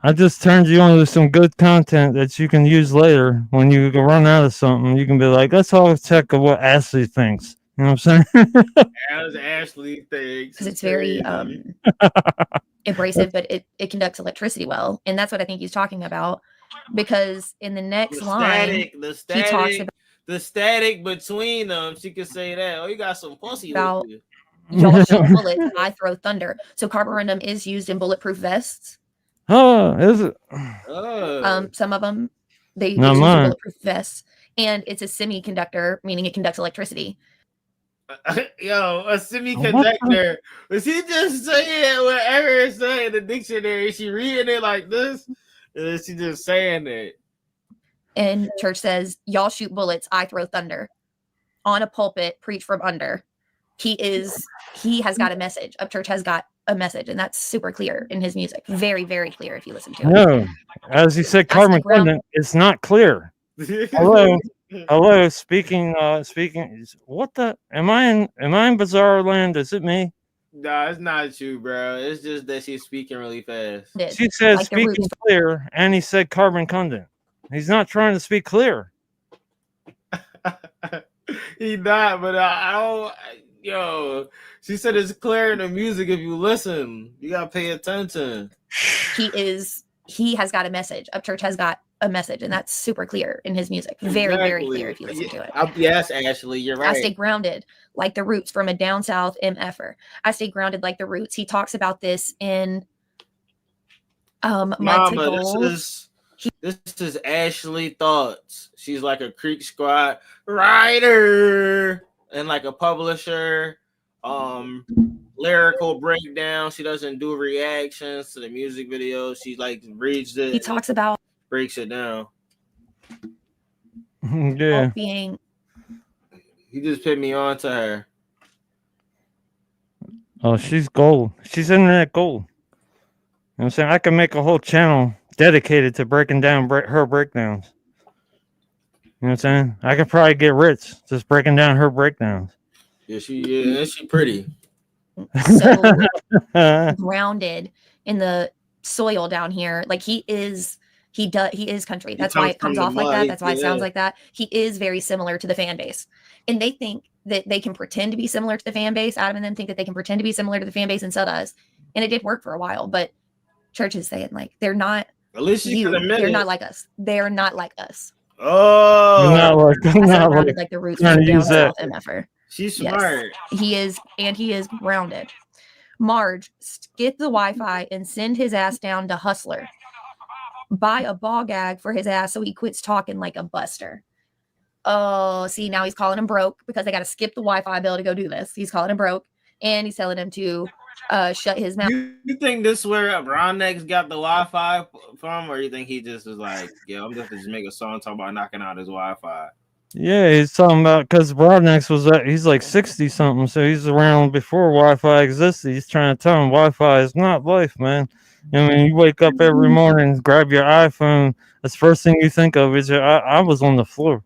S2: I just turned you on to some good content that you can use later when you run out of something. You can be like, let's all check what Ashley thinks. You know what I'm saying?
S3: As Ashley thinks,
S1: because it's very abrasive, but it conducts electricity well, and that's what I think he's talking about. Because in the next line, he talks about
S3: the static between them. She could say that. Oh, you got some pussy.
S1: Y'all shoot bullets, and I throw thunder. So carborundum is used in bulletproof vests.
S2: Oh, is it?
S1: Some of them they use bulletproof vests, and it's a semiconductor, meaning it conducts electricity.
S3: Yo, a semiconductor. Was he just saying whatever it's saying in the dictionary? She reading it like this, and she just saying it.
S1: And church says, "Y'all shoot bullets, I throw thunder." On a pulpit, preach from under. He has got a message. Upchurch has got a message, and that's super clear in his music. Very, very clear if you listen to it.
S2: No, as you said, carbon cundant. It's not clear. Hello. Speaking. What the? Am I in bizarre land? Is it me?
S3: No, it's not you, bro. It's just that she's speaking really fast.
S2: She said like speaking clear, and he said carbon cundant. He's not trying to speak clear.
S3: He not, but I don't. Yo, she said it's clear in the music if you listen. You gotta pay attention.
S1: He has got a message. Upchurch has got a message, and that's super clear in his music. Very, very clear if you listen to it.
S3: Yes, Ashley, you're right.
S1: I stay grounded like the roots from a down south MFer. I stay grounded like the roots. He talks about this in
S3: Mama, this is Ashley Thoughts. She's like a Creek Squad writer and like a publisher. Lyrical breakdown. She doesn't do reactions to the music videos. She like reads it.
S1: He talks about
S3: breaks it down.
S2: Yeah.
S1: Being
S3: He just put me on to her.
S2: Oh, she's gold. She's internet gold. You know what I'm saying? I can make a whole channel dedicated to breaking down her breakdowns. You know what I'm saying? I could probably get rich just breaking down her breakdowns.
S3: Yeah, she pretty.
S1: So grounded in the soil down here. Like he is country. That's why it comes off like that. That's why it sounds like that. He is very similar to the fan base. And they think that they can pretend to be similar to the fan base. Adam and them think that they can pretend to be similar to the fan base, and so does. And it did work for a while, but church is saying like they're not
S3: At least
S1: they're not like us. They're not like us.
S3: Oh,
S2: not
S1: like the roots
S2: trying to use that.
S1: MFer.
S3: She's smart.
S1: Yes, he is, and he is grounded. Marge, get the Wi-Fi and send his ass down to Hustler. Buy a ball gag for his ass so he quits talking like a buster. Oh, see, now he's calling him broke because they got to skip the Wi-Fi bill to go do this. He's calling him broke, and he's telling him to shut his mouth.
S3: You think this is where Ron Next got the Wi-Fi from, or you think he just was like, "Yo, I'm just make a song talking about knocking out his Wi-Fi"?
S2: Yeah, he's talking about because Broadnex he's like 60 something, so he's around before Wi-Fi existed. He's trying to tell him Wi-Fi is not life, man. I mean, you wake up every morning, grab your iPhone. That's the first thing you think of is I was on the floor.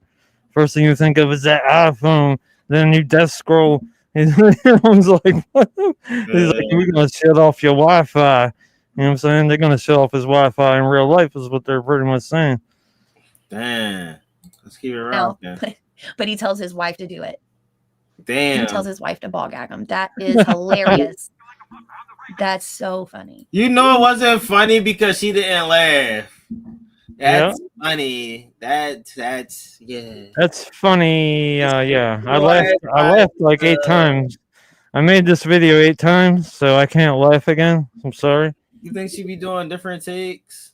S2: First thing you think of is that iPhone. Then you death scroll. Everyone's like, what? He's like, we're gonna shut off your Wi-Fi. You know what I'm saying? They're gonna shut off his Wi-Fi in real life, is what they're pretty much saying.
S3: Damn. Let's keep it around.
S1: But he tells his wife to do it.
S3: Damn.
S1: He tells his wife to ball gag him. That is hilarious. That's so funny.
S3: You know it wasn't funny because she didn't laugh. That's funny. That's yeah.
S2: That's funny. Yeah. I laughed like 8 times. I made this video 8 times, so I can't laugh again. I'm sorry.
S3: You think she'd be doing different takes?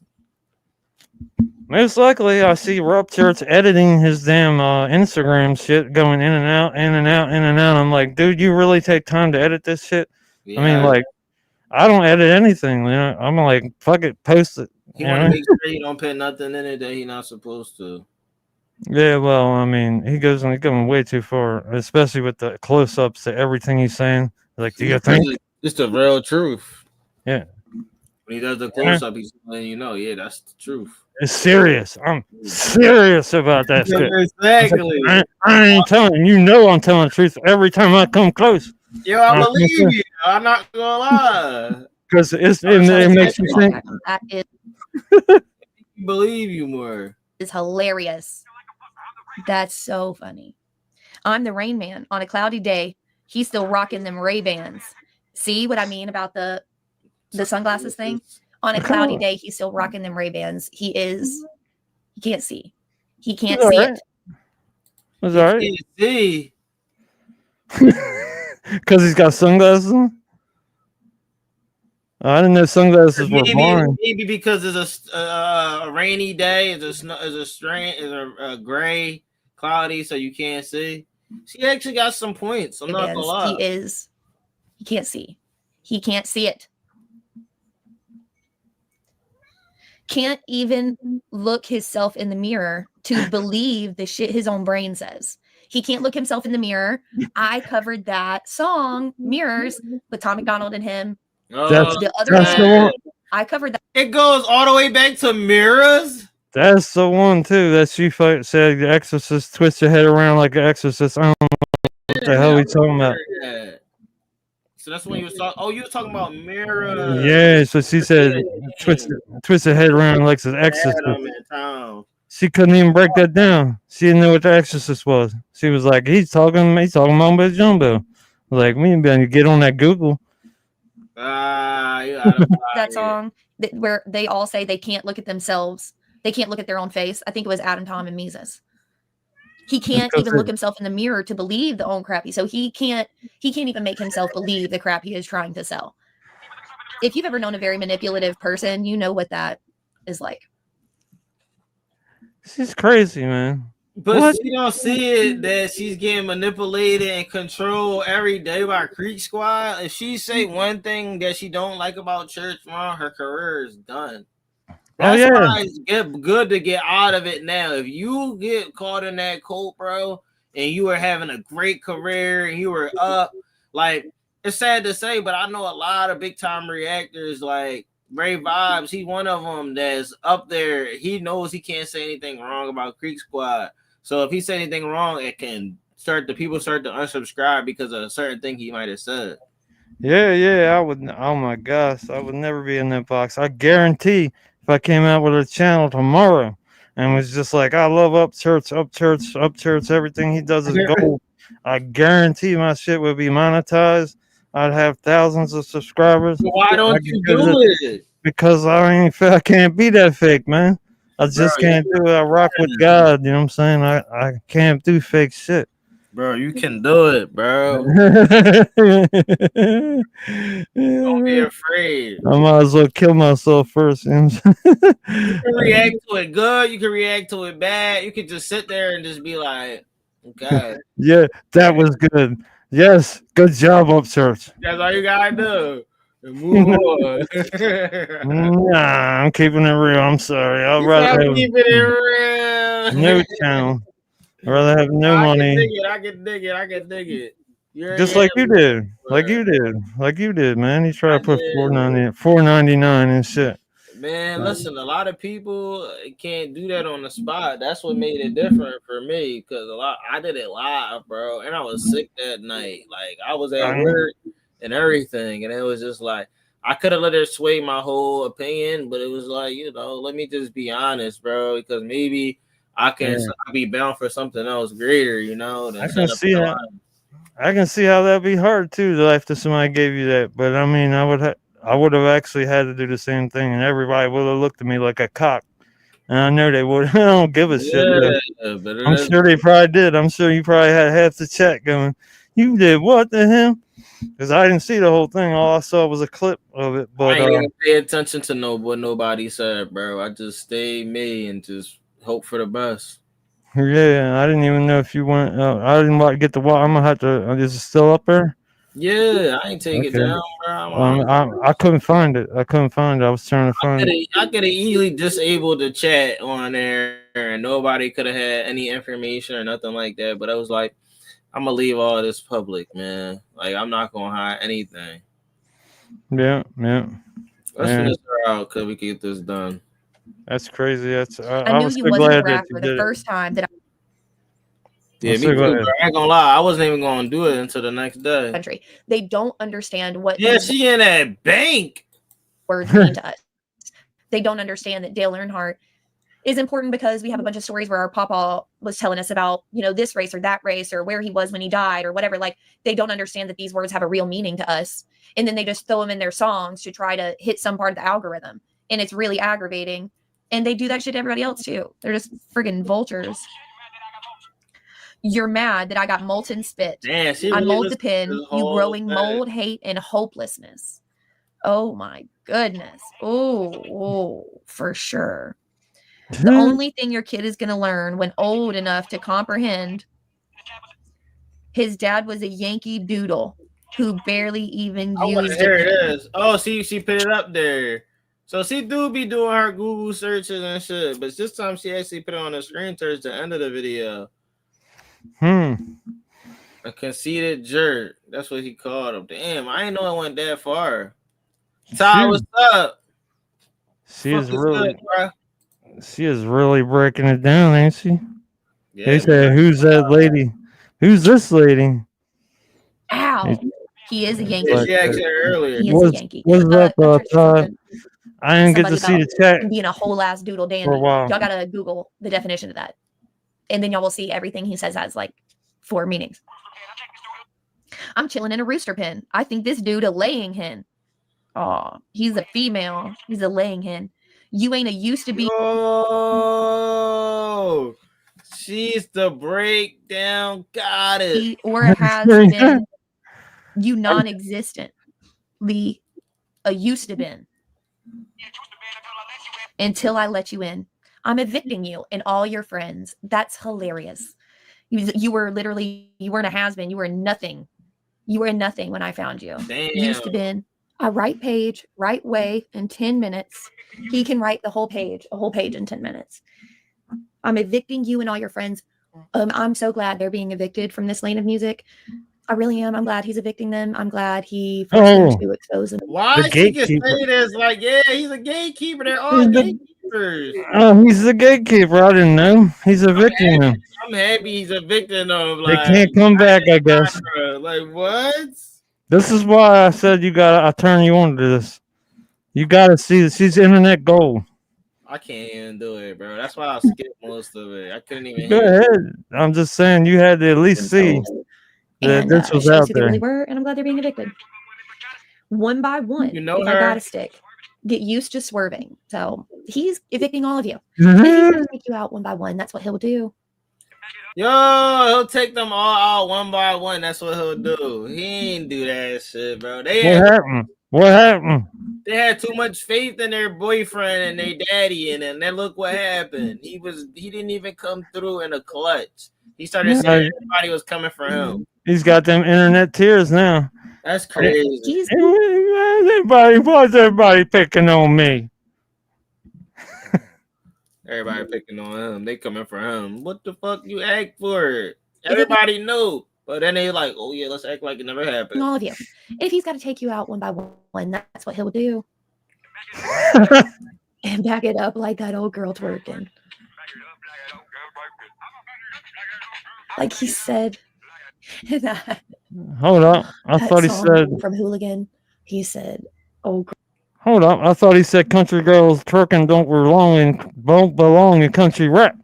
S2: Most likely, I see Rob Church editing his damn Instagram shit, going in and out, in and out, in and out. I'm like, dude, you really take time to edit this shit? Yeah. I mean, like, I don't edit anything. You know, I'm like, fuck it, post it.
S3: He want to make sure he don't put nothing in it that he's not supposed to.
S2: Yeah, well, I mean, he's going way too far, especially with the close-ups to everything he's saying. Like, do you think?
S3: It's the real truth.
S2: Yeah.
S3: When he does the close-up, he's letting you know, yeah, that's the truth.
S2: It's serious. I'm serious about that shit.
S3: Exactly.
S2: I ain't telling you. Know I'm telling the truth every time I come close.
S3: Yo, I believe you. I'm not gonna lie.
S2: Because it makes you think.
S1: That is
S3: believe you more.
S1: It's hilarious. That's so funny. I'm the Rain Man. On a cloudy day, he's still rocking them Ray-Bans. See what I mean about the sunglasses thing? On a cloudy day, he's still rocking them Ray-Bans. He can't see. He can't see it.
S2: That's all right.
S3: He can't see.
S2: Because he's got sunglasses on? I didn't know sunglasses were boring.
S3: Maybe because it's a rainy day, it's a gray, cloudy, so you can't see. She actually got some points. I'm not gonna lie.
S1: He can't see. He can't see it. Can't even look himself in the mirror to believe the shit his own brain says. He can't look himself in the mirror. I covered that song, Mirrors, with Tom McDonald and him.
S2: That's
S1: the other one. I covered that.
S3: It goes all the way back to Mirrors.
S2: That's the one too that she said the exorcist twists your head around like an exorcist. I don't know what the hell we talking about.
S3: So that's when you was talking. Oh, you were talking about Mirrors.
S2: Yeah, so she said twist her head around like an exorcist. She couldn't even break that down. She didn't know what the exorcist was. She was like, he's talking mumbo jumbo. Like, we need to get on that Google.
S1: That song where they all say they can't look at themselves. They can't look at their own face. I think it was Adam, Tom, and Mises. He can't even look himself in the mirror to believe the own crappy. So he can't even make himself believe the crap he is trying to sell. If you've ever known a very manipulative person, you know what that is like.
S2: She's crazy, man.
S3: But she don't see it that she's getting manipulated and controlled every day by Creek Squad. If she say one thing that she don't like about church, man, her career is done. That's why it's good to get out of it now. If you get caught in that cult, bro, and you were having a great career and you were up, like it's sad to say, but I know a lot of big time reactors like Ray Vibes. He one of them that's up there. He knows he can't say anything wrong about Creek Squad. So if he said anything wrong, it can people start to unsubscribe because of a certain thing he might have said.
S2: Yeah, I would. Oh my gosh, I would never be in that box. I guarantee if I came out with a channel tomorrow and was just like, I love Upchurch, everything he does is gold. I guarantee my shit would be monetized. I'd have thousands of subscribers.
S3: So why don't you do it?
S2: Because I can't be that fake, man. I just can't do it. I rock with God. You know what I'm saying? I can't do fake shit.
S3: Bro, you can do it, bro. Don't be afraid.
S2: I might as well kill myself first. You know
S3: you can react to it good. You can react to it bad. You can just sit there and just be like, okay.
S2: Yeah, that was good. Yes, good job, Upchurch.
S3: That's all you gotta do. Move on.
S2: Nah, I'm keeping it real. I'm sorry. I'd rather have
S3: keep it real.
S2: no channel. I'd rather have no money.
S3: I can dig it.
S2: Just like you did. Like you did, man. You try to put $4.99 and shit.
S3: Man, listen, a lot of people can't do that on the spot. That's what made it different for me because I did it live, bro, and I was sick that night. Like I was at work and everything, and it was just like I could have let it sway my whole opinion, but it was like, let me just be honest, bro, because maybe I can be bound for something else greater,
S2: I can see that. I can see how that'd be hard too, after somebody gave you that. But I mean, I would have actually had to do the same thing, and everybody would have looked at me like a cock. And I know they would. I don't give a shit. But I'm sure they probably did. I'm sure you probably had half the chat going, "You did what the hell?" Because I didn't see the whole thing. All I saw was a clip of it. But
S3: I ain't even pay attention to what nobody said, bro. I just stayed me and just hope for the best.
S2: Yeah, I didn't even know if you went. I didn't get the watch. I'm gonna have to. Is it still up there?
S3: Yeah, I ain't take it down, bro.
S2: I couldn't find it. I was trying to find it.
S3: I could have easily disabled the chat on there, and nobody could have had any information or nothing like that. But I was like, I'm gonna leave all this public, man. Like I'm not gonna hide anything.
S2: Yeah.
S3: Let's finish her out because we can get this done.
S2: That's crazy.
S6: I knew you wasn't a rapper the first time that
S3: me too, bro. I ain't gonna lie. I wasn't even gonna do it until the next day.
S6: Country. They don't understand what
S3: she in that bank
S6: words mean to us. They don't understand that Dale Earnhardt is important because we have a bunch of stories where our papa was telling us about, this race or that race or where he was when he died or whatever. Like they don't understand that these words have a real meaning to us. And then they just throw them in their songs to try to hit some part of the algorithm. And it's really aggravating. And they do that shit to everybody else too. They're just friggin' vultures. You're mad that I got molten spit.
S3: Damn,
S6: I mold the pin. You growing mold, hate, and hopelessness. Oh my goodness. Oh, for sure. The only thing your kid is going to learn when old enough to comprehend, his dad was a Yankee Doodle who barely even used
S3: There it is. Oh, see, she put it up there. So she do be doing her Google searches and shit, but this time she actually put it on the screen towards the end of the video. A conceited jerk. That's what he called him. Damn, I didn't know it went that far. Ty, what's up?
S2: She is really breaking it down, ain't she? Yeah, they said, "Who's that lady? Who's this lady?"
S6: Ow. He is a Yankee.
S3: She asked her earlier.
S6: He is a Yankee.
S2: What's up, I didn't get to see the chat.
S6: Being a whole ass doodle dandy. Y'all gotta Google the definition of that. And then y'all will see everything he says has like 4 meanings. I'm chilling in a rooster pen. I think this dude a laying hen. Oh, he's a female. He's a laying hen. You ain't a used to be.
S3: Oh, she's the breakdown. Got it.
S6: Or has been you non-existently a used to been. Until I let you in. I'm evicting you and all your friends. That's hilarious. You weren't a has-been. You were nothing. You were nothing when I found you.
S3: Damn.
S6: Used to been a right page, right way in 10 minutes. He can write a whole page in 10 minutes. I'm evicting you and all your friends. I'm so glad they're being evicted from this lane of music. I really am. I'm glad he's evicting them. I'm glad he forced them
S2: Oh,
S6: to expose them.
S3: Why
S2: the
S3: she can
S2: gatekeeper.
S3: say this? Like, yeah, he's a gatekeeper. They're all
S2: He's the,
S3: gatekeepers.
S2: he's the gatekeeper. I didn't know. He's evicting them.
S3: I'm happy he's a victim of
S2: They
S3: like,
S2: can't come back, I guess.
S3: like what?
S2: This is why I said I turn you on to this. You gotta see this. She's internet gold.
S3: I can't even do it, bro. That's why I skipped most of it. I couldn't even
S2: Go
S3: hear.
S2: ahead. I'm just saying you had to at least see that
S6: And
S2: this was
S6: shows
S2: out
S6: who they
S2: there.
S6: really were, and I'm glad they're being evicted. One by one,
S3: You know
S6: if I
S3: her?
S6: got a stick, get used to swerving. So he's evicting all of you. If he's gonna take you out one by one, that's what he'll do.
S3: Yo, he'll take them all out one by one. That's what he'll do. He ain't do that shit, bro.
S2: What happened? What happened?
S3: They had too much faith in their boyfriend and their daddy, and then look what happened. He didn't even come through in a clutch. He started saying everybody was coming for him.
S2: He's got them internet tears now.
S3: That's crazy.
S2: Why's everybody picking on me?
S3: Everybody picking on him. They coming for him. What the fuck you act for? Everybody knew. But then they like, oh yeah, let's act like it never happened.
S6: All of you. If he's got to take you out one by one, that's what he'll do. And back it up like that old girl twerking. Like he said.
S2: Hold up. I thought he said
S6: from Hooligan. He said, "Oh,
S2: hold up. I thought he said country girls twerking don't belong in country rap."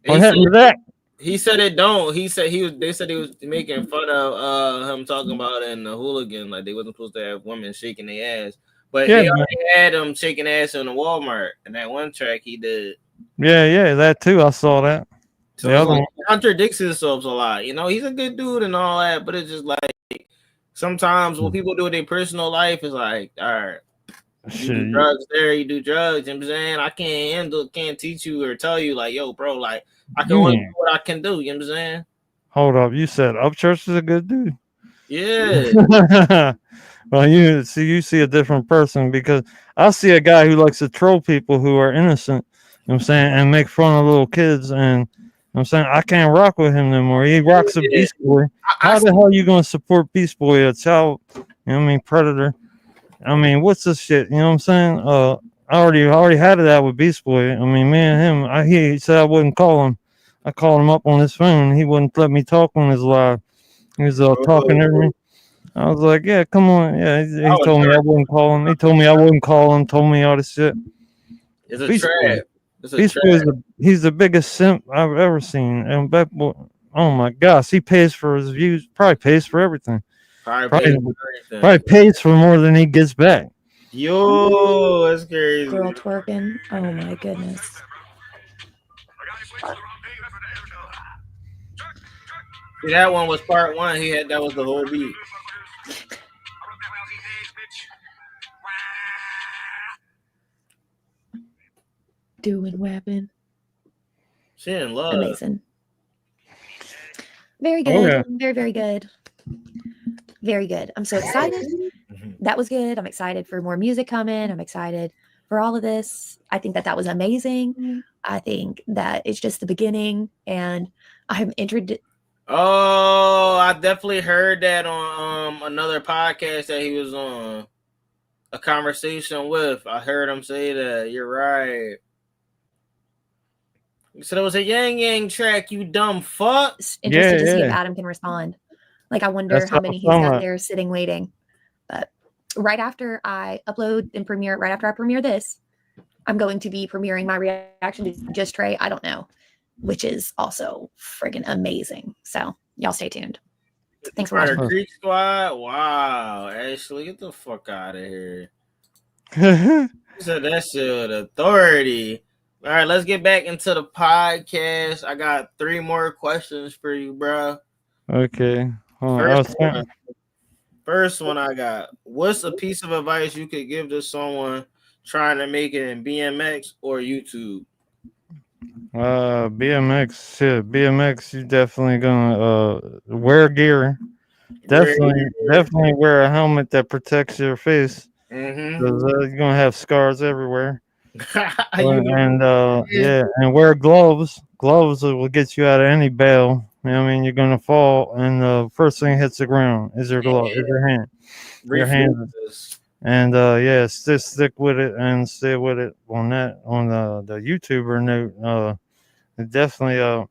S2: What happened to that?
S3: He said it don't. He said they said he was making fun of him talking about it in the Hooligan, like they wasn't supposed to have women shaking their ass. But they already had him shaking ass in the Walmart in that one track he did.
S2: Yeah, that too. I saw that.
S3: So he contradicts himself a lot. You know, he's a good dude and all that, but it's just like sometimes what people do in their personal life is like, all right, you do drugs there, you do drugs. You know what I'm saying? I can't teach you or tell you like, yo, bro, like I can only do what I can do. You know what I'm saying?
S2: Hold up, you said Upchurch is a good dude.
S3: Yeah.
S2: Well, you see a different person because I see a guy who likes to troll people who are innocent. You know what I'm saying, and make fun of little kids, and you know what I'm saying I can't rock with him no more. He rocks a Beast Boy. How the hell are you gonna support Beast Boy, a child? You know what I mean, predator. I mean, what's this shit? You know what I'm saying? I already had it out with Beast Boy. I mean, me and him. He said I wouldn't call him. I called him up on his phone. He wouldn't let me talk on his live. He was talking to me. I was like, yeah, come on. Yeah, he told me I wouldn't call him. He told me I wouldn't call him. Told me all this shit.
S3: It's a trap.
S2: Beast Boy he's the biggest simp I've ever seen. And that boy, oh my gosh, he pays for his views. Probably pays for everything. Probably pays for more than he gets back.
S3: Yo, that's crazy.
S6: Girl twerking. Oh my goodness.
S3: See, that one was part one. That was the whole beat.
S6: Doing weapon.
S3: She in love.
S6: Amazing. Very good.
S2: yeah.
S6: Very, very good. Very good. I'm so excited. That was good. I'm excited for more music coming. I'm excited for all of this. I think that was amazing. I think that it's just the beginning, and I'm interested.
S3: Oh, I definitely heard that on another podcast that he was on. A conversation with. I heard him say that. You're right. He said it was a Yang Yang track, you dumb fuck.
S6: Interested to see if Adam can respond. Like, I wonder how many he's got there sitting waiting. But right after I upload and premiere, right after I premiere this, I'm going to be premiering my reaction to Just Trey, I Don't Know, which is also friggin' amazing. So y'all stay tuned. Thanks for watching.
S3: Creek Squad? Wow. Ashley, get the fuck out of here.
S2: You
S3: said that shit with authority. All right, let's get back into the podcast. I got 3 more questions for you, bro.
S2: Okay.
S3: First one I got. What's a piece of advice you could give to someone trying to make it in BMX or YouTube?
S2: BMX, shit. BMX, you definitely gonna wear gear. Definitely wear a helmet that protects your face. Because you're gonna have scars everywhere. And wear gloves. gloves will get you out of any bail. You know what I mean? You're gonna fall, and the first thing hits the ground is your glove, is your hand, your hand.
S3: Reflexes.
S2: And yeah, stick with it and stay with it on that. On the YouTuber note, definitely.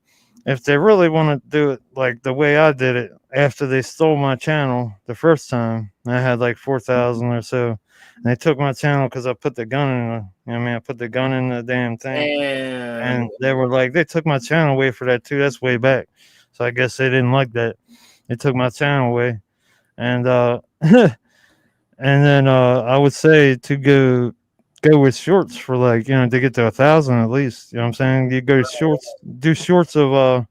S2: If they really want to do it like the way I did it, after they stole my channel the first time, I had like 4,000 or so. And they took my channel because I put the gun in. You know what I mean, I put the gun in the damn thing,
S3: Damn.
S2: and they were like, they took my channel away for that too. That's way back. So I guess they didn't like that. They took my channel away, and and then I would say to go with shorts for like, you know, to get to 1,000 at least. You know what I'm saying? You go shorts, do shorts of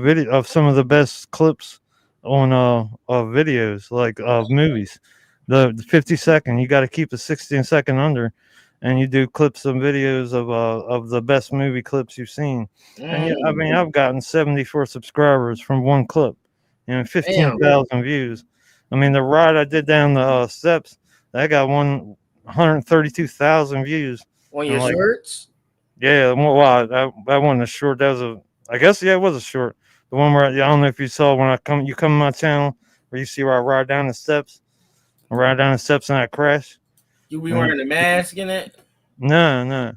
S2: video of some of the best clips on of videos like of movies. The 50-second, you got to keep the 16-second under, and you do clips and videos of the best movie clips you've seen. And yeah, I mean, I've gotten 74 subscribers from one clip, you know, 15,000 views. I mean, the ride I did down the steps, that got 132,000 views.
S3: On
S2: And
S3: your
S2: like,
S3: shirts?
S2: yeah, well, that wasn't a short. That was I guess, yeah, it was a short. The one where, I don't know if you saw when you come on my channel, where you see where I ride down the steps. I ride down the steps and I crash.
S3: You be wearing a mask in it?
S2: No.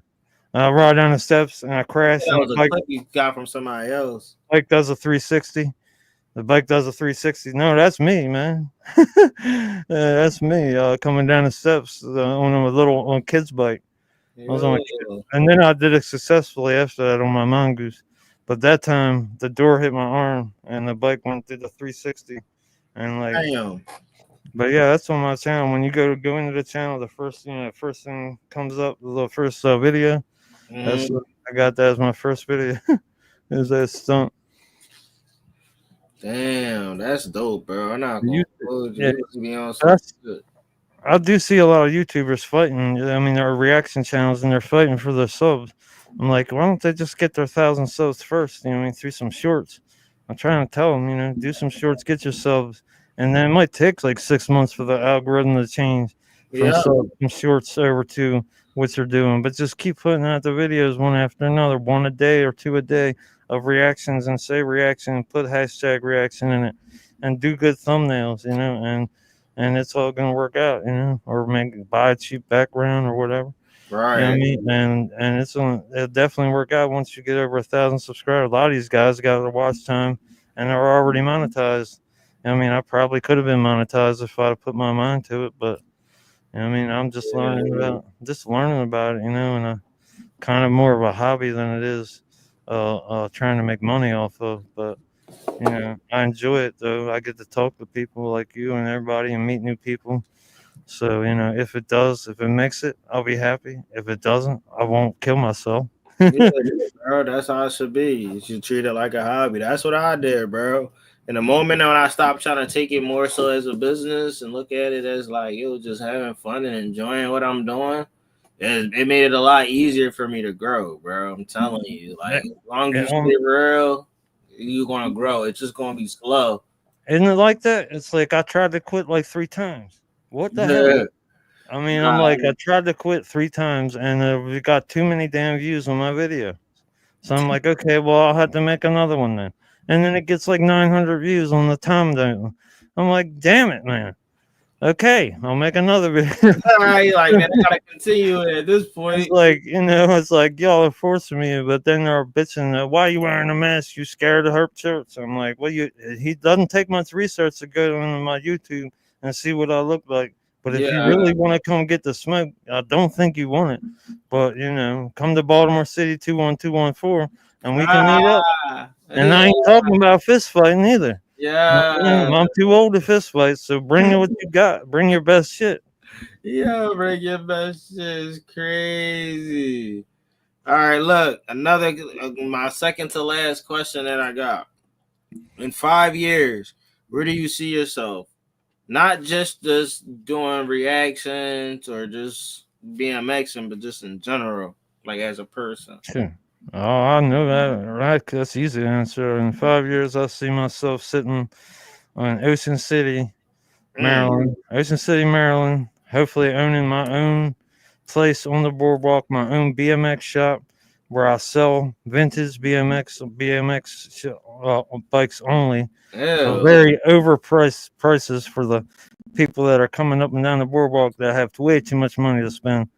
S2: I ride down the steps and I crash.
S3: That
S2: And
S3: was a clip you got from somebody else.
S2: bike does a 360. The bike does a 360. No, that's me, man. That's me coming down the steps on a little on kid's bike. I was on a kid. And then I did it successfully after that on my mongoose. But that time the door hit my arm and the bike went through the 360. And like,
S3: Damn.
S2: but yeah, that's on my channel. When you go into the channel, the first thing comes up, the first video. That's I got that as my first video. Is that stunt?
S3: Damn, that's dope, bro. I'm not gonna hold you.
S2: Yeah,
S3: You be on some good.
S2: I do see a lot of YouTubers fighting. I mean, there are reaction channels and they're fighting for their subs. I'm like, why don't they just get their 1,000 subs first? You know what I mean, through some shorts. I'm trying to tell them, you know, do some shorts, get your subs, and then it might take like 6 months for the algorithm to change from shorts over to what you're doing. But just keep putting out the videos one after another, one a day or two a day of reactions, and say reaction, and put hashtag reaction in it, and do good thumbnails, you know, and it's all gonna work out, you know, or buy a cheap background or whatever.
S3: Right.
S2: You know what I mean? And it'll definitely work out once you get over 1,000 subscribers. A lot of these guys got their watch time and they're already monetized. I mean, I probably could have been monetized if I'd have put my mind to it, but you know what I mean, I'm just learning about it, you know, and kind of more of a hobby than it is trying to make money off of. But you know, I enjoy it though. I get to talk to people like you and everybody and meet new people. So, you know, if it makes it, I'll be happy. If it doesn't, I won't kill myself.
S3: Yeah, bro, that's how it should be. You should treat it like a hobby. That's what I did, bro. In the moment when I stopped trying to take it more so as a business and look at it as like, yo, just having fun and enjoying what I'm doing, it made it a lot easier for me to grow, bro. I'm telling you, like, as long as you stay real, you're gonna grow. It's just gonna be slow.
S2: Isn't it like that? It's like I tried to quit like 3 times. What the hell? I mean, I'm like, I tried to quit 3 times and we got too many damn views on my video. So I'm like, okay, well, I'll have to make another one then. And then it gets like 900 views on the time. I'm like, damn it, man. Okay, I'll make another video.
S3: You're like, man, I gotta continue at this point.
S2: It's like, you know, it's like y'all are forcing me, but then they're bitching, why are you wearing a mask? You scared of hurt shirts? I'm like, well, he doesn't take much research to go on my YouTube and see what I look like. But if you really want to come get the smoke, I don't think you want it. But you know, come to Baltimore City 21214 and we can meet up. And I ain't talking about fist fighting either.
S3: Yeah,
S2: I'm too old to fist fight, so bring what you got. Bring your best shit.
S3: Yeah, bring your best shit is crazy. All right, look, my second to last question that I got. In 5 years, where do you see yourself? Not just doing reactions or just BMXing, but just in general, like as a person.
S2: Sure. Oh, I know that, right? That's easy to answer. In 5 years, I see myself sitting in Ocean City, Maryland. Ocean City, Maryland. Hopefully, owning my own place on the boardwalk, my own BMX shop, where I sell vintage BMX bikes only for
S3: Ew.
S2: very overpriced prices for the people that are coming up and down the boardwalk that have way too much money to spend.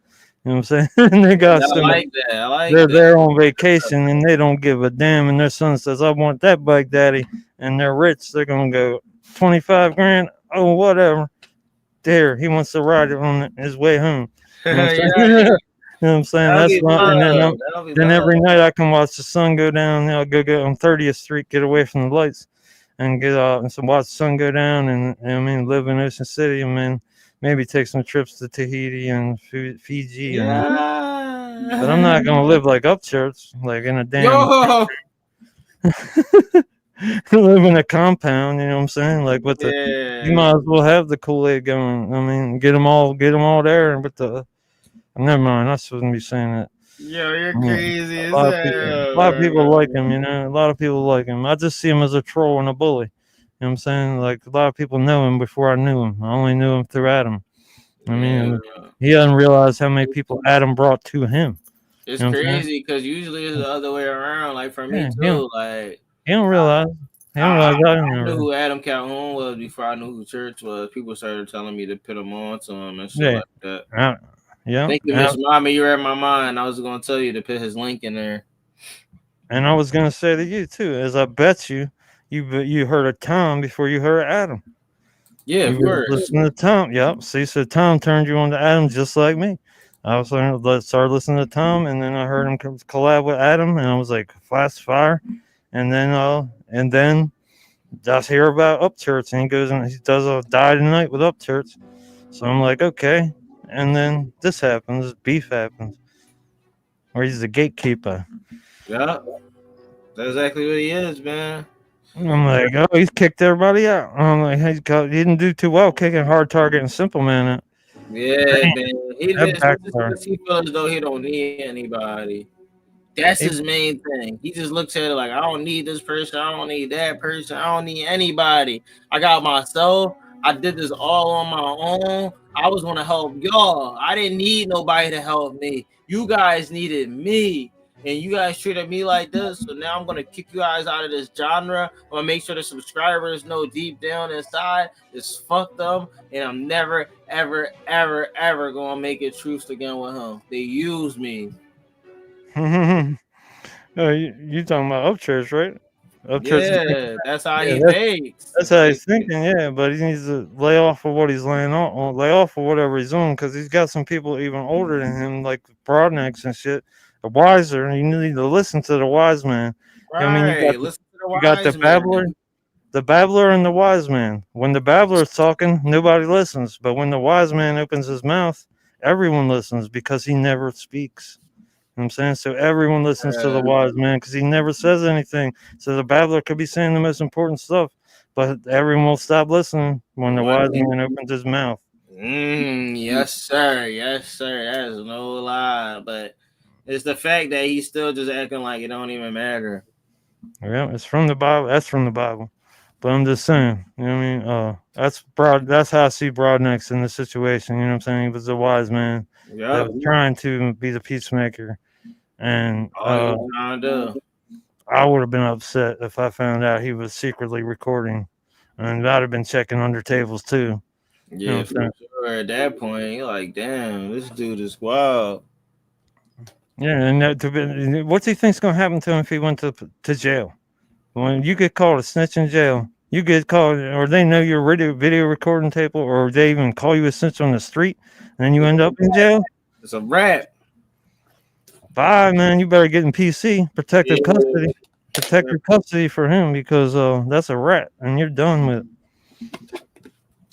S2: You know what I'm saying? And they got
S3: I
S2: so much.
S3: like that. I like
S2: They're
S3: that.
S2: there on vacation and they don't give a damn. And their son says, "I want that bike, Daddy." And they're rich. They're gonna go 25 grand. Oh, whatever. There, he wants to ride it on his way home. You know what I'm saying?
S3: Yeah,
S2: You know what I'm saying?
S3: that'll
S2: That's
S3: be
S2: not. And
S3: love. That'll be
S2: then
S3: love.
S2: every night I can watch the sun go down. I'll go on 30th Street, get away from the lights, and get out and watch the sun go down. And I mean, live in Ocean City, and then maybe take some trips to Tahiti and Fiji. But I'm not
S3: Yeah.
S2: gonna live like Upchurch, like in a damn
S3: Yo.
S2: live in a compound. You know what I'm saying? Like with the, you
S3: Yeah.
S2: might as well have the Kool-Aid going. I mean, get them all there. And with the, never mind. I shouldn't be saying that.
S3: Yo, you're
S2: Yeah.
S3: crazy
S2: A
S3: as
S2: lot of people,
S3: hell,
S2: a lot of people like
S3: bro.
S2: him. You know, a lot of people like him. I just see him as a troll and a bully. You know what I'm saying? Like a lot of people know him before I knew him. I only knew him through Adam. I
S3: Yeah.
S2: mean, he doesn't realize how many people Adam brought to him.
S3: It's
S2: You know what I'm saying?
S3: crazy because usually it's the other way around. Like for me
S2: Yeah,
S3: too. Like
S2: he don't realize. He don't
S3: I,
S2: realize I
S3: I knew
S2: never.
S3: who Adam Calhoun was before I knew who Church was. People started telling me to put him on to him and shit
S2: Yeah.
S3: like that.
S2: Yeah.
S3: Thank you, Miss Mommy. You read my mind. I was gonna tell you to put his link in there.
S2: And I was gonna say to you too, as I bet you heard of Tom before you heard Adam.
S3: Yeah,
S2: You
S3: of
S2: were
S3: course.
S2: listening to Tom. Yep. See, so Tom turned you on to Adam just like me. I was started listening to Tom, and then I heard him collab with Adam, and I was like, "Fast fire!" And then just hear about Upchurch, and he goes and he does a die tonight with Upchurch. So I'm like, okay. And then this happens, beef happens, or he's the gatekeeper.
S3: Yeah, that's exactly what he is, man.
S2: I'm like, oh, he's kicked everybody out. I'm like, he didn't do too well kicking hard target and simple man out.
S3: Yeah, man. He
S2: That
S3: just
S2: backfired.
S3: he feels as though he don't need anybody. That's
S2: He-
S3: his main thing. He just looks at it like, I don't need this person. I don't need that person. I don't need anybody. I got myself. I did this all on my own. I was going to help y'all. I didn't need nobody to help me. You guys needed me. And you guys treated me like this. So now I'm going to kick you guys out of this genre. I'm going to make sure the subscribers know deep down inside it's fuck them. And I'm never, ever, ever, ever going to make it truce again with him. They used me.
S2: you talking about Upchurch, right? Upchurch is
S3: Yeah, that's how
S2: yeah,
S3: he thinks.
S2: that's how he's thinking, yeah. But he needs to lay off of what he's laying on, lay off of whatever he's doing, because he's got some people even older than him, like Broadnecks and shit, are wiser. And you need to listen to the wise man. I mean,
S3: Right. Listen to the
S2: you got the
S3: wise
S2: babbler,
S3: man.
S2: the babbler, and the wise man. When the babbler is talking, nobody listens. But when the wise man opens his mouth, everyone listens because he never speaks. You know what I'm saying? So everyone listens to the wise man because he never says anything. So the babbler could be saying the most important stuff, but everyone will stop listening when the wise man opens his mouth.
S3: Yes, sir. Yes, sir. That is no lie. But it's the fact that he's still just acting like it don't even matter.
S2: Yeah, it's from the Bible. That's from the Bible. But I'm just saying, you know what I mean? That's broad. That's how I see Broadnecks in this situation. You know what I'm saying? He was a wise man that was trying to be the peacemaker. And
S3: All you trying to do.
S2: I would have been upset if I found out he was secretly recording, and I'd have been checking under tables too.
S3: Yeah, for sure. At that point, you're like, damn, this dude is wild.
S2: Yeah, and what do you think's gonna happen to him if he went to jail? When you get called a snitch in jail, you get called, or they know your video recording tape, or they even call you a snitch on the street, and then you end up in jail.
S3: It's a wrap.
S2: Bye, man. You better get in PC, protective custody, protective custody for him because that's a rat, and you're done with it.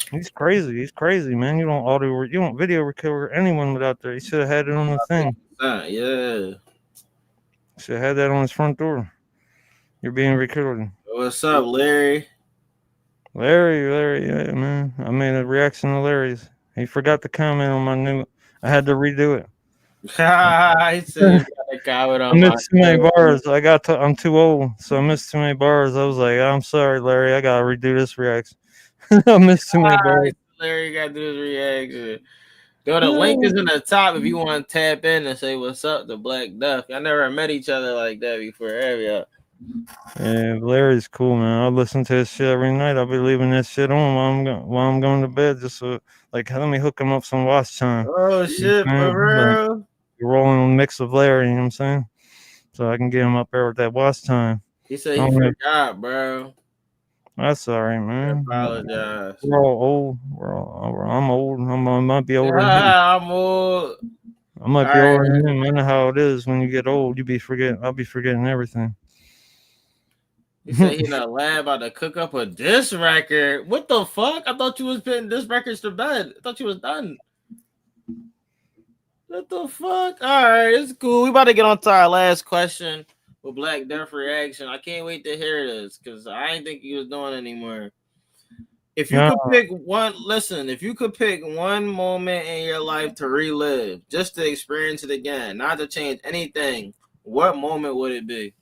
S2: He's crazy. He's crazy, man. You don't video record anyone without there. He should have had it on the thing.
S3: Yeah.
S2: Should have had that on his front door. You're being recorded.
S3: What's up, Larry?
S2: Larry, yeah, man. I made a reaction to Larry's. He forgot to comment on my new. I had to redo it.
S3: I said you got a comment on
S2: I missed too many bars. I'm too old, so I missed too many bars. I was like, I'm sorry, Larry. I gotta redo this reaction. I missed too many bars.
S3: Larry got this reaction. Yo, the link is in the top if you want to tap in and say what's up to Black Duck. I never met each other like that before. Have
S2: Yeah, Larry's cool, man. I listen to his shit every night. I'll be leaving that shit on while I'm going to bed, just so like let me hook him up some watch time.
S3: Oh shit, for
S2: Like,
S3: real?
S2: rolling a mix of Larry, you know what I'm saying? So I can get him up there with that watch time.
S3: He said he forgot, bro.
S2: That's all right,
S3: I
S2: man.
S3: apologize.
S2: We're all old. I'm old. I might be older than him.
S3: I'm old.
S2: I might be
S3: All
S2: older
S3: right.
S2: than him. I know how it is when you get old. I'll be forgetting everything.
S3: He said he in the lab about to cook up a diss record. What the fuck? I thought you was putting diss records to bed. I thought you was done. What the fuck? All right, it's cool. We about to get on to our last question with Black Death Reaction. I can't wait to hear this because I didn't think he was doing anymore. If you could pick if you could pick one moment in your life to relive, just to experience it again, not to change anything, what moment would it be?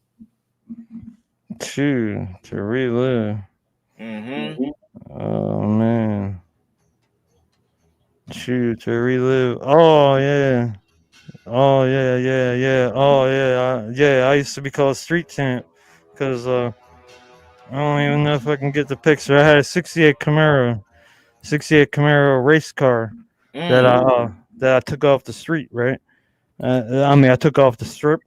S2: To relive. Oh man. To relive. Oh yeah. Oh yeah. Oh yeah. I used to be called Street Champ because I don't even know if I can get the picture. I had a '68 Camaro race car that I took off the street. Right. I took off the strip,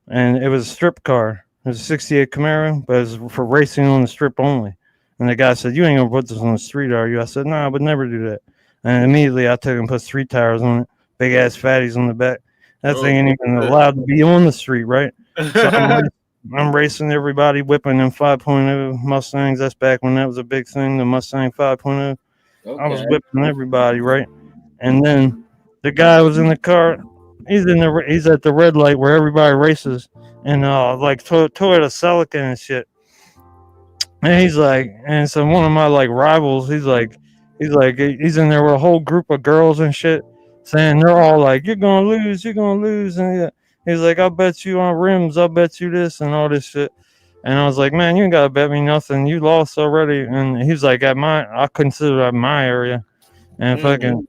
S2: and it was a strip car. It was a '68 Camaro, but it was for racing on the strip only. And the guy said, "You ain't gonna put this on the street, are you?" I said, "No, I would never do that." And immediately I took and put street tires on it, big ass fatties on the back. That thing ain't even allowed to be on the street, right? So I'm racing everybody, whipping them 5.0 Mustangs. That's back when that was a big thing, the Mustang 5.0. I was whipping everybody, right? And then the guy was in the car. He's at the red light where everybody races, and like Toyota Celica and shit. And he's like, and so one of my like rivals, he's in there with a whole group of girls and shit, saying they're all like, "You're gonna lose," and he's like, "I'll bet you on rims, I'll bet you this and all this shit." And I was like, "Man, you ain't gotta bet me nothing. You lost already." And he's like, I consider that my area, and fucking.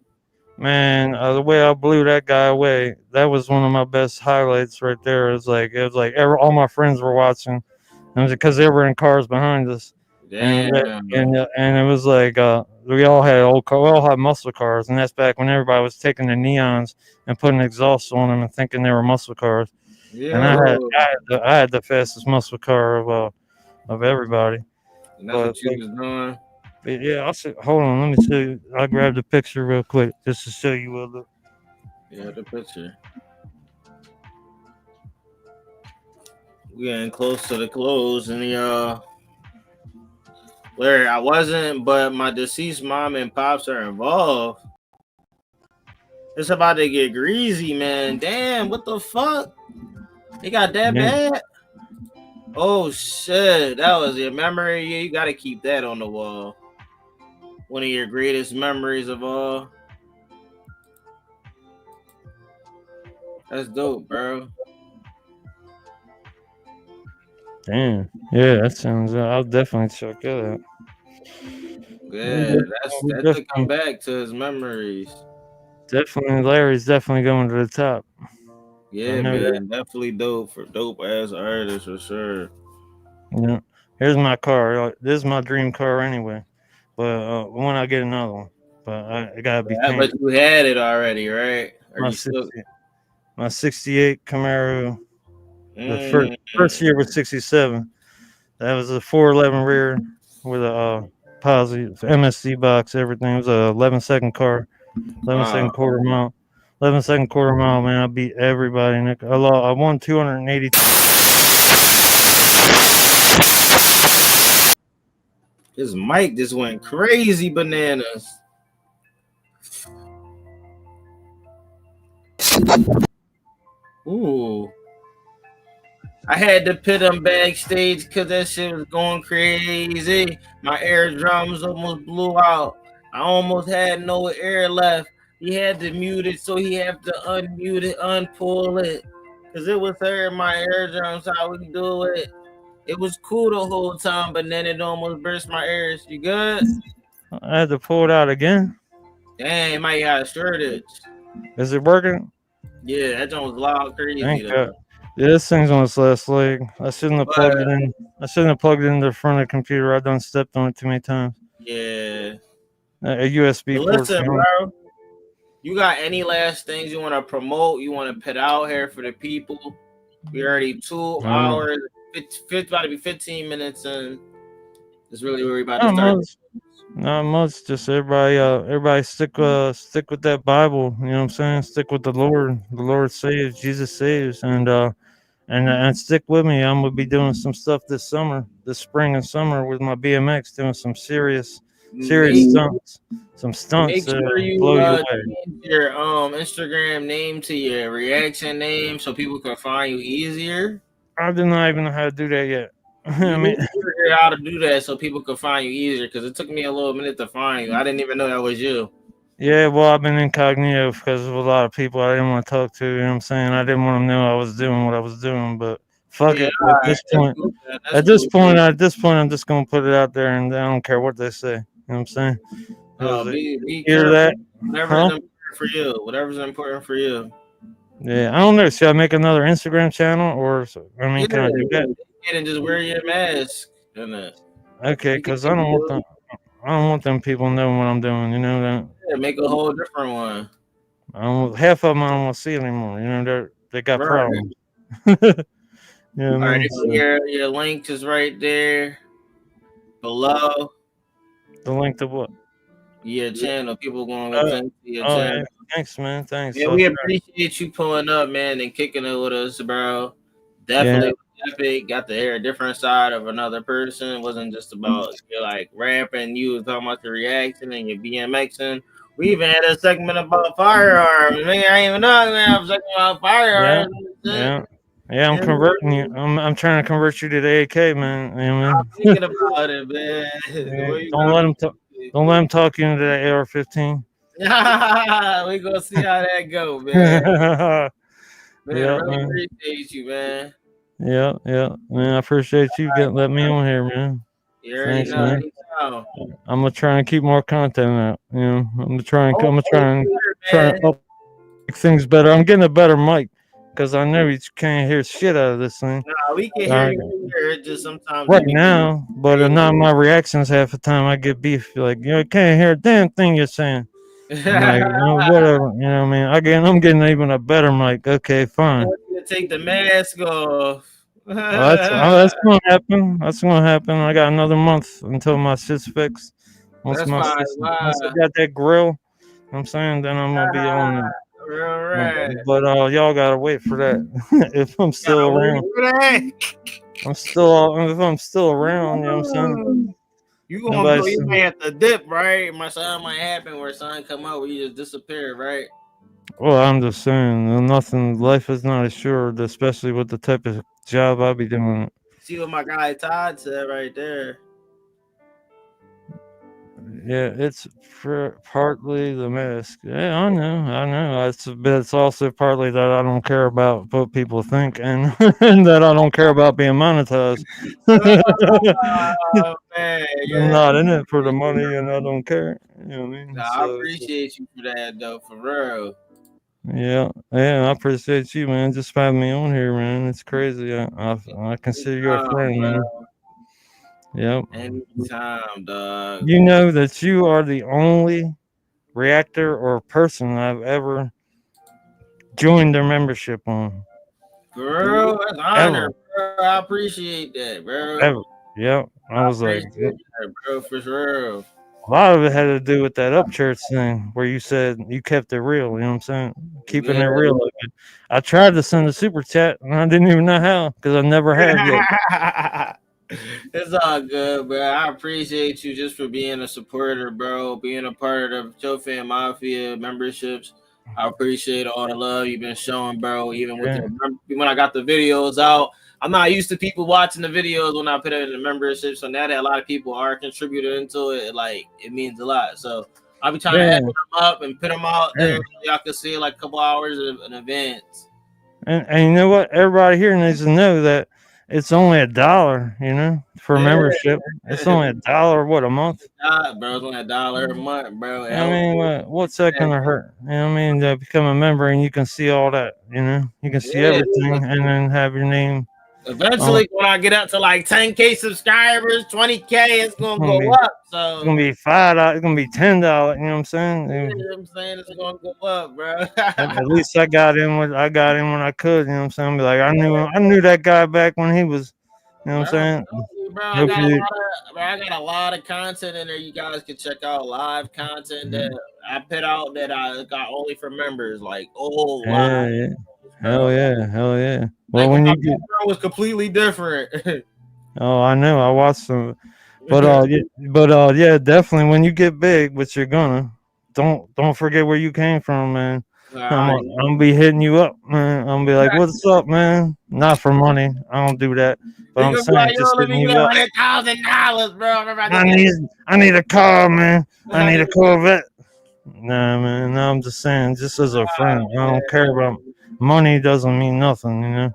S2: Man, the way I blew that guy away, that was one of my best highlights right there. It was like all my friends were watching, and it was because they were in cars behind us, and it was like we all had muscle cars, and that's back when everybody was taking the neons and putting exhaust on them and thinking they were muscle cars. And I had the fastest muscle car of everybody.
S3: And that's what you was doing.
S2: Yeah, hold on. Let me see. I'll grab the picture real quick just to show you what look.
S3: Yeah, the picture. We getting close to the close, and where I wasn't, but my deceased mom and pops are involved. It's about to get greasy, man. Damn, what the fuck? It got that bad? Oh shit, that was your memory. Yeah, you gotta keep that on the wall. One of your greatest memories of all. That's dope, bro.
S2: Damn. Yeah, that sounds. I'll definitely check that out.
S3: Yeah, that's to come back to his memories.
S2: Definitely, Larry's definitely going to the top.
S3: Yeah, man, definitely dope ass artist for sure.
S2: Yeah, here's my car. This is my dream car anyway. But when I get another one, but I gotta be.
S3: But you had it already, right?
S2: My '68 Camaro. The first year was '67. That was a 411 rear with a positive MSC box. Everything. It was a 11-second car, 11-second quarter mile. 11-second quarter mile, man. I beat everybody. I won 280.
S3: His mic just went crazy bananas. Ooh. I had to pit him backstage because that shit was going crazy. My eardrums almost blew out. I almost had no air left. He had to mute it, so he had to unmute it, unpull it. Because it was hurting my eardrums how we do it. It was cool the whole time, but then it almost burst my ears. You good?
S2: I had to pull it out again.
S3: Dang, it might have shortage.
S2: Is it working?
S3: Yeah, that joint was loud crazy
S2: Thank
S3: though.
S2: God. Yeah, this thing's on its last leg. I shouldn't have plugged
S3: But
S2: it in. I shouldn't have plugged it into the front of the computer. I done stepped on it too many times.
S3: yeah.
S2: A USB
S3: But
S2: port.
S3: listen, bro. You got any last things you want to promote? You want to put out here for the people? We already 2 hours, about to be 15 minutes in. It's really where we about to start.
S2: Not much. Just everybody stick with that Bible. You know what I'm saying? Stick with the Lord. The Lord saves. Jesus saves. And stick with me. I'm gonna be doing some stuff this spring and summer with my BMX, doing some serious stunts. Some stunts
S3: Make sure you
S2: blow you away.
S3: change your Instagram name to your reaction name so people can find you easier.
S2: I do not even know how to do that yet.
S3: You
S2: I
S3: need
S2: mean,
S3: to figure out how to do that so people can find you easier because it took me a little minute to find you. I didn't even know that was you.
S2: yeah, well, I've been incognito because of a lot of people I didn't want to talk to. You know what I'm saying? I didn't want them to know I was doing what I was doing, but fuck
S3: Yeah,
S2: it.
S3: all right. That's cool, man. That's cool.
S2: At this point, I'm just gonna put it out there, and I don't care what they say. You know what I'm saying?
S3: Oh,
S2: 'Cause
S3: be
S2: hear
S3: careful.
S2: that?
S3: Whatever's
S2: Huh?
S3: important for you. Whatever's important for you.
S2: Yeah, I don't know. Should I make another Instagram channel, I mean,
S3: Yeah,
S2: can I do that?
S3: and just wear your mask. And
S2: Okay,
S3: you can
S2: because I don't want them people knowing what I'm doing. You know that.
S3: make a whole different one.
S2: Half of them I don't want to see anymore. You know they got
S3: Right.
S2: problems. You know what
S3: All
S2: I
S3: right,
S2: mean?
S3: so your link is right there below
S2: The link to what?
S3: your channel. People going to
S2: Uh,
S3: listen to your
S2: oh,
S3: channel.
S2: yeah. Thanks, man. Thanks.
S3: Yeah, we appreciate you pulling up, man, and kicking it with us, bro. Definitely epic. Got to hear a different side of another person. It wasn't just about like rapping. You was talking about your reaction and your BMXing. We even had a segment about firearms. Man, I didn't even know I was gonna have a segment about firearms.
S2: Yeah, I'm converting you. I'm trying to convert you to the AK, man. You know what I
S3: I'm
S2: mean?
S3: thinking about it, man.
S2: Yeah, don't let him talk you into that AR-15.
S3: We gonna see how that go, man. Man,
S2: Yeah,
S3: really
S2: man.
S3: appreciate you, man.
S2: Yeah, man. I appreciate you getting let me on here, man.
S3: You already
S2: Thanks,
S3: know.
S2: man.
S3: Anytime.
S2: I'm gonna try and keep more content out. You know, I'm gonna try and
S3: Man.
S2: up things better. I'm getting a better mic because I know you can't hear shit out of this thing.
S3: Nah, we can hear you here. It just sometimes
S2: Right
S3: it be
S2: now, but not my reactions half the time. I get beef like you can't hear a damn thing you're saying. I'm like, whatever, you know what I mean? I'm getting even a better mic. Okay, fine.
S3: take the mask off.
S2: That's gonna happen. That's gonna happen. I got another month until my shit's fixed. Once
S3: That's fine.
S2: once I got that grill, you know what I'm saying, then I'm gonna be on it.
S3: Right.
S2: But y'all gotta wait for that. If I'm still around. If I'm still around, you know what I'm saying?
S3: You might have to dip, right? My son might happen where son come out where you just disappear, right?
S2: Well, I'm just saying, nothing. Life is not assured, especially with the type of job I be doing.
S3: See what my guy Todd said right there.
S2: Yeah, it's partly the mask. Yeah, I know. It's also partly that I don't care about what people think, and, and that I don't care about being monetized.
S3: Oh, man,
S2: I'm not in it for the money, and I don't care. You know what I mean?
S3: Nah, I appreciate you for that, though, for real.
S2: Yeah, I appreciate you, man. Just having me on here, man. It's crazy. I consider you a friend, man. Yep.
S3: Anytime, dog.
S2: You know that you are the only reactor or person I've ever joined their membership on.
S3: Bro, that's an honor, bro. I appreciate that, bro.
S2: Ever. Yep. I was like,
S3: that, bro, for real.
S2: a lot of it had to do with that Upchurch thing where you said you kept it real. You know what I'm saying? Keeping it real. I tried to send a super chat and I didn't even know how because I never have yet.
S3: It's all good, bro. I appreciate you just for being a supporter, bro. Being a part of the ChillFAM Mafia memberships. I appreciate all the love you've been showing, bro. Even with when I got the videos out, I'm not used to people watching the videos when I put it in the membership. So now that a lot of people are contributing into it, it means a lot. So I'll be trying to add them up and put them out there. So y'all can see like a couple hours in advance.
S2: And you know what? Everybody here needs to know that it's only $1, you know, for membership. It's only $1, what, a month?
S3: Bro, it's only $1 a month, bro.
S2: I mean, what's that gonna hurt? You know what I mean? To become a member and you can see all that, you know, you can see everything and then have your name.
S3: Eventually, when I get up to like 10K subscribers, 20K, it's gonna go up. So
S2: it's gonna be $5. It's gonna be $10. You know what I'm saying?
S3: you know what I'm saying? It's gonna go up, bro.
S2: At least I got in when I could. You know what I'm saying? Be like, I knew that guy back when he was. You know what I'm saying?
S3: Bro, I got a lot of content in there. You guys can check out live content that I put out that I got only for members. Like, live.
S2: Hell yeah. Well,
S3: Like,
S2: when
S3: my
S2: you get,
S3: was completely different.
S2: oh, I know, I watched some, but yeah, definitely when you get big, which you're gonna, don't forget where you came from, man. I'm gonna be hitting you up, man. I'm gonna be like, what's up, man? Not for money, I don't do that, but I'm saying just
S3: let me
S2: hitting
S3: get
S2: you up.
S3: $100,000, bro.
S2: I need a car, man. I need a Corvette. Nah, man. No, I'm just saying, just as a friend. I don't care about money. Doesn't mean nothing, you know.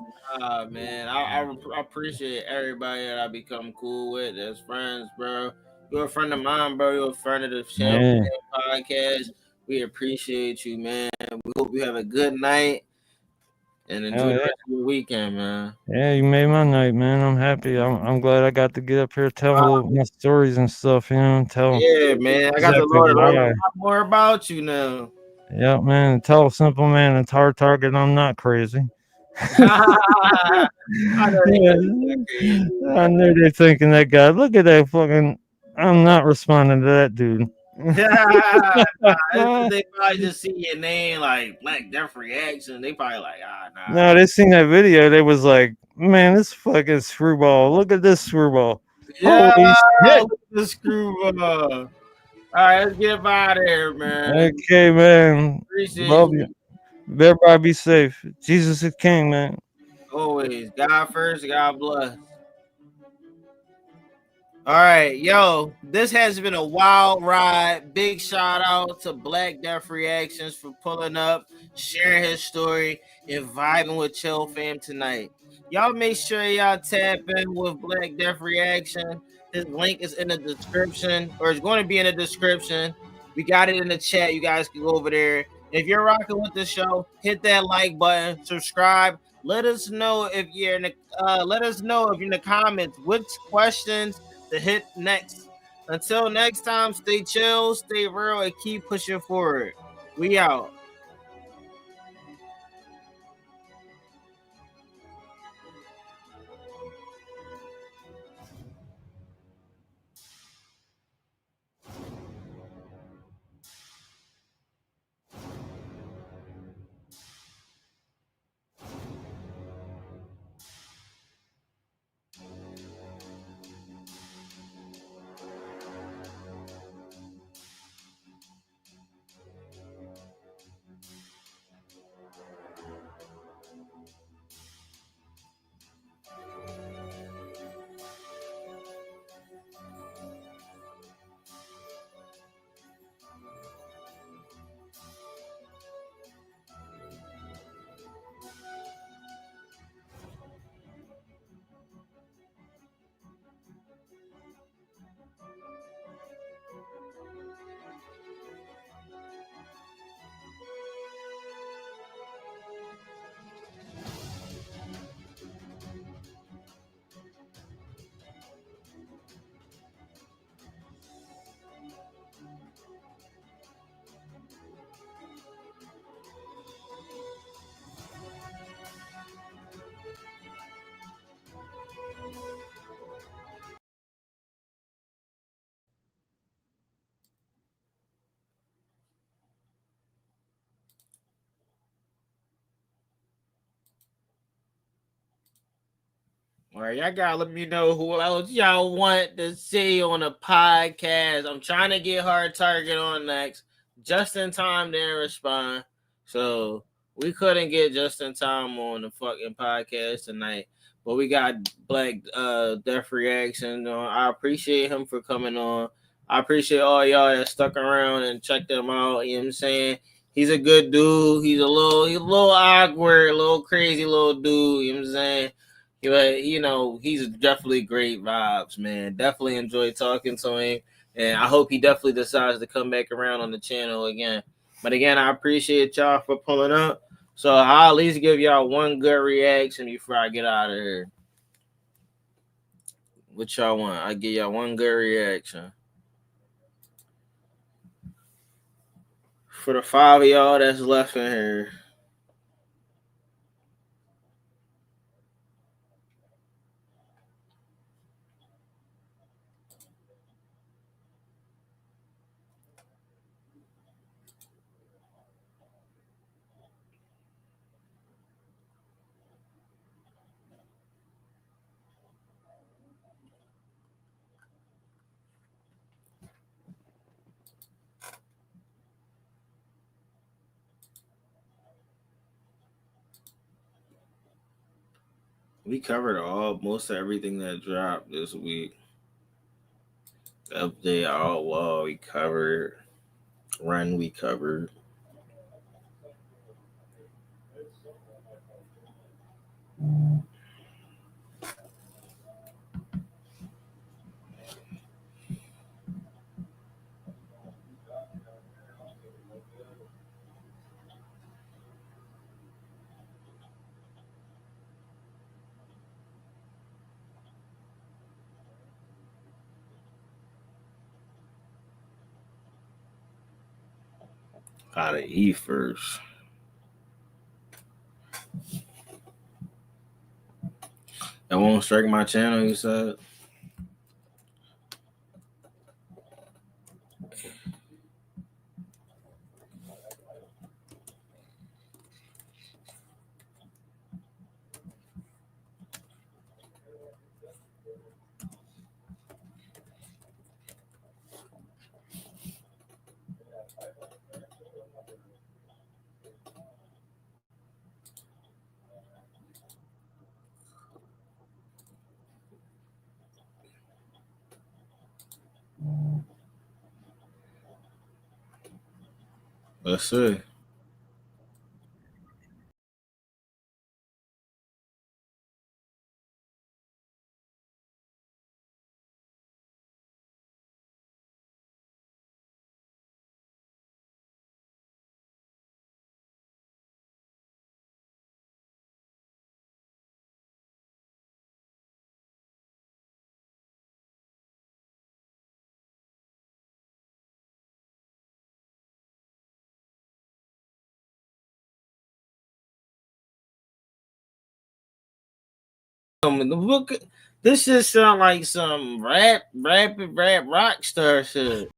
S3: Man, I appreciate everybody that I become cool with as friends, bro. You're a friend of mine, bro. You're a friend of the ChillFAM podcast. We appreciate you, man. We hope you have a good night and enjoy the rest of your weekend, man.
S2: Yeah, you made my night, man. I'm happy. I'm glad I got to get up here, tell my stories and stuff, you know.
S3: Yeah, man. I got to learn a lot more about you now.
S2: Yeah, man. Tell a simple man and hard target I'm not crazy. I know they're thinking that guy. Look at that fucking. I'm not responding to that dude.
S3: They probably just see your name like Black Death Reaction. They probably like, nah.
S2: No, they seen that video. They was like, man, this fucking screwball. Look at this screwball.
S3: Yeah,
S2: holy shit.
S3: Look at the screwball. All right, let's get out of here, man.
S2: Okay, man.
S3: Appreciate
S2: Love you. Everybody be safe. Jesus is king, man.
S3: Always. God first, God bless. All right, yo, this has been a wild ride. Big shout out to Black Death Reactions for pulling up, sharing his story, and vibing with ChillFAM tonight. Y'all make sure y'all tap in with Black Death Reaction. His link is in the description, or it's going to be in the description. We got it in the chat. You guys can go over there. If you're rocking with the show, hit that like button, subscribe. Let us know if you're in the in the comments which questions to hit next. Until next time, stay chill, stay real, and keep pushing forward. We out. All right, y'all gotta let me know who else y'all want to see on the podcast. I'm trying to get Hard Target on next, just in time to respond. So we couldn't get just in time on the fucking podcast tonight, but we got Black Death Reaction on. I appreciate him for coming on. I appreciate all y'all that stuck around and checked him out. You know what I'm saying? He's a good dude. He's a little awkward, a little crazy little dude. You know what I'm saying? But you know, he's definitely great vibes, man. Definitely enjoy talking to him, and I hope he definitely decides to come back around on the channel again. But again, I appreciate y'all for pulling up. So I'll at least give y'all one good reaction before I get out of here. What y'all want? I give y'all one good reaction. For the 5 of y'all that's left in here. We covered most of everything that dropped this week. Update all wall we covered. Run we covered. How to eat first. That won't strike my channel, you said? Let's see. The book. This just sound like some rap rock star shit.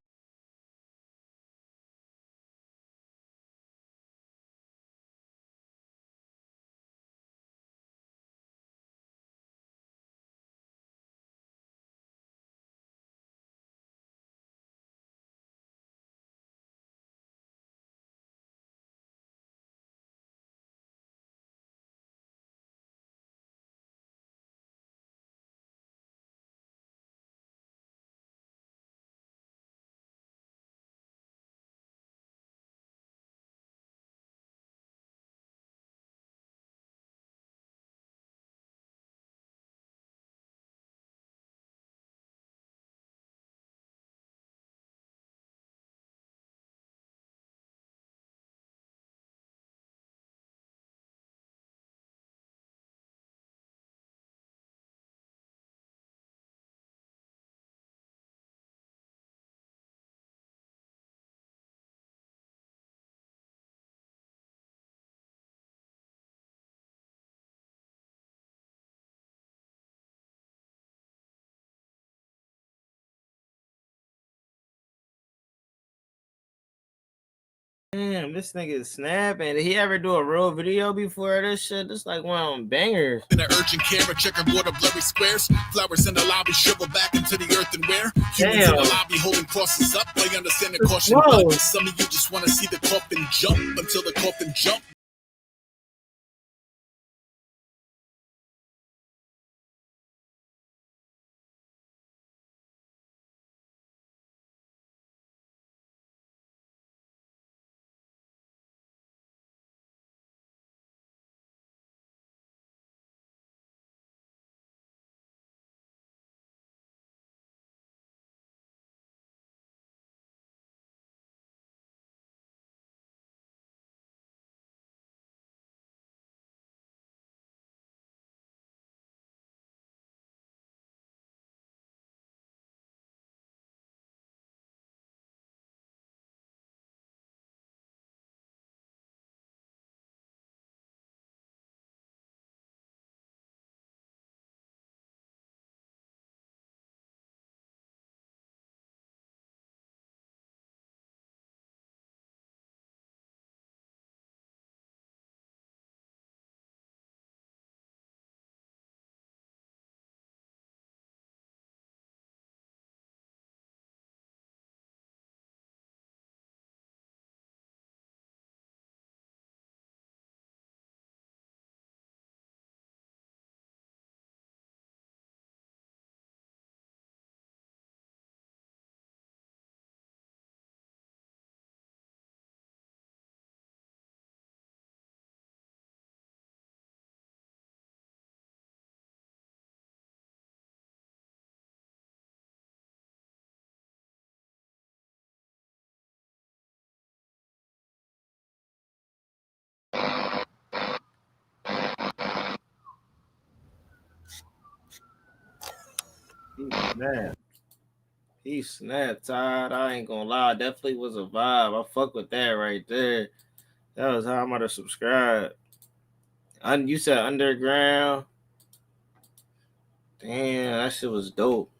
S3: Damn, this nigga is snapping. Did he ever do a real video before this shit? This like one of them bangers.
S7: In an urgent camera, checkerboard of blurry squares. Flowers in the lobby shrivel back into the earthenware. Humans in the lobby holding crosses up. They understand the caution. Some of you just want to see the coffin jump until the coffin jump.
S3: snapped. He snapped, Todd. I ain't gonna lie. Definitely was a vibe. I fuck with that right there. That was how I'm gonna subscribe. You said underground. Damn, that shit was dope.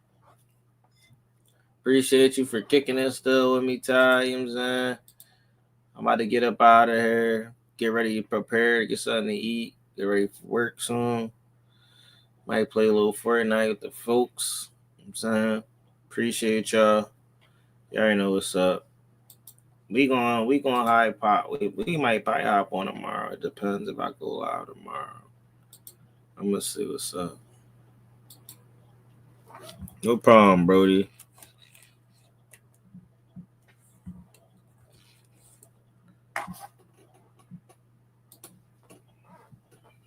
S3: Appreciate you for kicking it still with me, Ty. You know what I'm saying? I'm about to get up out of here. Get ready to prepare, get something to eat. Get ready for work soon. Might play a little Fortnite with the folks. You know what I'm saying? Appreciate y'all. You already know what's up. We going high pop. We might probably hop on tomorrow. It depends if I go live tomorrow. I'm gonna see what's up. No problem, Brody.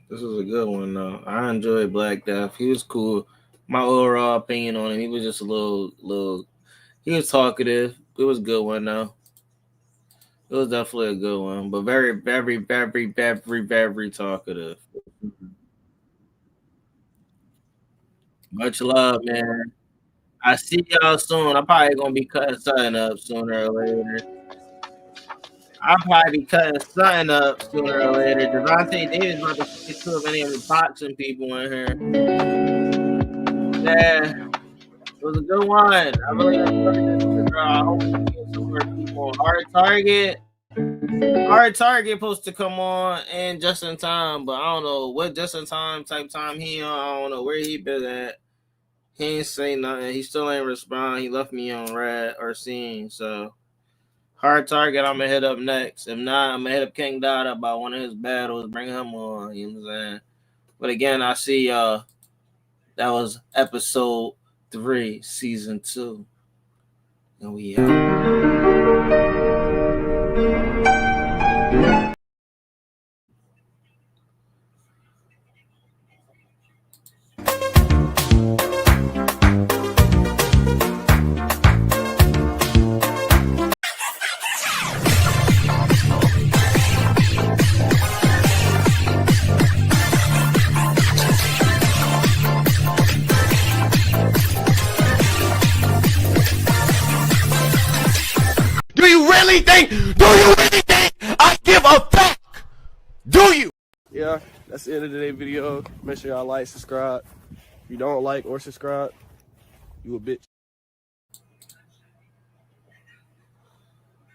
S3: This was a good one though. I enjoyed Black Death. He was cool. My overall opinion on him, he was just a little. He was talkative. It was a good one though. It was definitely a good one, but very, very, very, very, very talkative. Much love, man. I see y'all soon. I'm probably gonna be cutting something up sooner or later. I'll probably be cutting something up sooner or later. Devontae Davis about to get too many of the boxing people in here. Yeah, it was a good one. I really enjoyed it. I hope we get some more people. Hard Target supposed to come on and just in time, but I don't know what just in time type time he on. I don't know where he been at. He ain't say nothing. He still ain't respond. He left me on red or seen. So Hard Target, I'm gonna hit up next. If not, I'm gonna hit up King Dada about one of his battles. Bring him on. You know what I'm saying? But again, I see y'all. That was episode 3, season 2. And we out.
S8: Do you really think I give a fuck? Do you?
S9: Yeah, that's the end of today's video. Make sure y'all like, subscribe. If you don't like or subscribe, you a bitch.